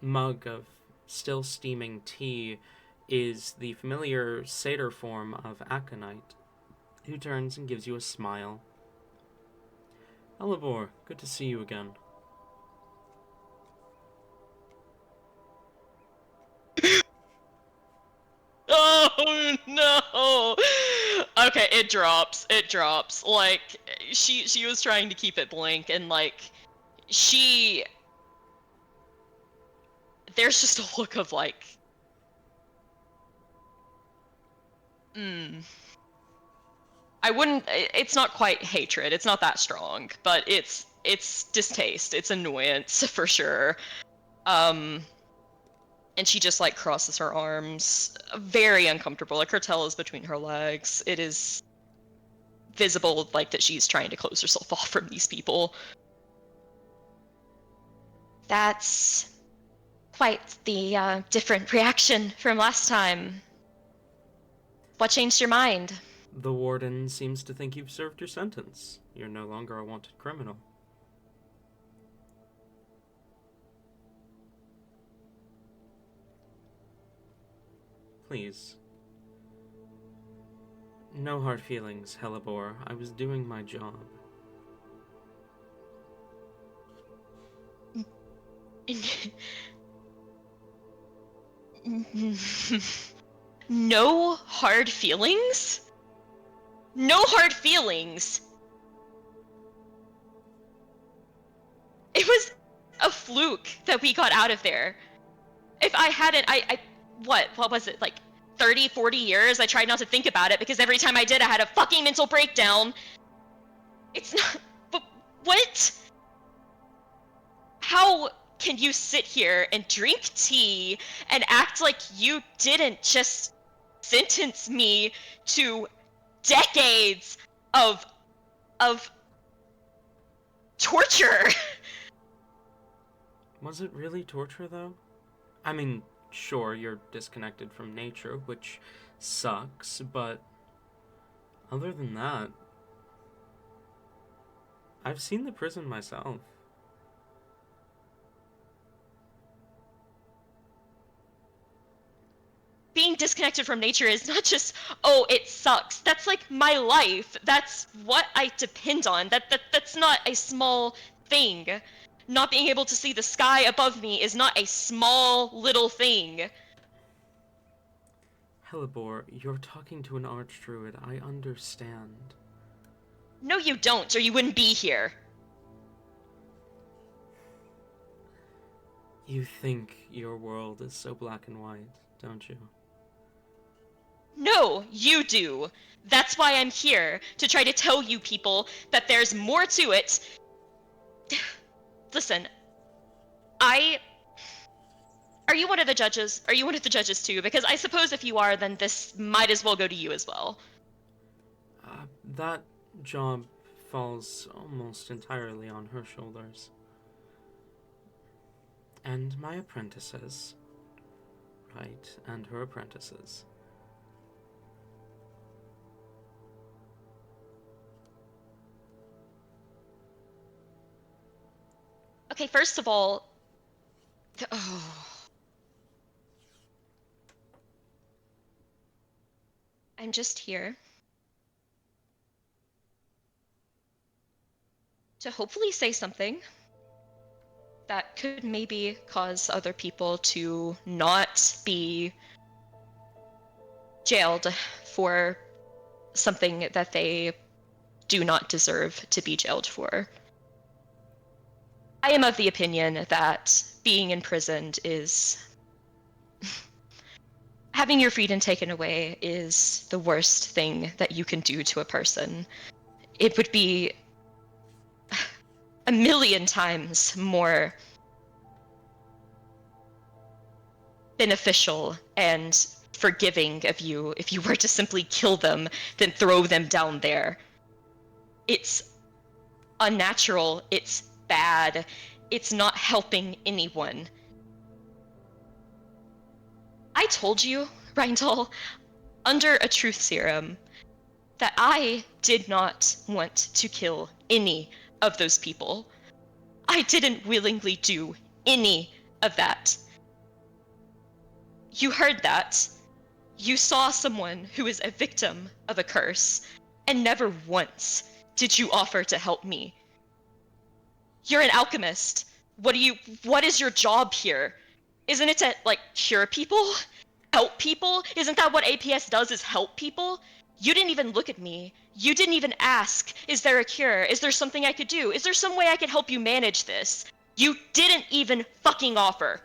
mug of still steaming tea is the familiar satyr form of Aconite, who turns and gives you a smile. Hellebore, good to see you again. Oh no! Okay, it drops. It drops. Like she was trying to keep it blank, and like there's just a look of like, I wouldn't. It's not quite hatred. It's not that strong, but it's distaste. It's annoyance for sure. And she just like crosses her arms, very uncomfortable. Like her tail is between her legs. It is visible, like that she's trying to close herself off from these people. That's quite the different reaction from last time. What changed your mind? The warden seems to think you've served your sentence. You're no longer a wanted criminal. Please. No hard feelings, Hellebore. I was doing my job. No hard feelings? No hard feelings! It was a fluke that we got out of there. If I hadn't, what was it, like 30, 40 years? I tried not to think about it because every time I did, I had a fucking mental breakdown. It's not, but what? How can you sit here and drink tea and act like you didn't just sentence me to decades of torture? Was it really torture, though? I mean, sure, you're disconnected from nature, which sucks, but other than that, I've seen the prison myself. Being disconnected from nature is not just, oh, it sucks. That's like my life. That's what I depend on. That's not a small thing. Not being able to see the sky above me is not a small little thing. Hellebore, you're talking to an archdruid. I understand. No, you don't, or you wouldn't be here. You think your world is so black and white, don't you? No, you do. That's why I'm here, to try to tell you people that there's more to it. Listen, Are you one of the judges? Are you one of the judges too? Because I suppose if you are, then this might as well go to you as well. That job falls almost entirely on her shoulders. And my apprentices. Right, and her apprentices. Okay, first of all, I'm just here to hopefully say something that could maybe cause other people to not be jailed for something that they do not deserve to be jailed for. I am of the opinion that being imprisoned is... having your freedom taken away is the worst thing that you can do to a person. It would be a million times more beneficial and forgiving of you if you were to simply kill them than throw them down there. It's unnatural, it's bad, it's not helping anyone. I told you, Reindal, under a truth serum, that I did not want to kill any of those people. I didn't willingly do any of that. You heard that. You saw someone who is a victim of a curse, and never once did you offer to help me. You're an alchemist. What is your job here? Isn't it to, like, cure people? Help people? Isn't that what APS does, is help people? You didn't even look at me. You didn't even ask, is there a cure? Is there something I could do? Is there some way I could help you manage this? You didn't even fucking offer.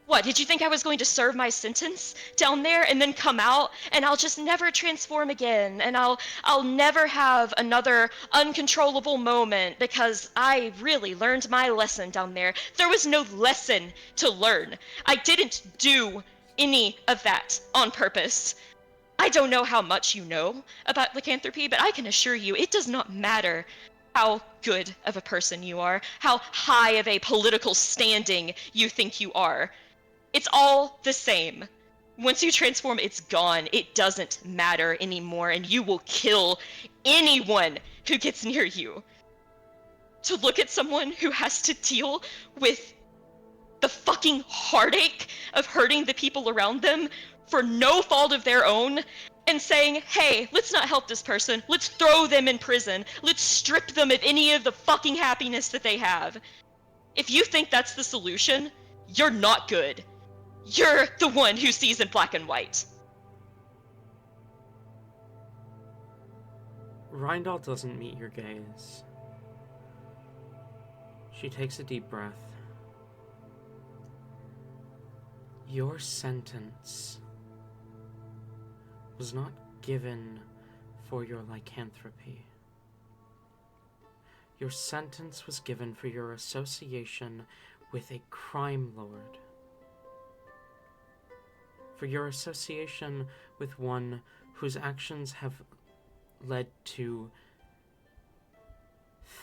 What, did you think I was going to serve my sentence down there and then come out and I'll just never transform again and I'll never have another uncontrollable moment because I really learned my lesson down there? There was no lesson to learn. I didn't do any of that on purpose. I don't know how much you know about lycanthropy, but I can assure you it does not matter how good of a person you are, how high of a political standing you think you are. It's all the same. Once you transform, it's gone. It doesn't matter anymore, and you will kill anyone who gets near you. To look at someone who has to deal with the fucking heartache of hurting the people around them for no fault of their own, and saying, hey, let's not help this person. Let's throw them in prison. Let's strip them of any of the fucking happiness that they have. If you think that's the solution, you're not good. You're the one who sees in black and white. Rindal doesn't meet your gaze. She takes a deep breath. Your sentence was not given for your lycanthropy. Your sentence was given for your association with a crime lord. For your association with one whose actions have led to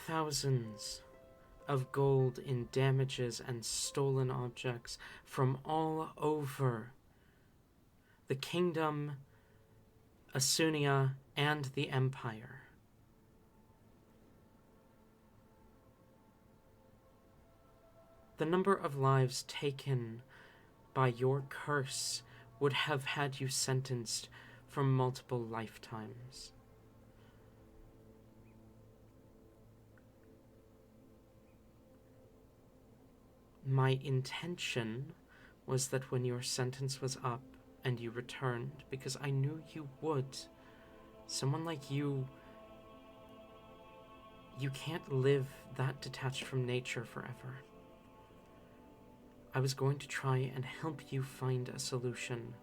thousands of gold in damages and stolen objects from all over the kingdom, Asunia, and the Empire. The number of lives taken by your curse would have had you sentenced for multiple lifetimes. My intention was that when your sentence was up and you returned, because I knew you would, someone like you can't live that detached from nature forever. I was going to try and help you find a solution.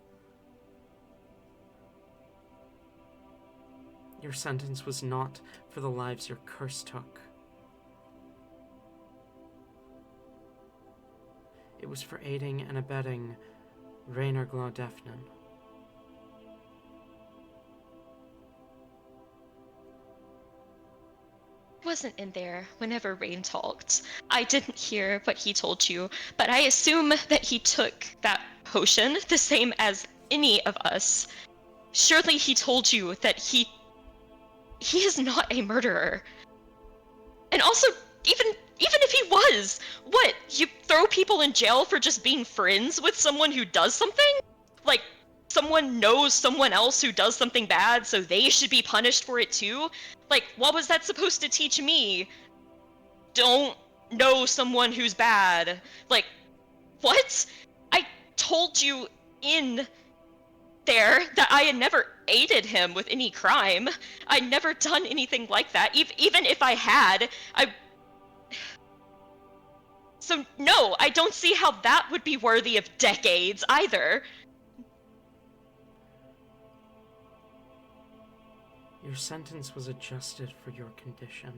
Your sentence was not for the lives your curse took. It was for aiding and abetting Rainer Glaudefnin. Wasn't in there whenever Rain talked. I didn't hear what he told you, but I assume that he took that potion the same as any of us. Surely he told you that he is not a murderer. And also, even if he was, what, you throw people in jail for just being friends with someone who does something? Like, someone knows someone else who does something bad, so they should be punished for it too? Like, what was that supposed to teach me? Don't know someone who's bad. Like, what? I told you in there that I had never aided him with any crime. I'd never done anything like that. Even if I had, So no, I don't see how that would be worthy of decades either. Your sentence was adjusted for your condition.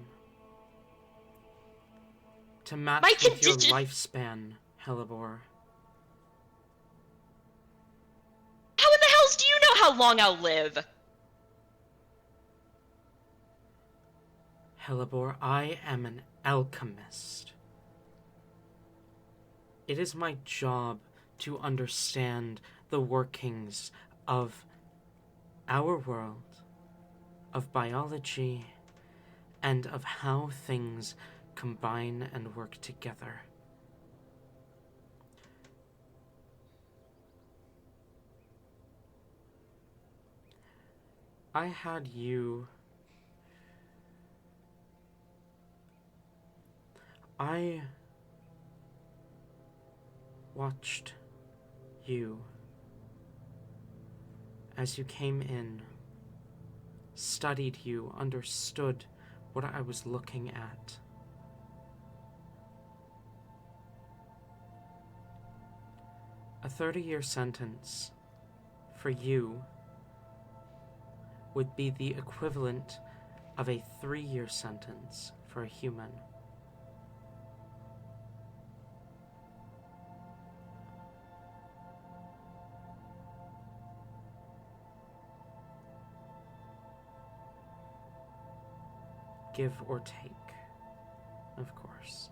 To match My with your condition- lifespan, Hellebore. How in the hells do you know how long I'll live? Hellebore, I am an alchemist. It is my job to understand the workings of our world, of biology, and of how things combine and work together. I had you... I watched you as you came in, studied you, understood what I was looking at. A 30-year sentence for you would be the equivalent of a 3-year sentence for a human. Give or take, of course.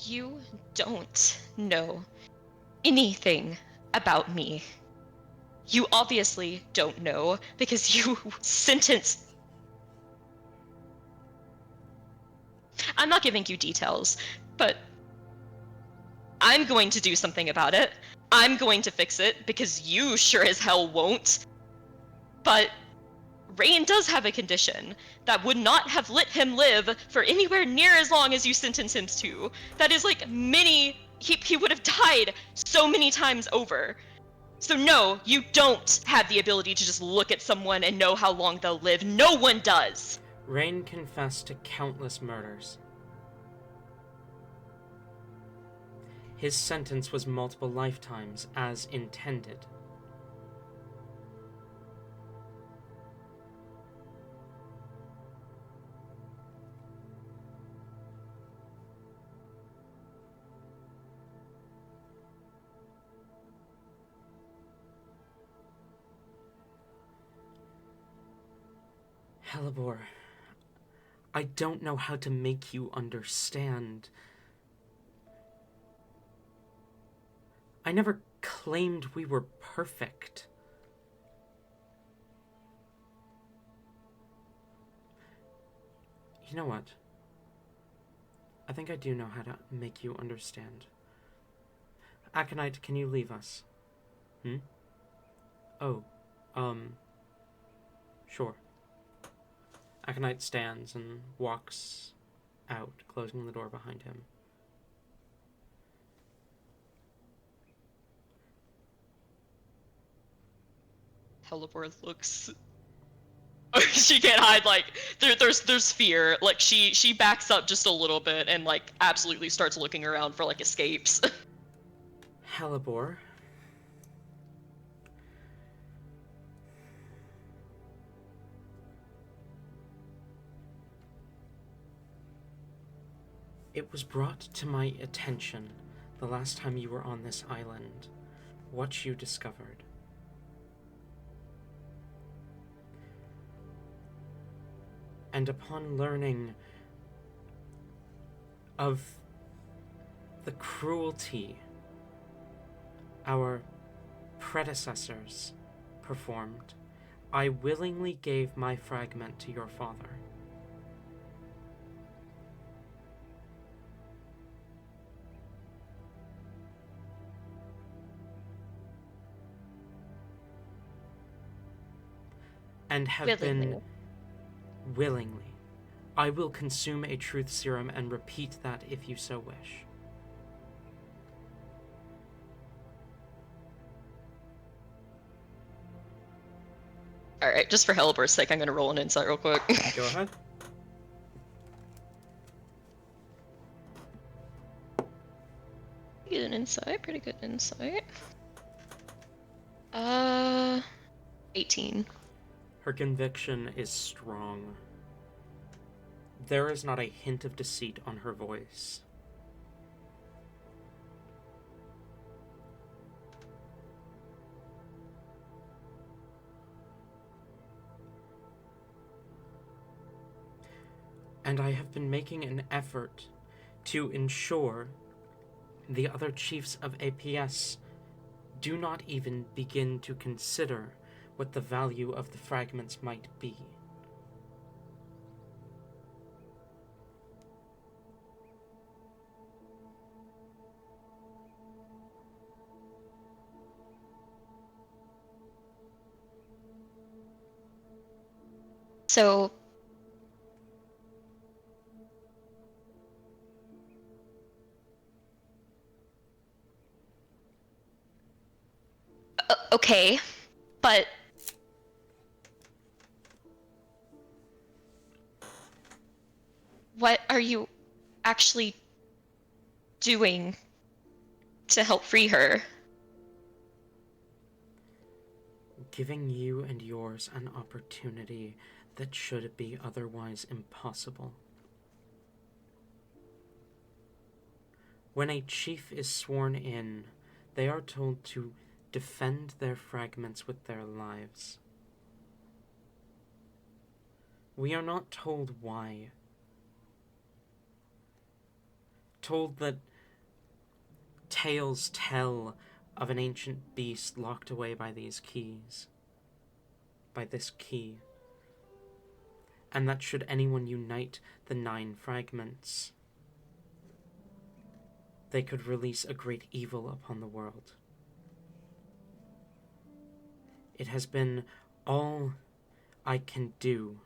You don't know anything about me. You obviously don't know because you sentenced... I'm not giving you details, but I'm going to do something about it. I'm going to fix it because you sure as hell won't. But Rain does have a condition that would not have let him live for anywhere near as long as you sentence him to. That is like many he would have died so many times over. So no, you don't have the ability to just look at someone and know how long they'll live. No one does. Rain confessed to countless murders. His sentence was multiple lifetimes, as intended. Helibor, I don't know how to make you understand. I never claimed we were perfect. You know what? I think I do know how to make you understand. Aconite, can you leave us? Oh, sure. Aconite stands and walks out, closing the door behind him. Helibor looks. She can't hide. Like there's fear. Like she backs up just a little bit and like absolutely starts looking around for like escapes. Helibor. It was brought to my attention the last time you were on this island what you discovered. And upon learning of the cruelty our predecessors performed, I willingly gave my fragment to your father. And have been willingly. I will consume a truth serum and repeat that if you so wish. Alright, just for Helibor's sake, I'm gonna roll an insight real quick. Go ahead. Get an insight, pretty good insight. 18. Her conviction is strong. There is not a hint of deceit on her voice. And I have been making an effort to ensure the other chiefs of APS do not even begin to consider what the value of the fragments might be. So okay, but what are you actually doing to help free her? Giving you and yours an opportunity that should be otherwise impossible. When a chief is sworn in, they are told to defend their fragments with their lives. We are not told why. Told that tales tell of an ancient beast locked away by these keys. By this key. And that should anyone unite the 9 fragments, they could release a great evil upon the world. It has been all I can do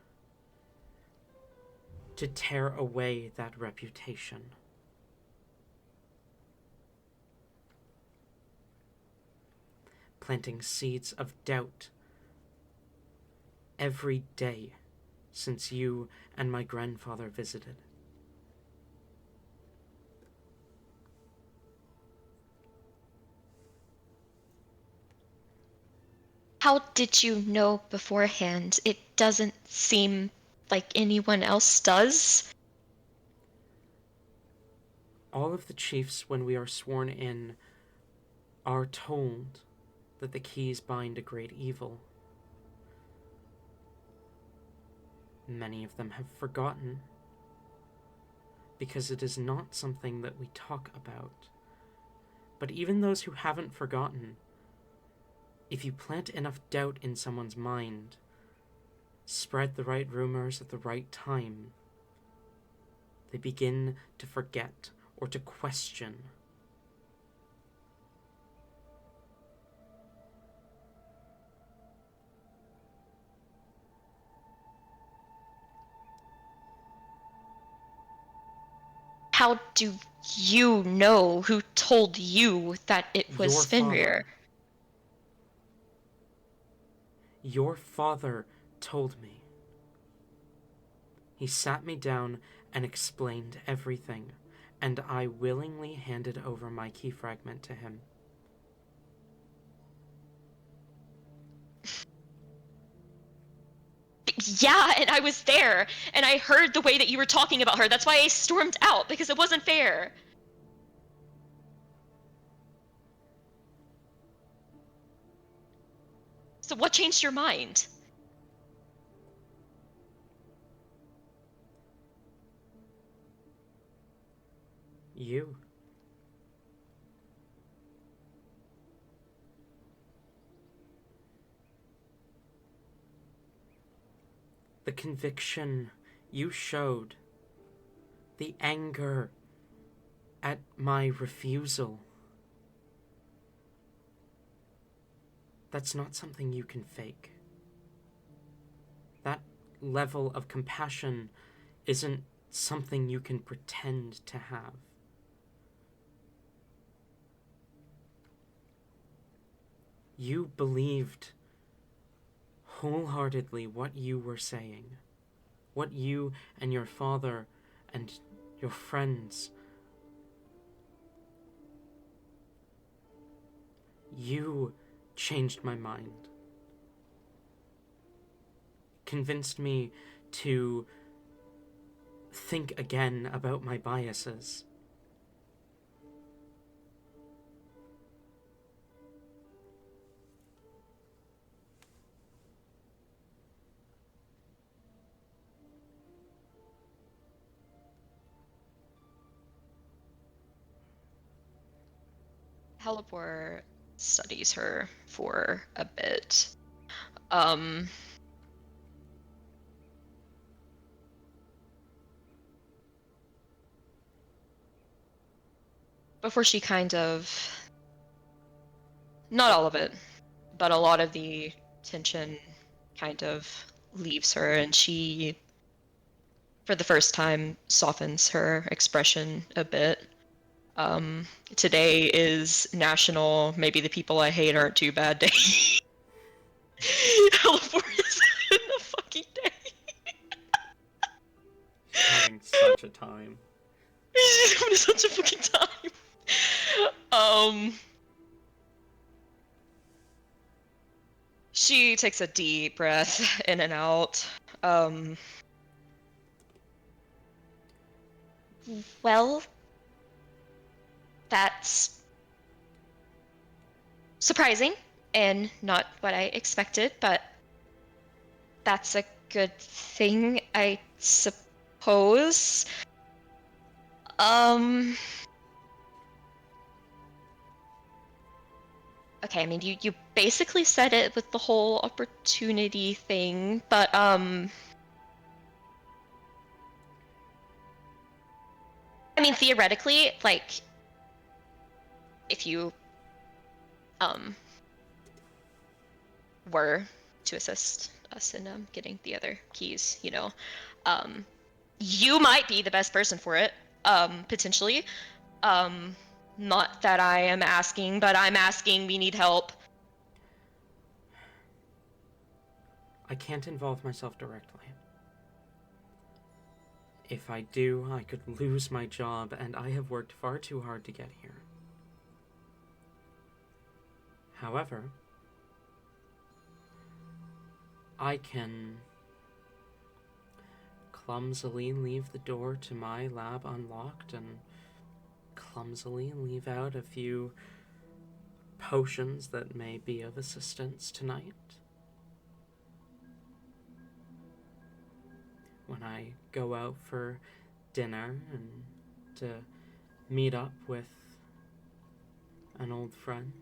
to tear away that reputation. planting seeds of doubt every day since you and my grandfather visited. How did you know beforehand? It doesn't seem like anyone else does. All of the chiefs, when we are sworn in, are told that the keys bind a great evil. Many of them have forgotten, because it is not something that we talk about. But even those who haven't forgotten, if you plant enough doubt in someone's mind, spread the right rumors at the right time, they begin to forget or to question. How do you know who told you that it was Your Fenrir? father. Your father told me. He sat me down and explained everything, and I willingly handed over my key fragment to him. Yeah, and I was there, and I heard the way that you were talking about her. That's why I stormed out, because it wasn't fair. So what changed your mind? You. The conviction you showed, the anger at my refusal. That's not something you can fake. That level of compassion isn't something you can pretend to have. You believed wholeheartedly what you were saying, what you and your father and your friends. You changed my mind, convinced me to think again about my biases. Halibor studies her for a bit. Before she kind of, not all of it, but a lot of the tension kind of leaves her, and she, for the first time, softens her expression a bit. Today is National Maybe the People I Hate Aren't Too Bad Day. Halibor is having a fucking day. She's having such a time. She's having such a fucking time. She takes a deep breath in and out. Well, that's surprising and not what I expected, but that's a good thing, I suppose. Okay, I mean, you basically said it with the whole opportunity thing, but, I mean, theoretically, like, if you, were to assist us in, getting the other keys, you know, you might be the best person for it, potentially. Not that I am asking, but I'm asking, we need help. I can't involve myself directly. If I do, I could lose my job, and I have worked far too hard to get here. However, I can clumsily leave the door to my lab unlocked and clumsily leave out a few potions that may be of assistance tonight. When I go out for dinner and to meet up with an old friend.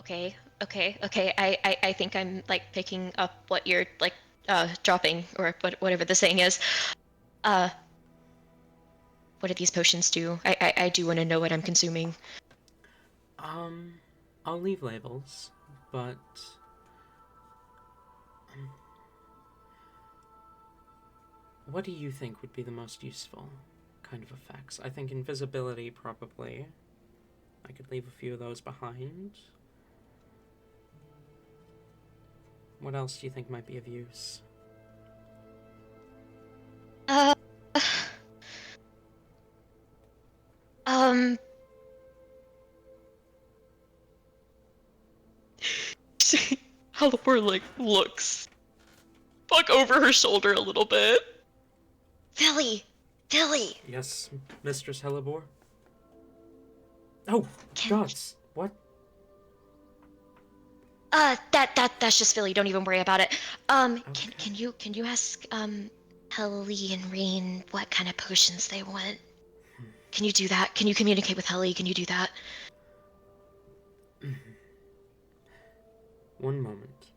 Okay. I think I'm like picking up what you're like dropping or whatever the saying is. What do these potions do? I do want to know what I'm consuming. I'll leave labels, but what do you think would be the most useful kind of effects? I think invisibility, probably. I could leave a few of those behind. What else do you think might be of use? Halipor like looks like over her shoulder a little bit. Philly! Yes, Mistress Hellebore? Oh, gods, what? That's just Philly. Don't even worry about it. Okay. Can you ask Helly and Rain what kind of potions they want? Can you do that? Can you communicate with Helly? Can you do that? One moment.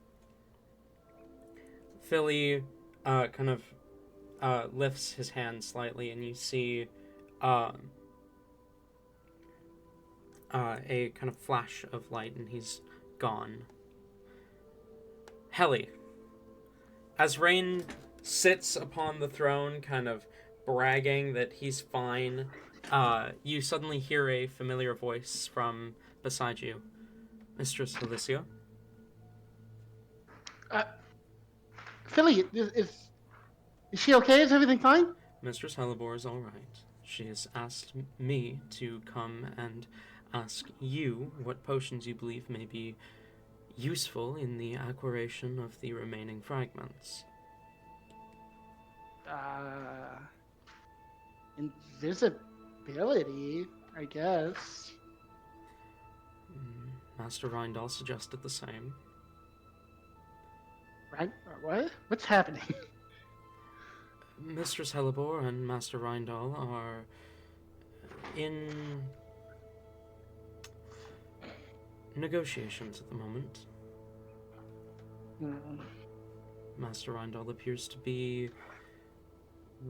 Philly kind of lifts his hand slightly, and you see a kind of flash of light, and he's gone. Helly. As Rain sits upon the throne, kind of bragging that he's fine, you suddenly hear a familiar voice from beside you. Mistress Alicia? Philly, is she okay? Is everything fine? Mistress Hellebore is all right. She has asked me to come and ask you what potions you believe may be useful in the acquiration of the remaining fragments. Invisibility, I guess. Master Rindal suggested the same. Right? What? What's happening? Mistress Hellebore and Master Rindal are in negotiations at the moment. Master Rindal appears to be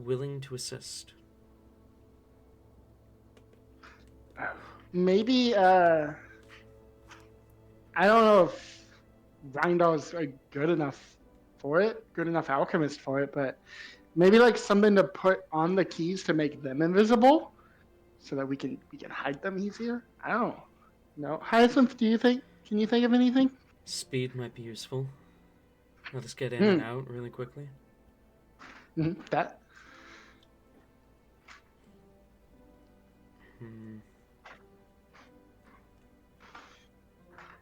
willing to assist. Maybe, I don't know if Rindal's a good enough alchemist for it, but maybe like something to put on the keys to make them invisible so that we can hide them easier? I don't know. No. Hyacinth, can you think of anything? Speed might be useful. Let us get in and out really quickly. That.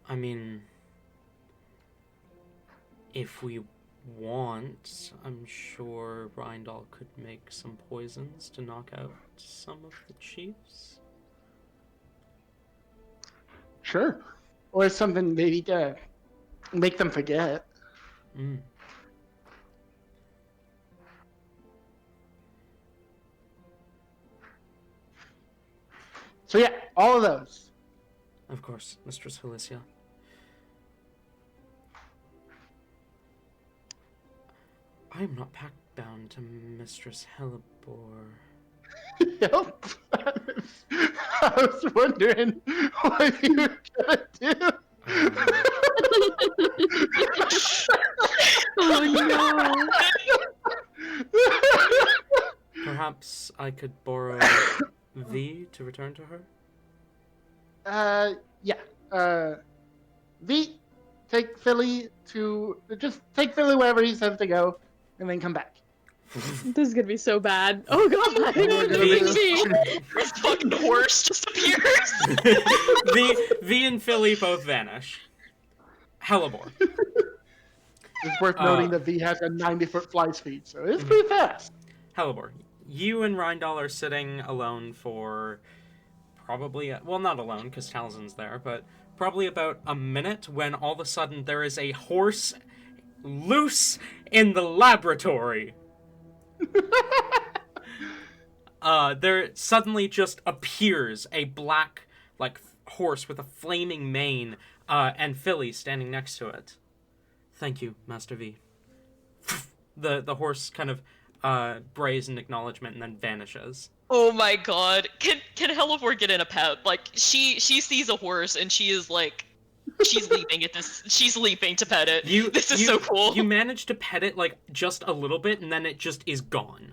I mean, if we want, I'm sure Rindal could make some poisons to knock out some of the chiefs. Sure. Or something maybe to make them forget. So yeah, all of those. Of course, Mistress Felicia. I am not pact bound to Mistress Hellebore. Yep. I was wondering what you were gonna do. Oh no! Perhaps I could borrow V to return to her? Yeah. V, take Philly wherever he says to go, and then come back. This is gonna be so bad. Oh god! And we're gonna V- This fucking horse just appears. V and Philly both vanish. Hellebore. It's worth noting that V has a 90-foot fly speed, so it's Mhm. pretty fast. Hellebore, you and Rindal are sitting alone for probably, well, not alone because Talzin's there, but probably about a minute when all of a sudden there is a horse loose in the laboratory. There suddenly just appears a black, like, horse with a flaming mane, and Philly standing next to it. Thank you, Master V. The horse kind of brays in acknowledgement and then vanishes. Oh my god. Can Hellebore get in a pet? Like, she sees a horse and she is like, she's leaping at this. She's leaping to pet it. This is so cool. You manage to pet it, like, just a little bit, and then it just is gone.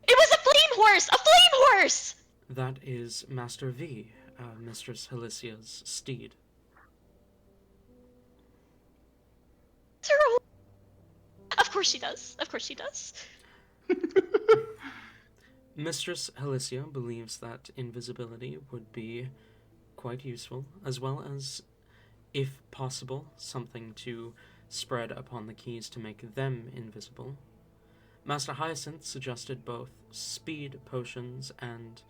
It was a flame horse! A flame horse! That is Master V, Mistress Helicia's steed. Of course she does. Of course she does. Mistress Helicia believes that invisibility would be quite useful, as well as, if possible, something to spread upon the keys to make them invisible. Master Hyacinth suggested both speed potions and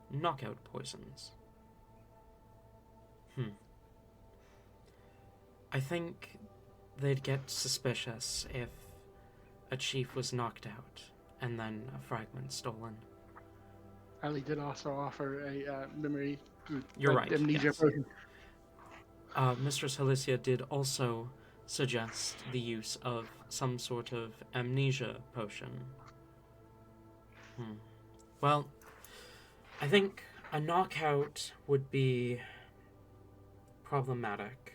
knockout poisons. I think they'd get suspicious if a chief was knocked out and then a fragment stolen. Ali did also offer a memory. You're right, Amnesia yes. potion. Mistress Helicia did also suggest the use of some sort of amnesia potion. Well, I think a knockout would be problematic.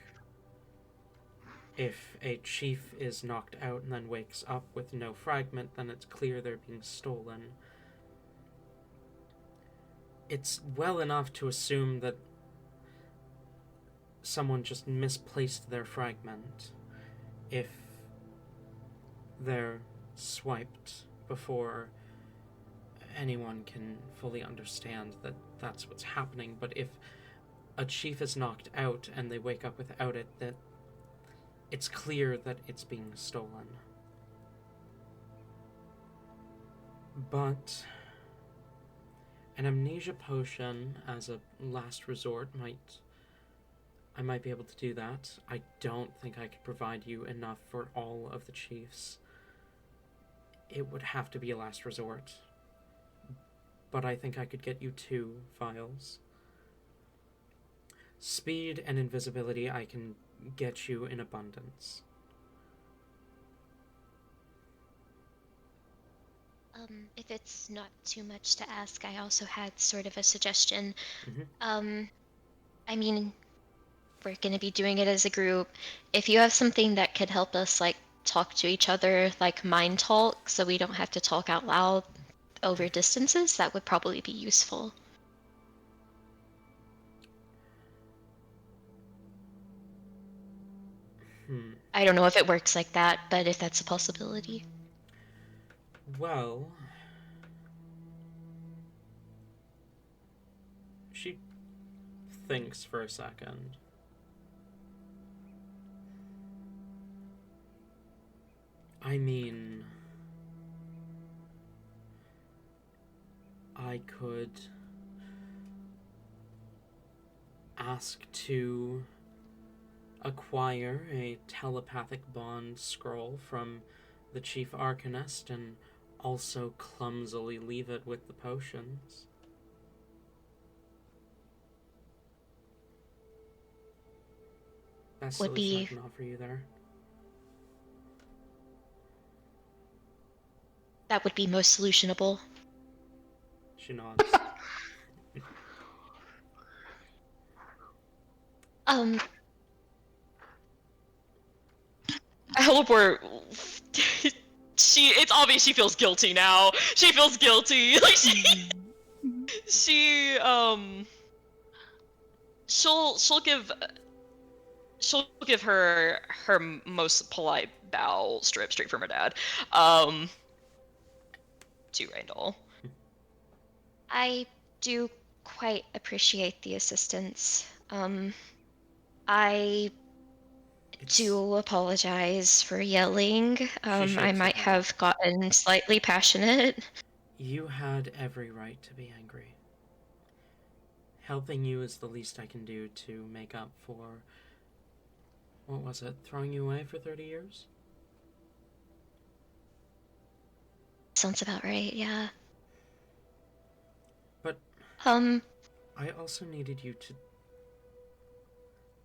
If a chief is knocked out and then wakes up with no fragment, then it's clear they're being stolen. It's well enough to assume that someone just misplaced their fragment if they're swiped before anyone can fully understand that that's what's happening. But if a chief is knocked out and they wake up without it, that it's clear that it's being stolen. But an amnesia potion as a last resort I might be able to do that. I don't think I could provide you enough for all of the chiefs. It would have to be a last resort. But I think I could get you 2 vials. Speed and invisibility I can get you in abundance. If it's not too much to ask, I also had sort of a suggestion. I mean, we're gonna be doing it as a group. If you have something that could help us, like, talk to each other, like mind talk, so we don't have to talk out loud over distances, that would probably be useful. I don't know if it works like that, but if that's a possibility. Well, she thinks for a second. I mean, I could ask to acquire a telepathic bond scroll from the chief arcanist and also clumsily leave it with the potions. That's the least I can offer you there. That would be most solutionable. She nods. Helibor, it's obvious she feels guilty now. She feels guilty. Like she she'll give her most polite bow straight from her dad, to Randall. I do quite appreciate the assistance. I do apologize for yelling. I shakes might her head. have gotten slightly passionate. You had every right to be angry. Helping you is the least I can do to make up for, what was it, throwing you away for 30 years? Sounds about right, yeah. But Um, I also needed you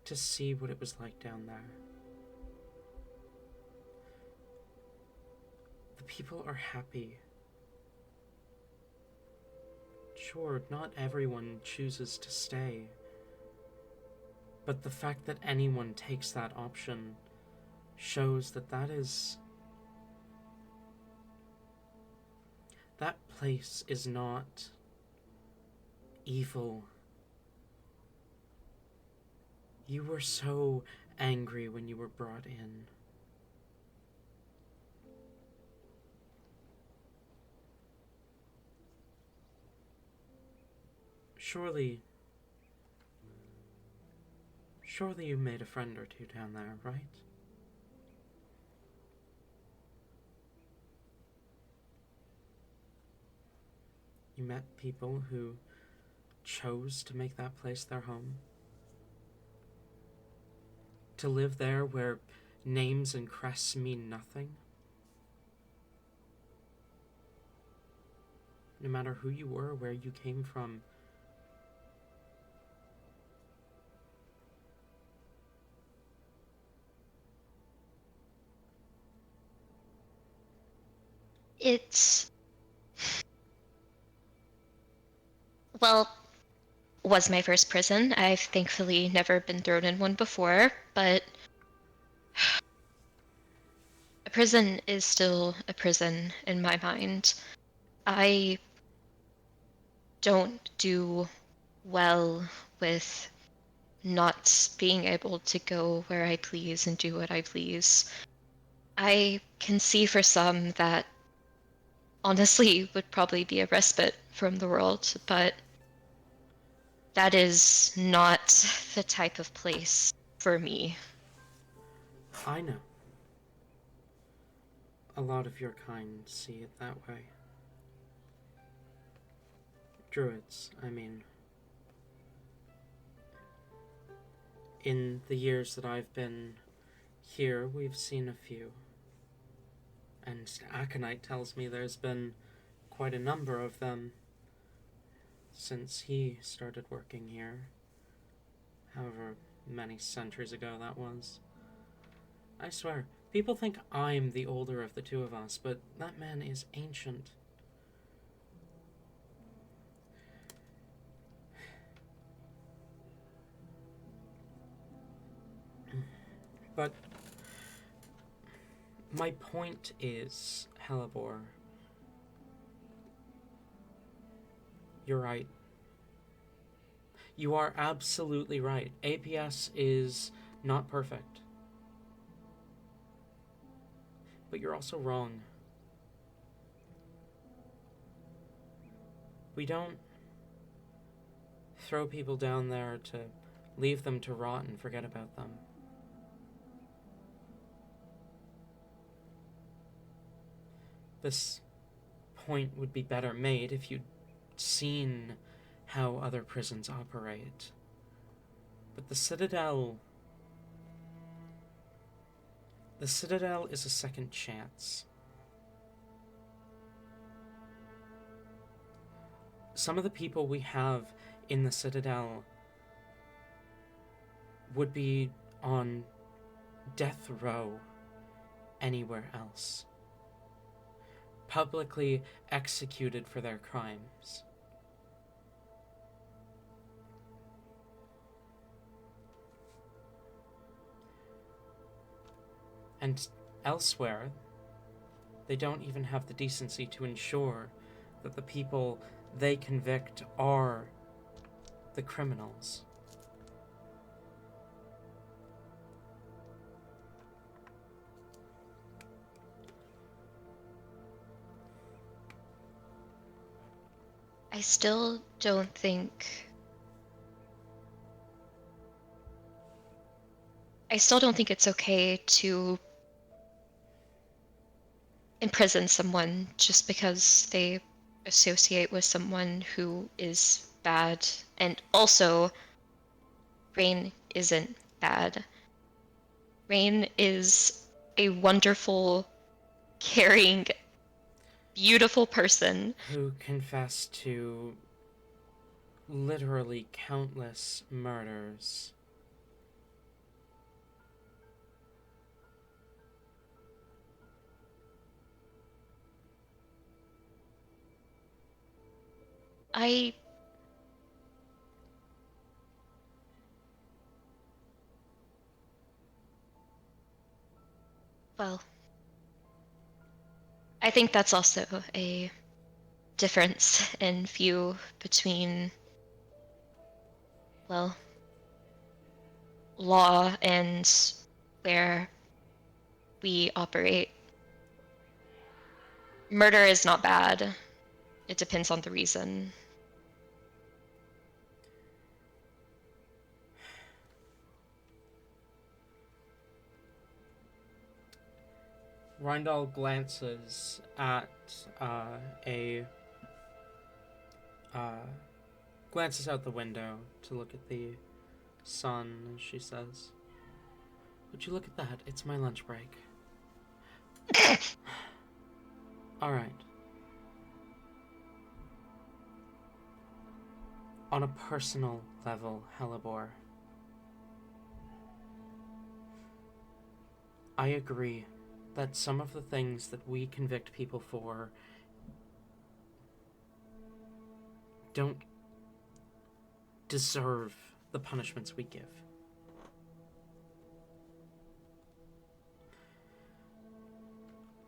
to see what it was like down there. The people are happy. Sure, not everyone chooses to stay. But the fact that anyone takes that option shows that that place is not evil. You were so angry when you were brought in. Surely you made a friend or two down there, right? You met people who chose to make that place their home. To live there where names and crests mean nothing. No matter who you were, where you came from. it's... Well, was my first prison. I've thankfully never been thrown in one before, but a prison is still a prison in my mind. I don't do well with not being able to go where I please and do what I please. I can see for some that honestly would probably be a respite from the world, but that is not the type of place for me. I know. A lot of your kind see it that way. Druids, I mean. In the years that I've been here, we've seen a few. And Aconite tells me there's been quite a number of them since he started working here. However many centuries ago that was. I swear, people think I'm the older of the two of us, but that man is ancient. But my point is, Helibor, you're right. You are absolutely right. APS is not perfect. But you're also wrong. We don't throw people down there to leave them to rot and forget about them. This point would be better made if you'd seen how other prisons operate. But the Citadel is a second chance. Some of the people we have in the Citadel would be on death row anywhere else. Publicly executed for their crimes. And Elsewhere, they don't even have the decency to ensure that the people they convict are the criminals. I still don't think. I still don't think it's okay to imprison someone just because they associate with someone who is bad. And also, Rain isn't bad. Rain is a wonderful, caring, beautiful person. Who confessed to literally countless murders. I Well, I think that's also a difference in view between, well, law and where we operate. Murder is not bad. It depends on the reason. Rindal glances at a glances out the window to look at the sun, and she says, "Would you look at that? It's my lunch break." All right. On a personal level, Hellebore, I agree that some of the things that we convict people for don't deserve the punishments we give.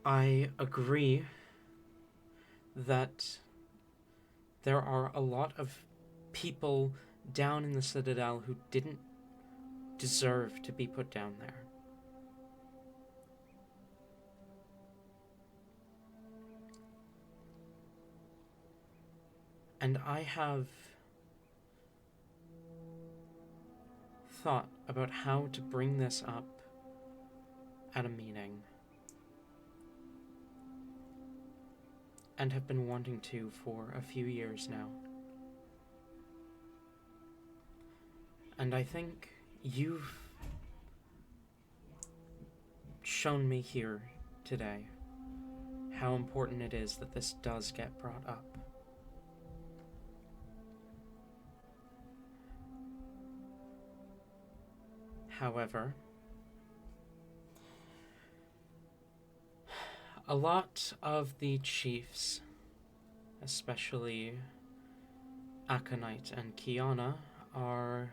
I agree that there are a lot of people down in the Citadel who didn't deserve to be put down there. And I have thought about how to bring this up at a meeting, and have been wanting to for a few years now. And I think you've shown me here today how important it is that this does get brought up. However, a lot of the chiefs, especially Aconite and Kiana, are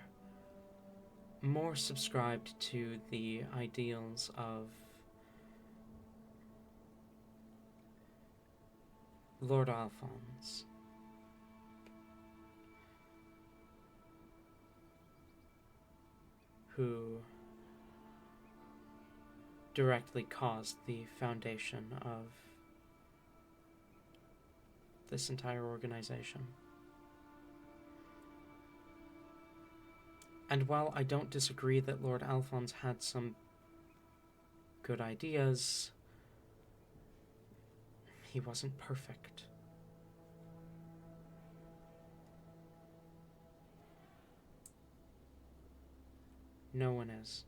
more subscribed to the ideals of Lord Alphonse. Who directly caused the foundation of this entire organization. And while I don't disagree that Lord Alphonse had some good ideas, he wasn't perfect. No one is.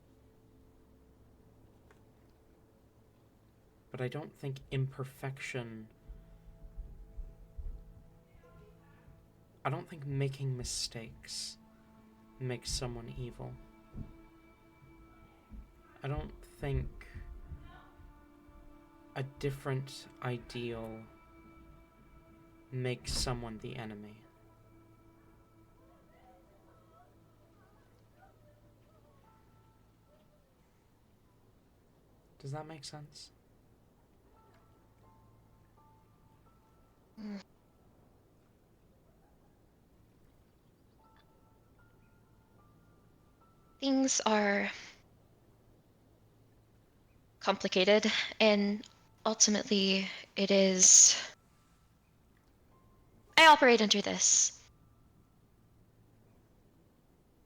But I don't think imperfection... I don't think making mistakes makes someone evil. I don't think a different ideal makes someone the enemy. Does that make sense? Things are complicated, and ultimately, it is. I operate under this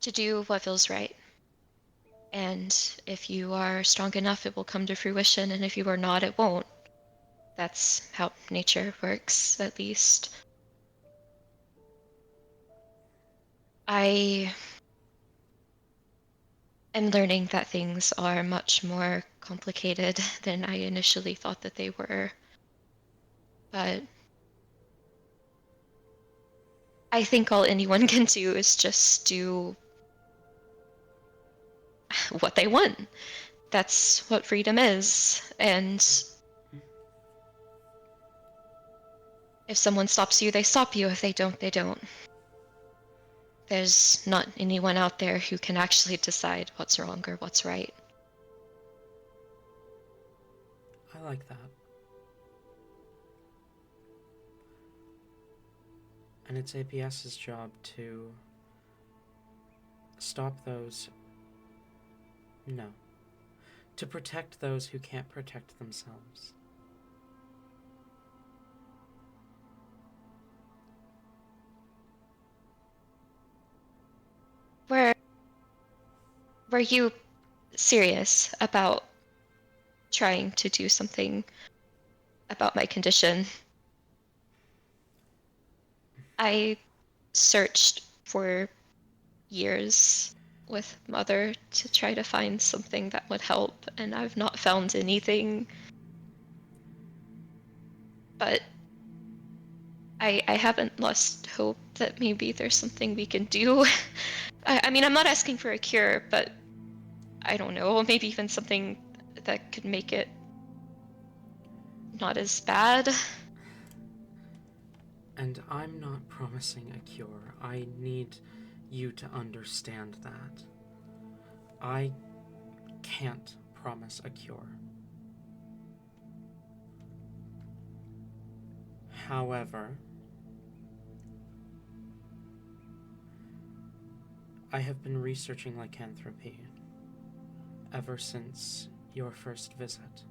to do what feels right. And if you are strong enough, it will come to fruition, and if you are not, it won't. That's how nature works, at least. I am learning that things are much more complicated than I initially thought that they were. But I think all anyone can do is just do what they want. That's what freedom is. And if someone stops you, they stop you. If they don't, they don't. There's not anyone out there who can actually decide what's wrong or what's right. I like that. And it's APS's job to stop those. No. To protect those who can't protect themselves. Were you serious about trying to do something about my condition? I searched for years with Mother to try to find something that would help, and I've not found anything. But I haven't lost hope that maybe there's something we can do. I mean, I'm not asking for a cure, but I don't know, maybe even something that could make it not as bad. And I'm not promising a cure. I need you to understand that. I can't promise a cure. However, I have been researching lycanthropy ever since your first visit.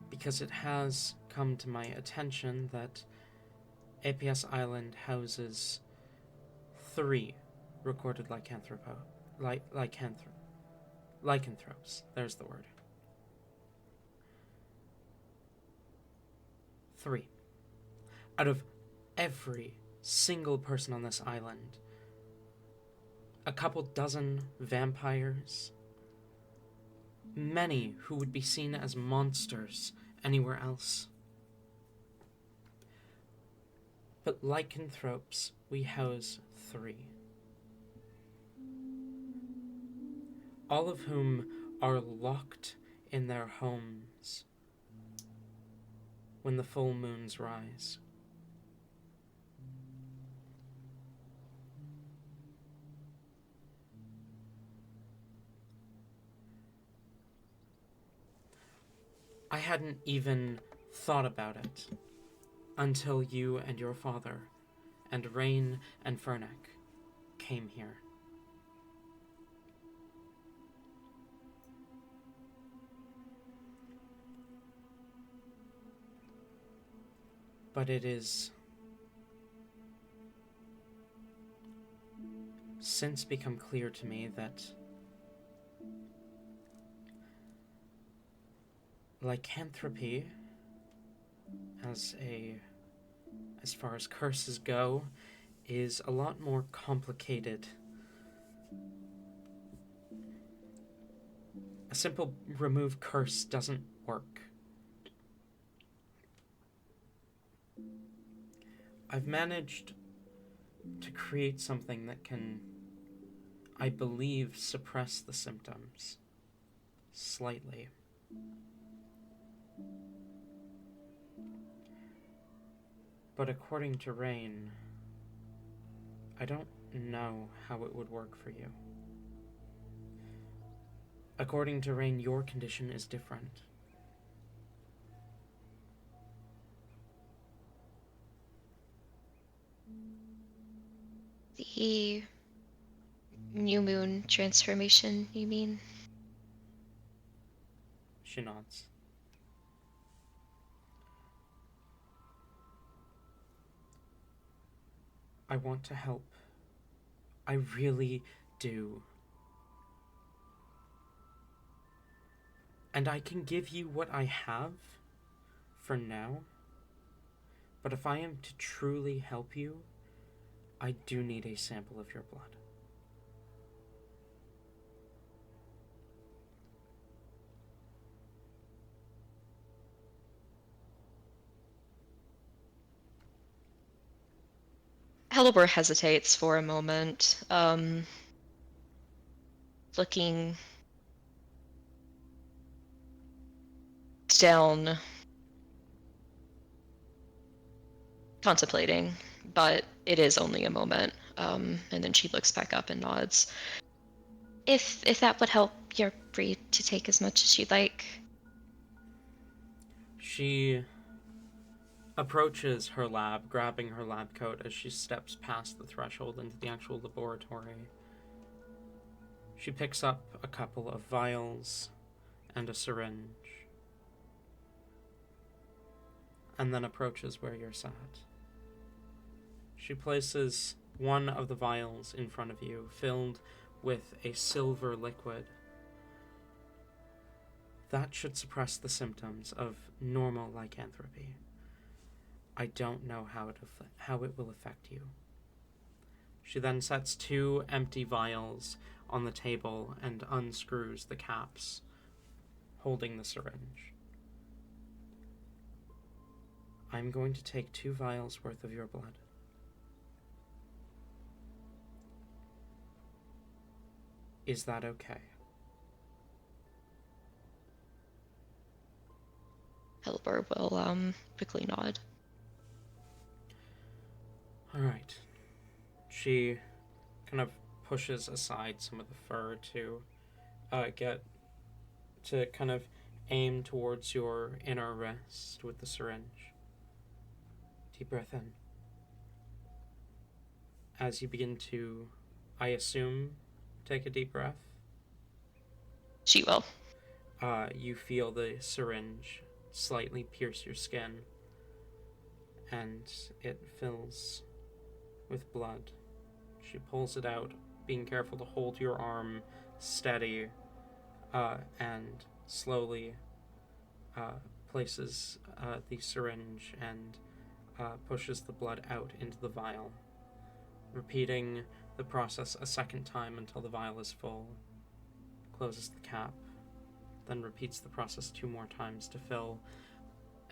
Because it has come to my attention that APS Island houses 3 recorded lycanthropes. There's the word. 3. Out of every single person on this island, a couple dozen vampires, many who would be seen as monsters anywhere else. But lycanthropes, we house 3. All of whom are locked in their homes when the full moons rise. I hadn't even thought about it until you and your father and Rain and Fernek came here. But it is since become clear to me that lycanthropy, as far as curses go, is a lot more complicated. A simple remove curse doesn't work. I've managed to create something that can, I believe, suppress the symptoms slightly. But according to Rain, I don't know how it would work for you. According to Rain, your condition is different. The new moon transformation, you mean? She nods. I want to help. I really do. And I can give you what I have for now. But if I am to truly help you, I do need a sample of your blood. Hellebore hesitates for a moment, looking down, contemplating, but it is only a moment. And then she looks back up and nods. If that would help, you're free to take as much as you'd like. She approaches her lab, grabbing her lab coat as she steps past the threshold into the actual laboratory. She picks up a couple of vials and a syringe, and then approaches where you're sat. She places one of the vials in front of you, filled with a silver liquid. That should suppress the symptoms of normal lycanthropy. I don't know how it will affect you. She then sets 2 empty vials on the table and unscrews the caps, holding the syringe. I'm going to take 2 vials worth of your blood. Is that okay? Hellebore will quickly nod. Alright. She kind of pushes aside some of the fur to kind of aim towards your inner wrist with the syringe. Deep breath in. As you begin to, I assume, take a deep breath, She will. you feel the syringe slightly pierce your skin, and it fills with blood. She pulls it out, being careful to hold your arm steady, and slowly places the syringe and pushes the blood out into the vial, repeating the process a second time until the vial is full, closes the cap, then repeats the process 2 more times to fill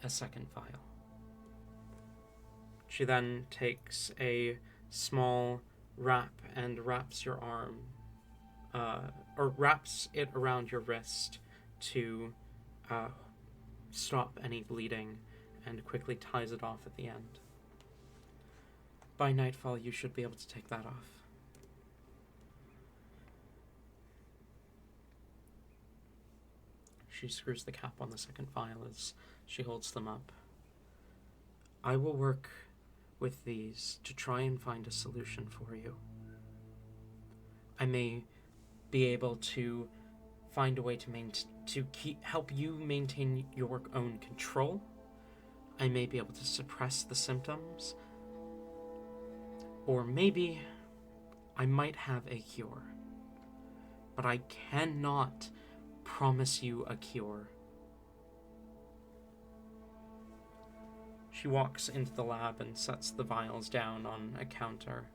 a second vial. She then takes a small wrap and wraps your arm, or wraps it around your wrist to stop any bleeding, and quickly ties it off at the end. By nightfall, you should be able to take that off. She screws the cap on the second vial as she holds them up. I will work with these to try and find a solution for you. I may be able to find a way to help you maintain your own control. I may be able to suppress the symptoms. Or maybe I might have a cure. But I cannot promise you a cure. She walks into the lab and sets the vials down on a counter,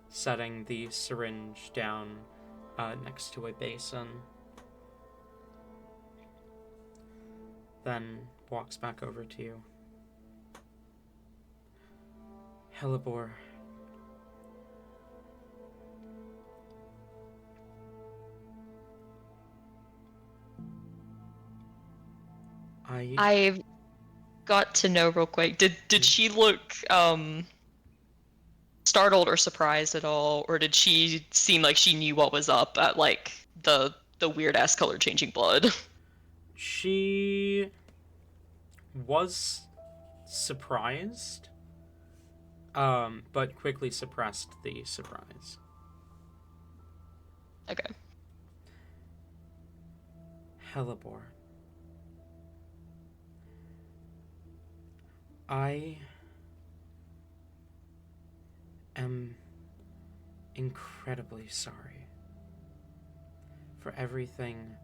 setting the syringe down next to a basin. Then walks back over to you. Hellebore. I've got to know real quick. Did she look startled or surprised at all, or did she seem like she knew what was up at like the the weird ass color changing blood. She was surprised, but quickly suppressed the surprise. Okay. Hellebore. I am incredibly sorry for everything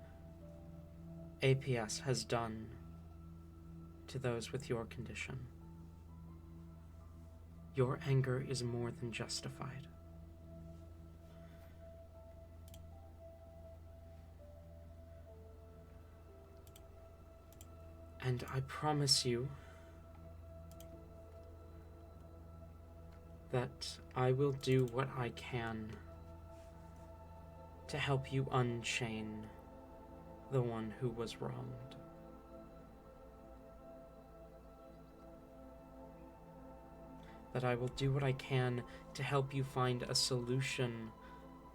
APS has done to those with your condition. Your anger is more than justified. And I promise you that I will do what I can to help you unchain the one who was wronged. That I will do what I can to help you find a solution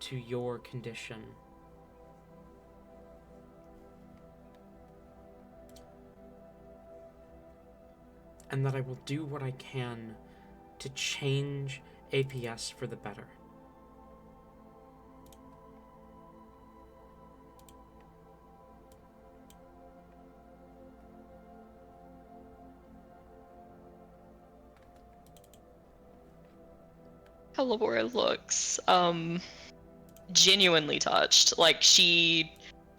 to your condition. And that I will do what I can to change APS for the better. Hellebore looks genuinely touched. Like she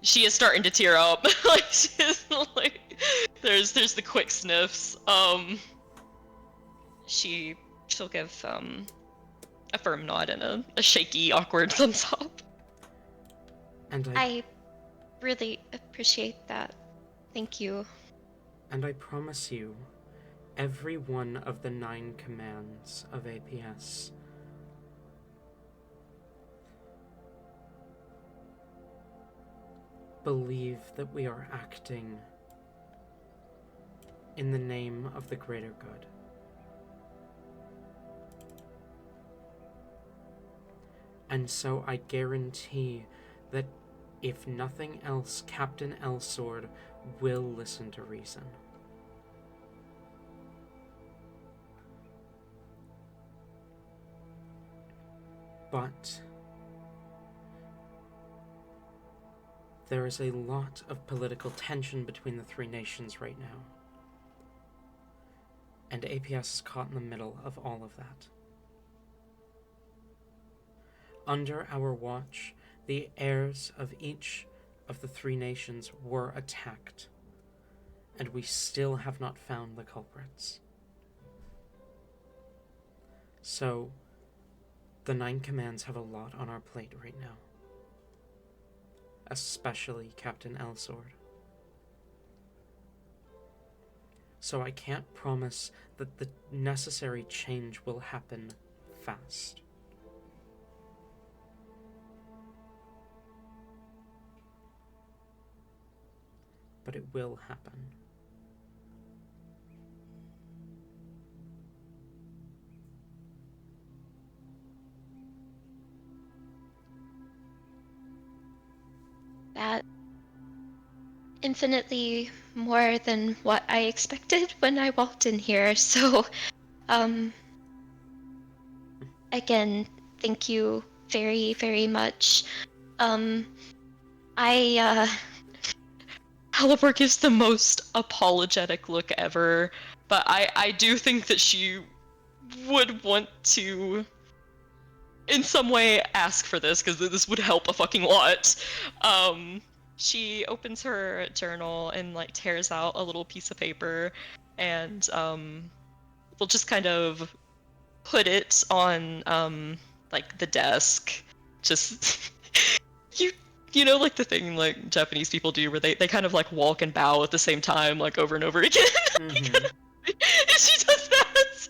is starting to tear up. Like she's like there's the quick sniffs. She'll give a firm nod and a shaky, awkward thumbs up. And I really appreciate that. Thank you. And I promise you, every one of the 9 commands of APS believe that we are acting in the name of the greater good. And so I guarantee that if nothing else, Captain Elsword will listen to reason. But there is a lot of political tension between the 3 nations right now. And APS is caught in the middle of all of that. Under our watch, the heirs of each of the 3 nations were attacked, and we still have not found the culprits. So, the 9 commands have a lot on our plate right now. Especially Captain Elsword. So I can't promise that the necessary change will happen fast. But it will happen. That infinitely more than what I expected when I walked in here. So, again, thank you very, very much. Hellebore gives the most apologetic look ever, but I do think that she would want to in some way ask for this, because this would help a fucking lot. She opens her journal and like tears out a little piece of paper, and we'll just kind of put it on like the desk. Just you know, like the thing like Japanese people do where they kind of like walk and bow at the same time, like over and over again. Mm-hmm. And she does that.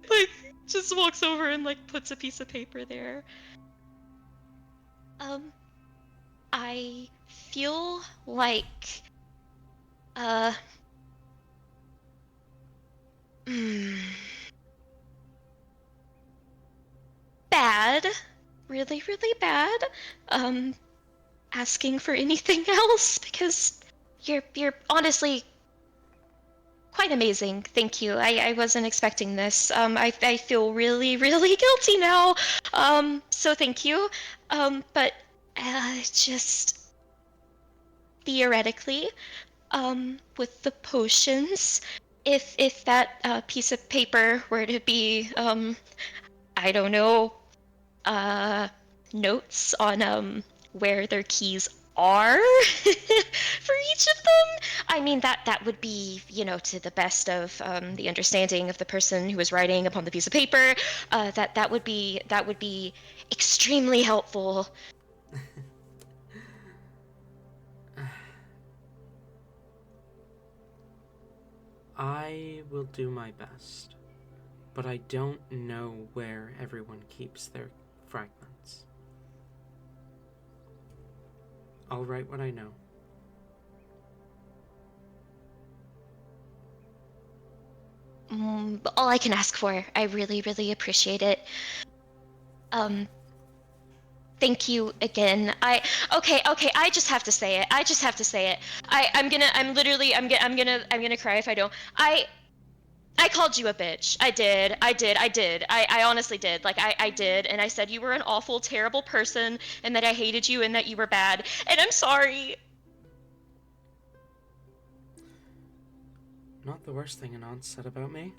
Like just walks over and like puts a piece of paper there. I feel like, bad. Really, really bad. asking for anything else because you're honestly quite amazing. Thank you. I wasn't expecting this. I feel really, really guilty now. So thank you. But just theoretically, with the potions, if that piece of paper were to be, I don't know, uh, notes on where their keys are for each of them. I mean that would be, to the best of the understanding of the person who was writing upon the piece of paper. That would be extremely helpful. I will do my best, but I don't know where everyone keeps their fragments. I'll write what I know. All I can ask for. I really, really appreciate it. Um, Thank you again. Okay, I just have to say it. I'm gonna cry if I don't. I called you a bitch. I did. I honestly did. Like, I did. And I said you were an awful, terrible person and that I hated you and that you were bad. And I'm sorry. Not the worst thing an aunt said about me.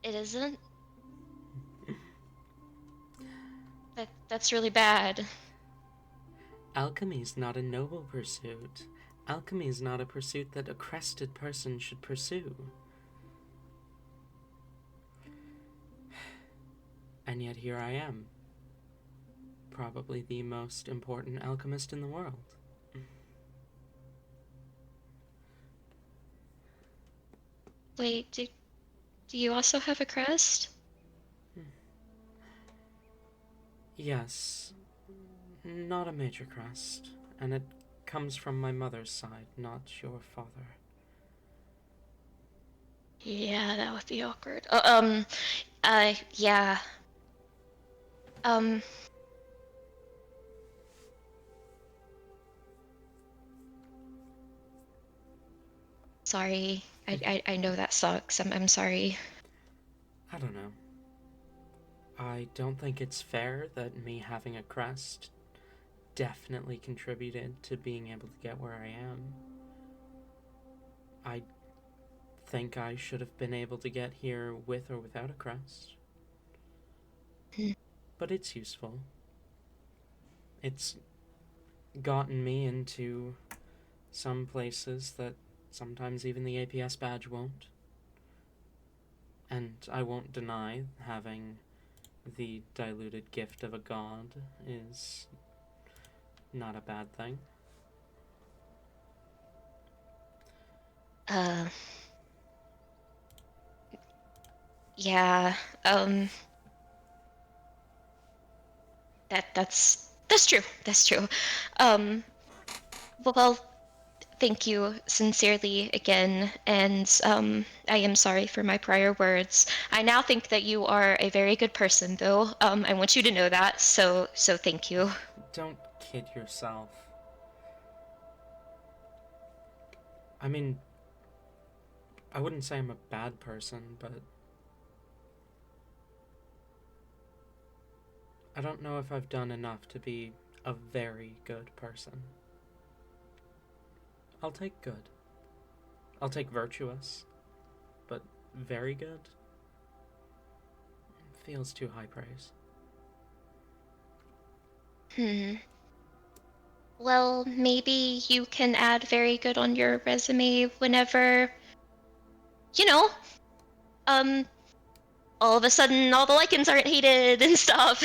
It isn't. That's really bad. Alchemy's not a noble pursuit. Alchemy is not a pursuit that a crested person should pursue. And yet here I am. Probably the most important alchemist in the world. Wait, do you also have a crest? Yes. Not a major crest. And it comes from my mother's side, not your father. Yeah, that would be awkward. Yeah. Um, Sorry. I know that sucks. I'm sorry. I don't know. I don't think it's fair that me having a crest definitely contributed to being able to get where I am. I think I should have been able to get here with or without a crest. But it's useful. It's gotten me into some places that sometimes even the APS badge won't. And I won't deny having the diluted gift of a god is not a bad thing. Yeah. That's true. That's true. Well, thank you sincerely again, and I am sorry for my prior words. I now think that you are a very good person, though. I want you to know that. So thank you. Don't kid yourself. I mean, I wouldn't say I'm a bad person, but I don't know if I've done enough to be a very good person. I'll take good. I'll take virtuous. But very good? Feels too high praise. Well, maybe you can add very good on your resume whenever, you know, um, all of a sudden all the lichens aren't hated and stuff.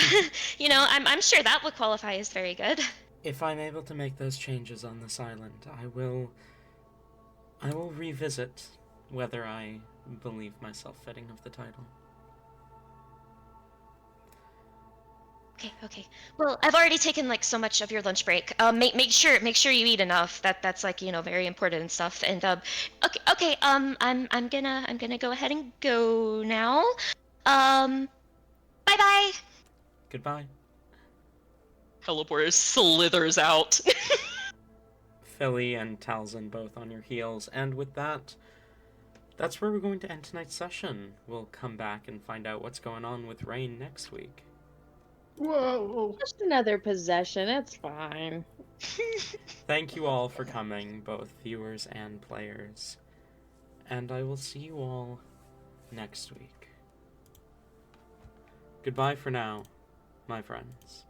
I'm sure that would qualify as very good. If I'm able to make those changes on this island, I will revisit whether I believe myself fitting of the title. Okay. Well, I've already taken like so much of your lunch break. Make sure you eat enough. That's like, very important and stuff. And okay. I'm gonna go ahead and go now. Um, Bye Bye bye. Goodbye. Hellebore slithers out. Philly and Talzin both on your heels. And with that, that's where we're going to end tonight's session. We'll come back and find out what's going on with Rain next week. Whoa. Just another possession. It's fine. Thank you all for coming, both viewers and players. And I will see you all next week. Goodbye for now, my friends.